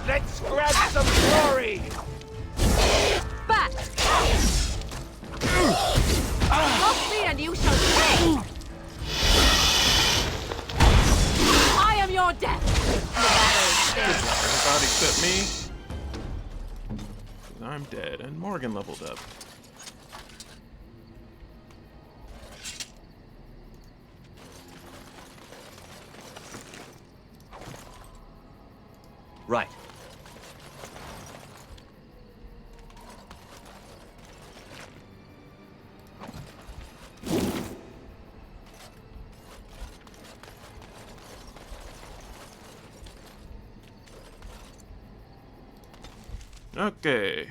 Let's grab some glory! Back. Lock me and you shall pay. I am your death. Everybody except me. 'Cause I'm dead, and Morgan leveled up. Right. Okay.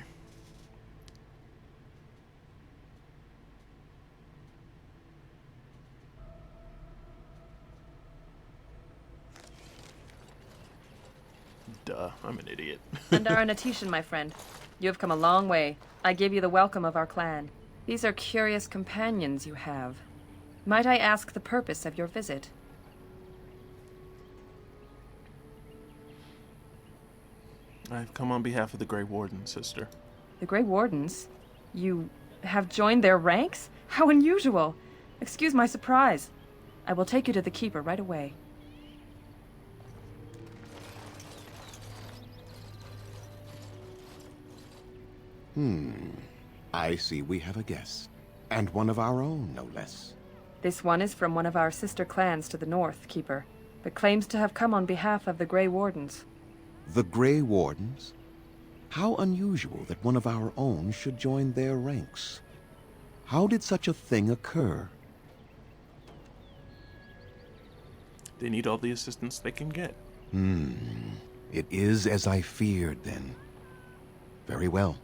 Duh, I'm an idiot. Andara Natishan, my friend. You have come a long way. I give you the welcome of our clan. These are curious companions you have. Might I ask the purpose of your visit? I've come on behalf of the Grey Warden, sister. The Grey Wardens? You have joined their ranks? How unusual! Excuse my surprise. I will take you to the Keeper right away. I see we have a guest. And one of our own, no less. This one is from one of our sister clans to the north, Keeper, but claims to have come on behalf of the Grey Wardens. The Grey Wardens? How unusual that one of our own should join their ranks. How did such a thing occur? They need all the assistance they can get. It is as I feared, then. Very well.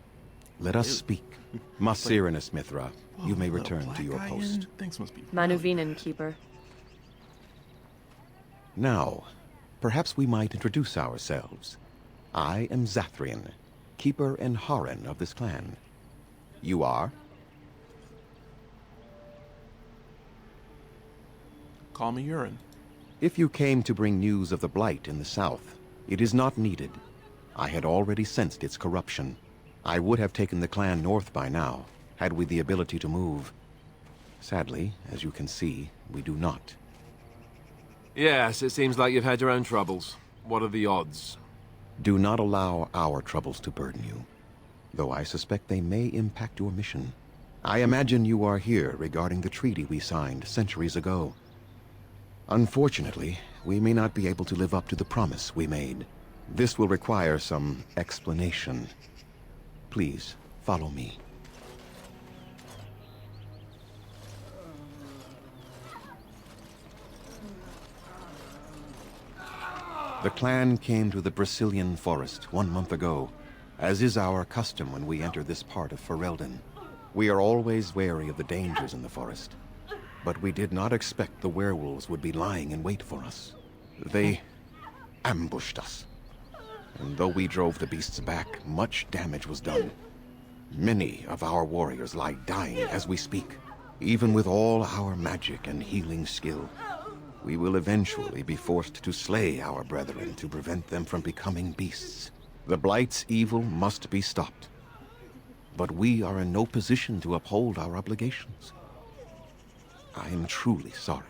Let us speak. Masirinus Mithra, you may return to your post. Things must be Manuvinen, Keeper. Now, perhaps we might introduce ourselves. I am Zathrian, Keeper and Haran of this clan. You are? Call me Urine. If you came to bring news of the Blight in the south, it is not needed. I had already sensed its corruption. I would have taken the clan north by now, had we the ability to move. Sadly, as you can see, we do not. Yes, it seems like you've had your own troubles. What are the odds? Do not allow our troubles to burden you, though I suspect they may impact your mission. I imagine you are here regarding the treaty we signed centuries ago. Unfortunately, we may not be able to live up to the promise we made. This will require some explanation. Please, follow me. The clan came to the Brecilian forest 1 month ago, as is our custom when we enter this part of Ferelden. We are always wary of the dangers in the forest, but we did not expect the werewolves would be lying in wait for us. They ambushed us, and though we drove the beasts back, much damage was done. Many of our warriors lie dying as we speak. Even with all our magic and healing skill, we will eventually be forced to slay our brethren to prevent them from becoming beasts. The Blight's evil must be stopped, but we are in no position to uphold our obligations. I am truly sorry.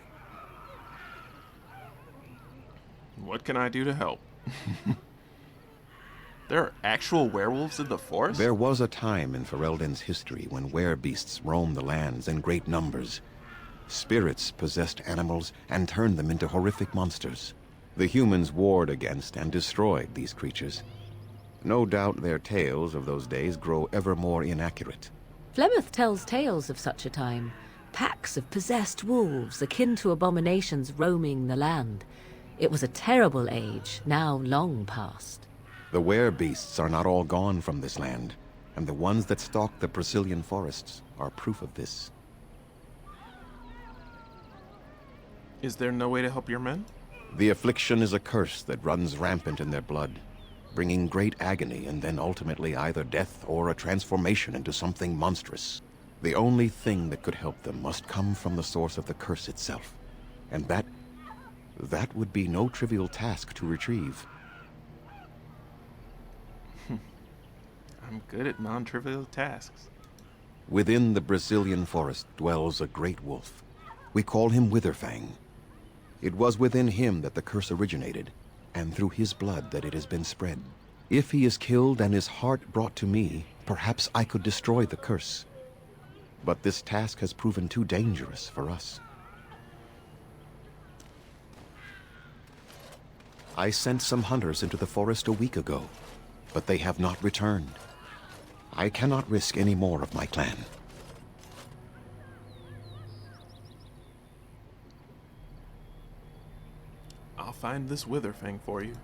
What can I do to help? There are actual werewolves in the forest? There was a time in Ferelden's history when werebeasts roamed the lands in great numbers. Spirits possessed animals and turned them into horrific monsters. The humans warred against and destroyed these creatures. No doubt their tales of those days grow ever more inaccurate. Flemeth tells tales of such a time. Packs of possessed wolves akin to abominations roaming the land. It was a terrible age, now long past. The werebeasts are not all gone from this land, and the ones that stalk the Brecilian forests are proof of this. Is there no way to help your men? The affliction is a curse that runs rampant in their blood, bringing great agony and then ultimately either death or a transformation into something monstrous. The only thing that could help them must come from the source of the curse itself, and that would be no trivial task to retrieve. I'm good at non-trivial tasks. Within the Brecilian forest dwells a great wolf. We call him Witherfang. It was within him that the curse originated, and through his blood that it has been spread. If he is killed and his heart brought to me, perhaps I could destroy the curse. But this task has proven too dangerous for us. I sent some hunters into the forest a week ago, but they have not returned. I cannot risk any more of my clan. I'll find this Witherfang for you.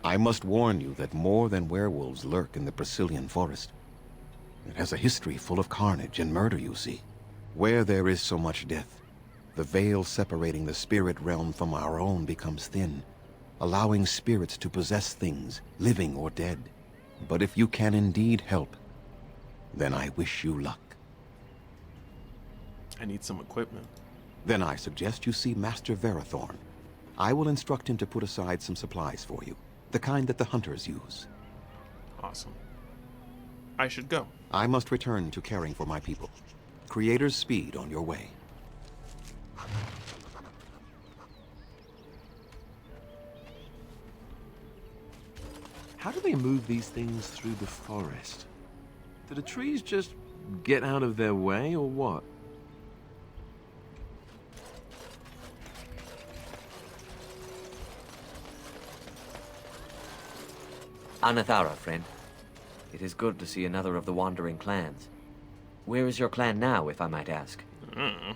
I must warn you that more than werewolves lurk in the Brecilian forest. It has a history full of carnage and murder, you see. Where there is so much death, the veil separating the spirit realm from our own becomes thin, allowing spirits to possess things, living or dead. But if you can indeed help, then I wish you luck. I need some equipment. Then I suggest you see Master Verathorn. I will instruct him to put aside some supplies for you, the kind that the hunters use. Awesome. I should go. I must return to caring for my people. Creator's speed on your way. How do they move these things through the forest? Do the trees just get out of their way, or what? Anathara, friend. It is good to see another of the wandering clans. Where is your clan now, if I might ask? I've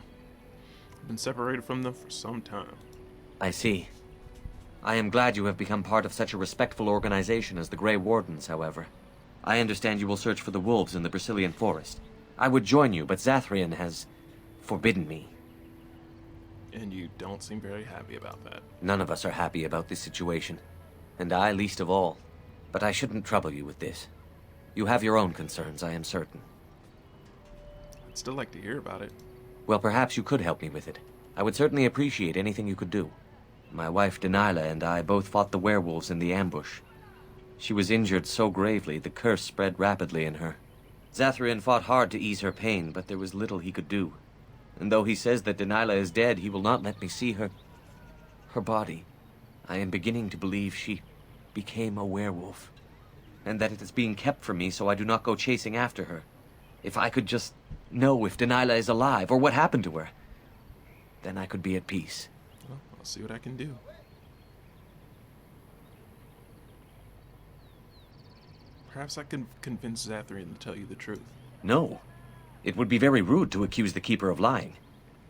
been separated from them for some time. I see. I am glad you have become part of such a respectful organization as the Grey Wardens, however. I understand you will search for the wolves in the Brecilian forest. I would join you, but Zathrian has forbidden me. And you don't seem very happy about that. None of us are happy about this situation, and I least of all. But I shouldn't trouble you with this. You have your own concerns, I am certain. I'd still like to hear about it. Well, perhaps you could help me with it. I would certainly appreciate anything you could do. My wife Denilah and I both fought the werewolves in the ambush. She was injured so gravely, the curse spread rapidly in her. Zathrian fought hard to ease her pain, but there was little he could do. And though he says that Denilah is dead, he will not let me see her body. I am beginning to believe she became a werewolf. and that it is being kept from me so I do not go chasing after her. If I could just know if Delilah is alive, or what happened to her, then I could be at peace. Well, I'll see what I can do. Perhaps I can convince Zathrian to tell you the truth. No. It would be very rude to accuse the Keeper of lying.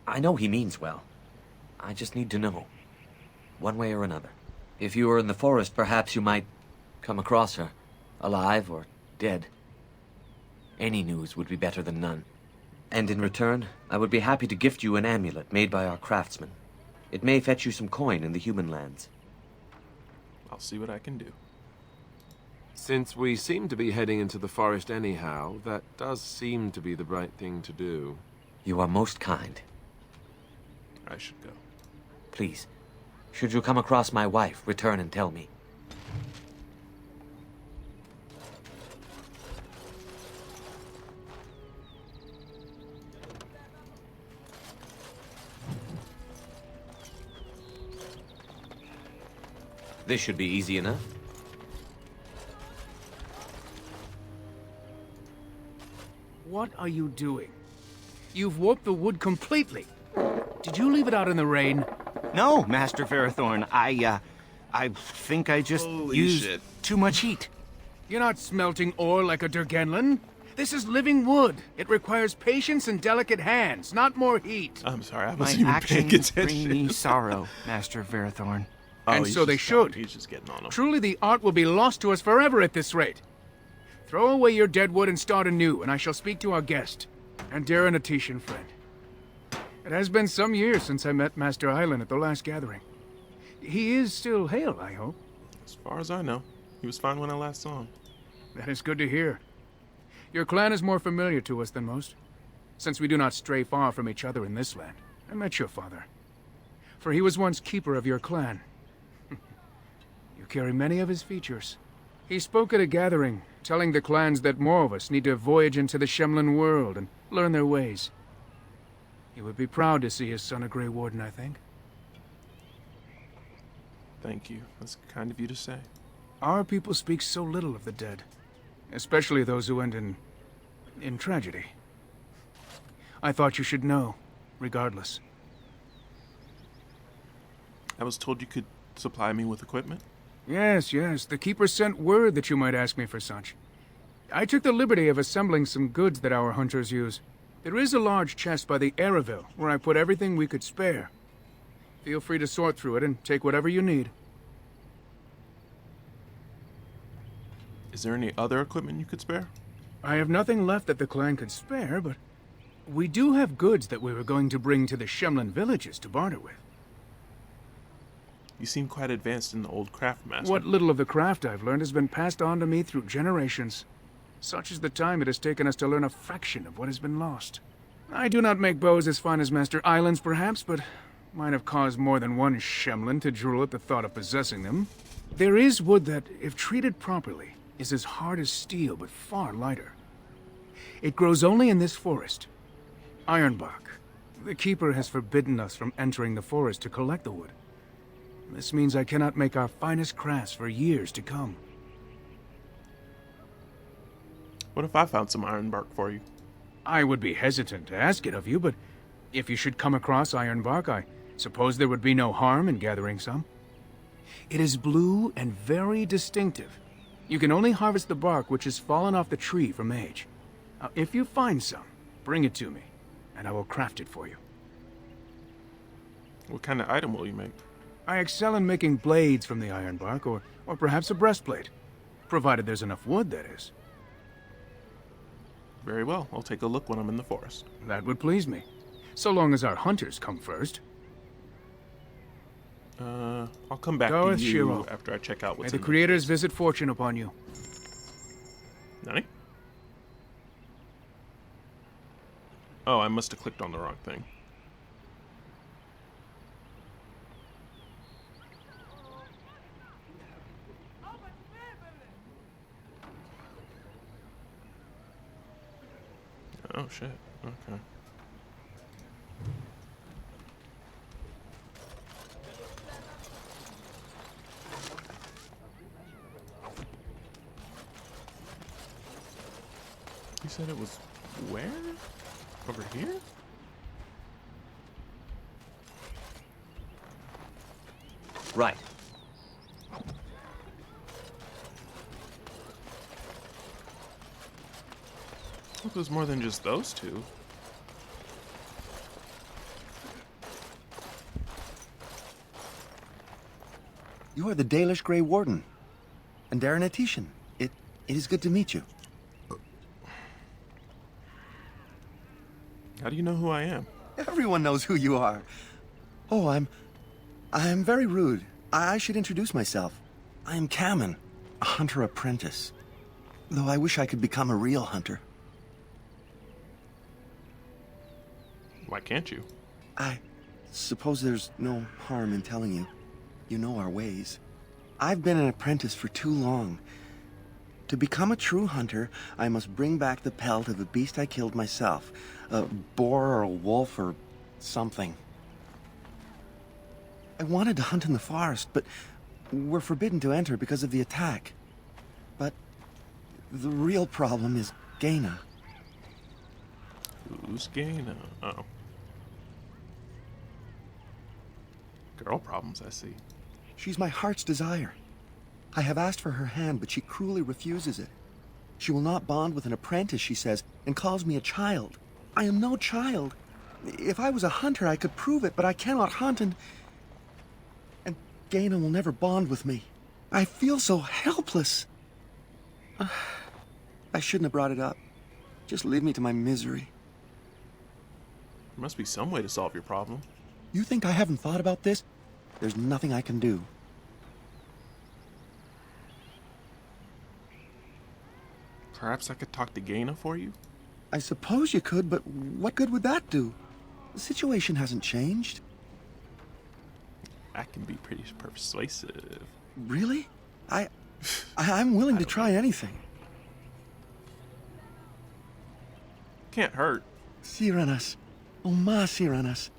I know he means well. I just need to know. One way or another. If you were in the forest, perhaps you might come across her. Alive or dead. Any news would be better than none. And in return, I would be happy to gift you an amulet made by our craftsman. It may fetch you some coin in the human lands. I'll see what I can do. Since we seem to be heading into the forest anyhow, that does seem to be the right thing to do. You are most kind. I should go. Please, should you come across my wife, return and tell me. This should be easy enough. What are you doing? You've warped the wood completely. Did you leave it out in the rain? No, Master Ferrothorn. I think I just used too much heat. You're not smelting ore like a Durgenlin. This is living wood. It requires patience and delicate hands, not more heat. I'm sorry, I My wasn't even paying actions attention. bring me sorrow, Master Ferrothorn. And so they should. He's just getting on him. Truly, the art will be lost to us forever at this rate. Throw away your dead wood and start anew, and I shall speak to our guest, and Darren Atishan friend. It has been some years since I met Master Island at the last gathering. He is still hale, I hope. As far as I know, he was fine when I last saw him. That is good to hear. Your clan is more familiar to us than most, since we do not stray far from each other in this land. I met your father, for he was once keeper of your clan. You carry many of his features. He spoke at a gathering, telling the clans that more of us need to voyage into the Shemlin world and learn their ways. He would be proud to see his son a Grey Warden, I think. Thank you. That's kind of you to say. Our people speak so little of the dead, especially those who end in tragedy. I thought you should know, regardless. I was told you could supply me with equipment? Yes, yes. The Keeper sent word that you might ask me for such. I took the liberty of assembling some goods that our hunters use. There is a large chest by the Araville, where I put everything we could spare. Feel free to sort through it and take whatever you need. Is there any other equipment you could spare? I have nothing left that the clan could spare, but we do have goods that we were going to bring to the Shemlin villages to barter with. You seem quite advanced in the old craft, Master. What little of the craft I've learned has been passed on to me through generations. Such is the time it has taken us to learn a fraction of what has been lost. I do not make bows as fine as Master Island's, perhaps, but might have caused more than one Shemlin to drool at the thought of possessing them. There is wood that, if treated properly, is as hard as steel, but far lighter. It grows only in this forest. Ironbark. The Keeper has forbidden us from entering the forest to collect the wood. This means I cannot make our finest crafts for years to come. What if I found some ironbark for you? I would be hesitant to ask it of you, but if you should come across ironbark, I suppose there would be no harm in gathering some. It is blue and very distinctive. You can only harvest the bark which has fallen off the tree from age. Now, if you find some, bring it to me, and I will craft it for you. What kind of item will you make? I excel in making blades from the ironbark, or perhaps a breastplate. Provided there's enough wood, that is. Very well. I'll take a look when I'm in the forest. That would please me. So long as our hunters come first. I'll come back Gareth to you Shiro. after I check out what's May in the creators visit fortune upon you. Nani? Oh, I must have clicked on the wrong thing. Oh, shit. Okay. You said it was where? Over here? Right. I hope there's more than just those two. You are the Dalish Grey Warden. And Darren Atishan. It is good to meet you. How do you know who I am? Everyone knows who you are. Oh, I'm very rude. I should introduce myself. I am Kamen, a hunter apprentice. Though I wish I could become a real hunter. Why can't you? I suppose there's no harm in telling you. You know our ways. I've been an apprentice for too long. To become a true hunter, I must bring back the pelt of a beast I killed myself. A boar or a wolf or something. I wanted to hunt in the forest, but we're forbidden to enter because of the attack. But the real problem is Gaina. Who's Gaina? Oh. Girl problems, I see. She's my heart's desire. I have asked for her hand, but she cruelly refuses it. She will not bond with an apprentice, she says, and calls me a child. I am no child. If I was a hunter, I could prove it, but I cannot hunt, and Gaina will never bond with me. I feel so helpless. I shouldn't have brought it up. Just leave me to my misery. There must be some way to solve your problem. You think I haven't thought about this? There's nothing I can do. Perhaps I could talk to Gaina for you? I suppose you could, but what good would that do? The situation hasn't changed. I can be pretty persuasive. Really? I'm willing to try anything. Can't hurt. Cyranas. Oh, ma Cyranas.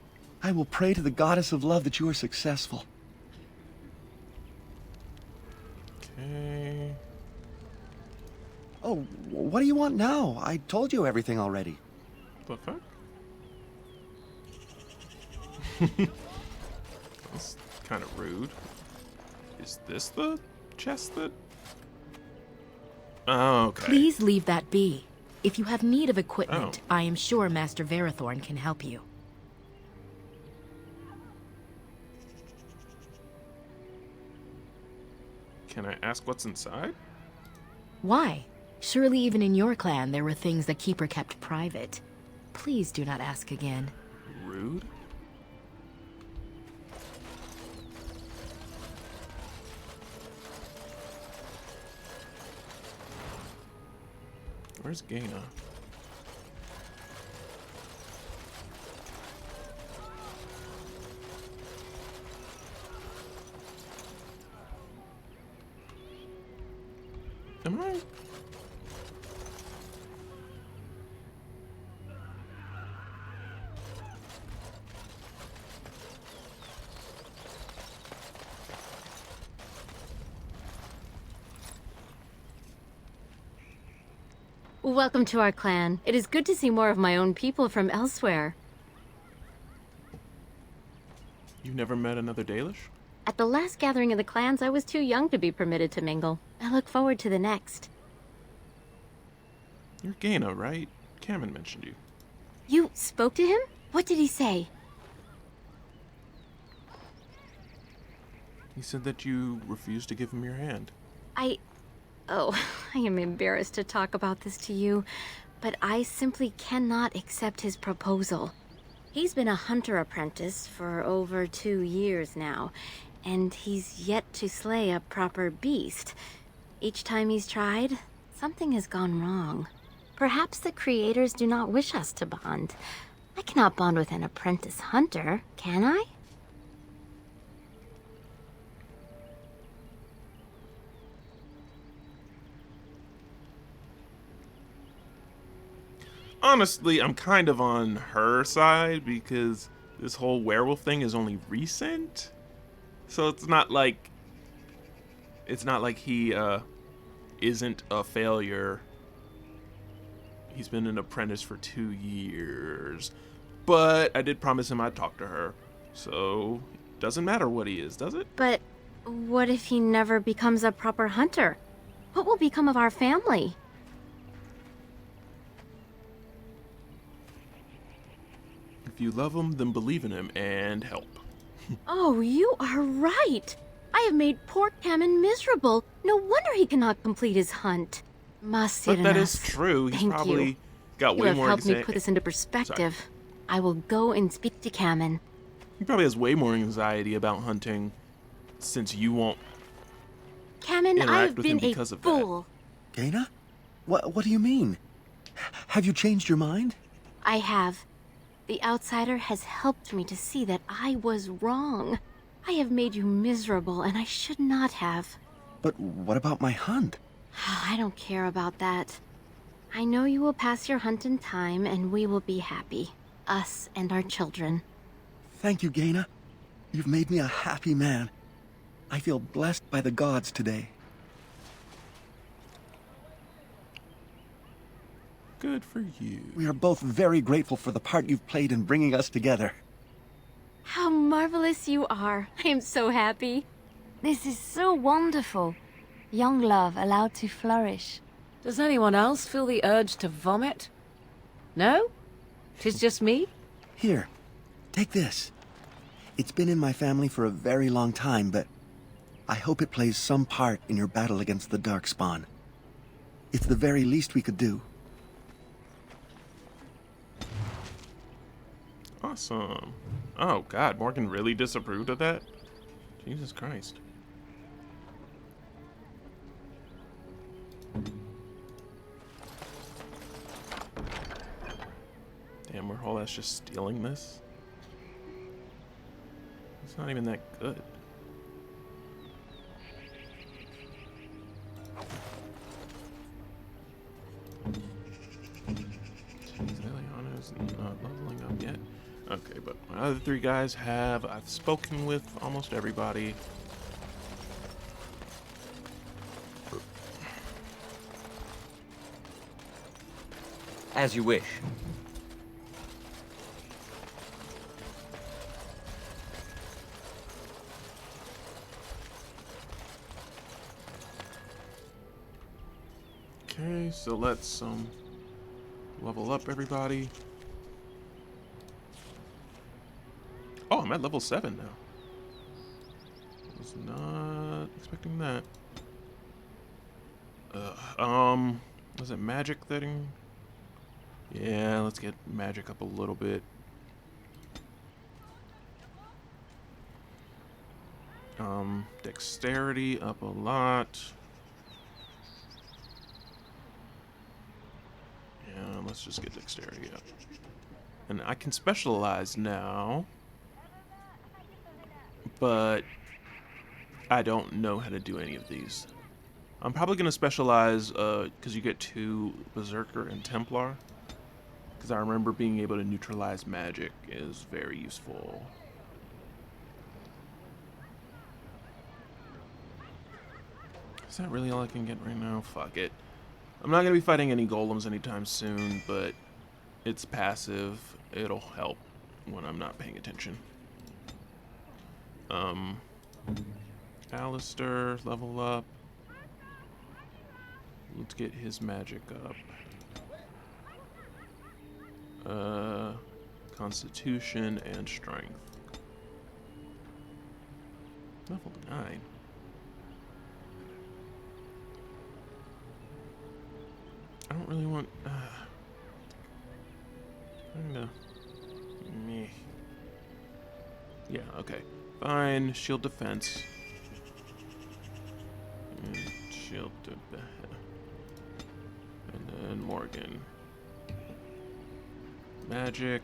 I will pray to the goddess of love that you are successful. Okay. Oh, what do you want now? I told you everything already. The fuck? That's kind of rude. Is this the chest that... Oh, okay. Please leave that be. If you have need of equipment, I am sure Master Verathorn can help you. Can I ask what's inside? Why? Surely even in your clan there were things the Keeper kept private. Please do not ask again. Rude? Where's Gaina? Am I? Welcome to our clan. It is good to see more of my own people from elsewhere. You've never met another Dalish? At the last gathering of the clans, I was too young to be permitted to mingle. I look forward to the next. You're Gaina, right? Cameron mentioned you. You spoke to him? What did he say? He said that you refused to give him your hand. Oh, I am embarrassed to talk about this to you, but I simply cannot accept his proposal. He's been a hunter apprentice for over 2 years now, and he's yet to slay a proper beast. Each time he's tried, something has gone wrong. Perhaps the creators do not wish us to bond. I cannot bond with an apprentice hunter, can I? Honestly, I'm kind of on her side because this whole werewolf thing is only recent. So it's not like he isn't a failure He's been an apprentice for 2 years. But I did promise him I'd talk to her. So, doesn't matter what he is, does it? But what if he never becomes a proper hunter? What will become of our family? If you love him, then believe in him and help. Oh, you are right. I have made poor Cameron miserable. No wonder he cannot complete his hunt. But that is true. He's Thank probably you. got You way have more helped me put this into perspective. I will go and speak to Cameron. He probably has way more anxiety about hunting since you won't Cameron, I interact have with him been a because of fool. Gaina? What do you mean? Have you changed your mind? I have. The outsider has helped me to see that I was wrong. I have made you miserable, and I should not have. But what about my hunt? I don't care about that. I know you will pass your hunt in time, and we will be happy. Us and our children. Thank you, Gaina. You've made me a happy man. I feel blessed by the gods today. Good for you. We are both very grateful for the part you've played in bringing us together. How marvelous you are. I am so happy. This is so wonderful. Young love allowed to flourish. Does anyone else feel the urge to vomit? No? 'Tis just me? Here, take this. It's been in my family for a very long time, but I hope it plays some part in your battle against the Darkspawn. It's the very least we could do. Awesome. Oh god, Morgan really disapproved of that? Jesus Christ. Damn, we're all that's just stealing this? It's not even that good. Jeez, Liliana's not leveling up yet. Okay, but my other 3 guys I've spoken with almost everybody. As you wish. Okay, so let's level up everybody. Oh, I'm at level 7 now. Was not expecting that. Was it magic thing? Yeah, let's get magic up a little bit. Dexterity up a lot. Yeah, let's just get dexterity up. And I can specialize now, but I don't know how to do any of these. I'm probably going to specialize, because you get 2 Berserker and Templar. Because I remember being able to neutralize magic is very useful. Is that really all I can get right now? Fuck it. I'm not going to be fighting any golems anytime soon, but it's passive. It'll help when I'm not paying attention. Alistair, level up. Let's get his magic up. Constitution and strength. Level 9. I don't really want. Kinda. Meh. Yeah. Okay. Fine. Shield defense. And shield defense. And then Morgan. Magic.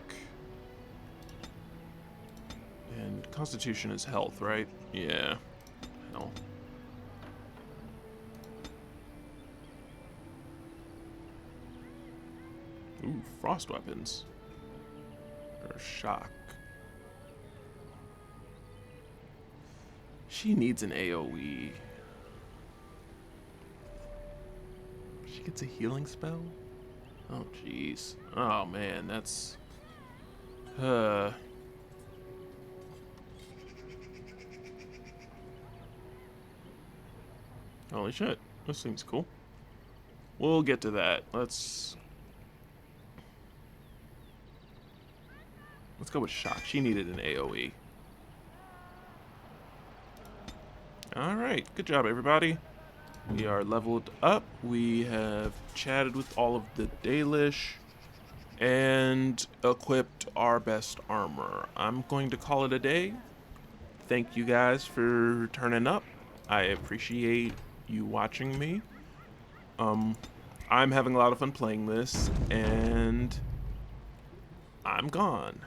And Constitution is health, right? Yeah. Hell. Ooh, frost weapons. Or shock. She needs an AoE. She gets a healing spell? Oh, jeez. Oh, man, that's... Holy shit. This seems cool. We'll get to that. Let's go with Shock. She needed an AoE. Alright, good job, everybody. We are leveled up. We have chatted with all of the Dalish and equipped our best armor. I'm going to call it a day. Thank you guys for turning up. I appreciate you watching me. I'm having a lot of fun playing this, and I'm gone.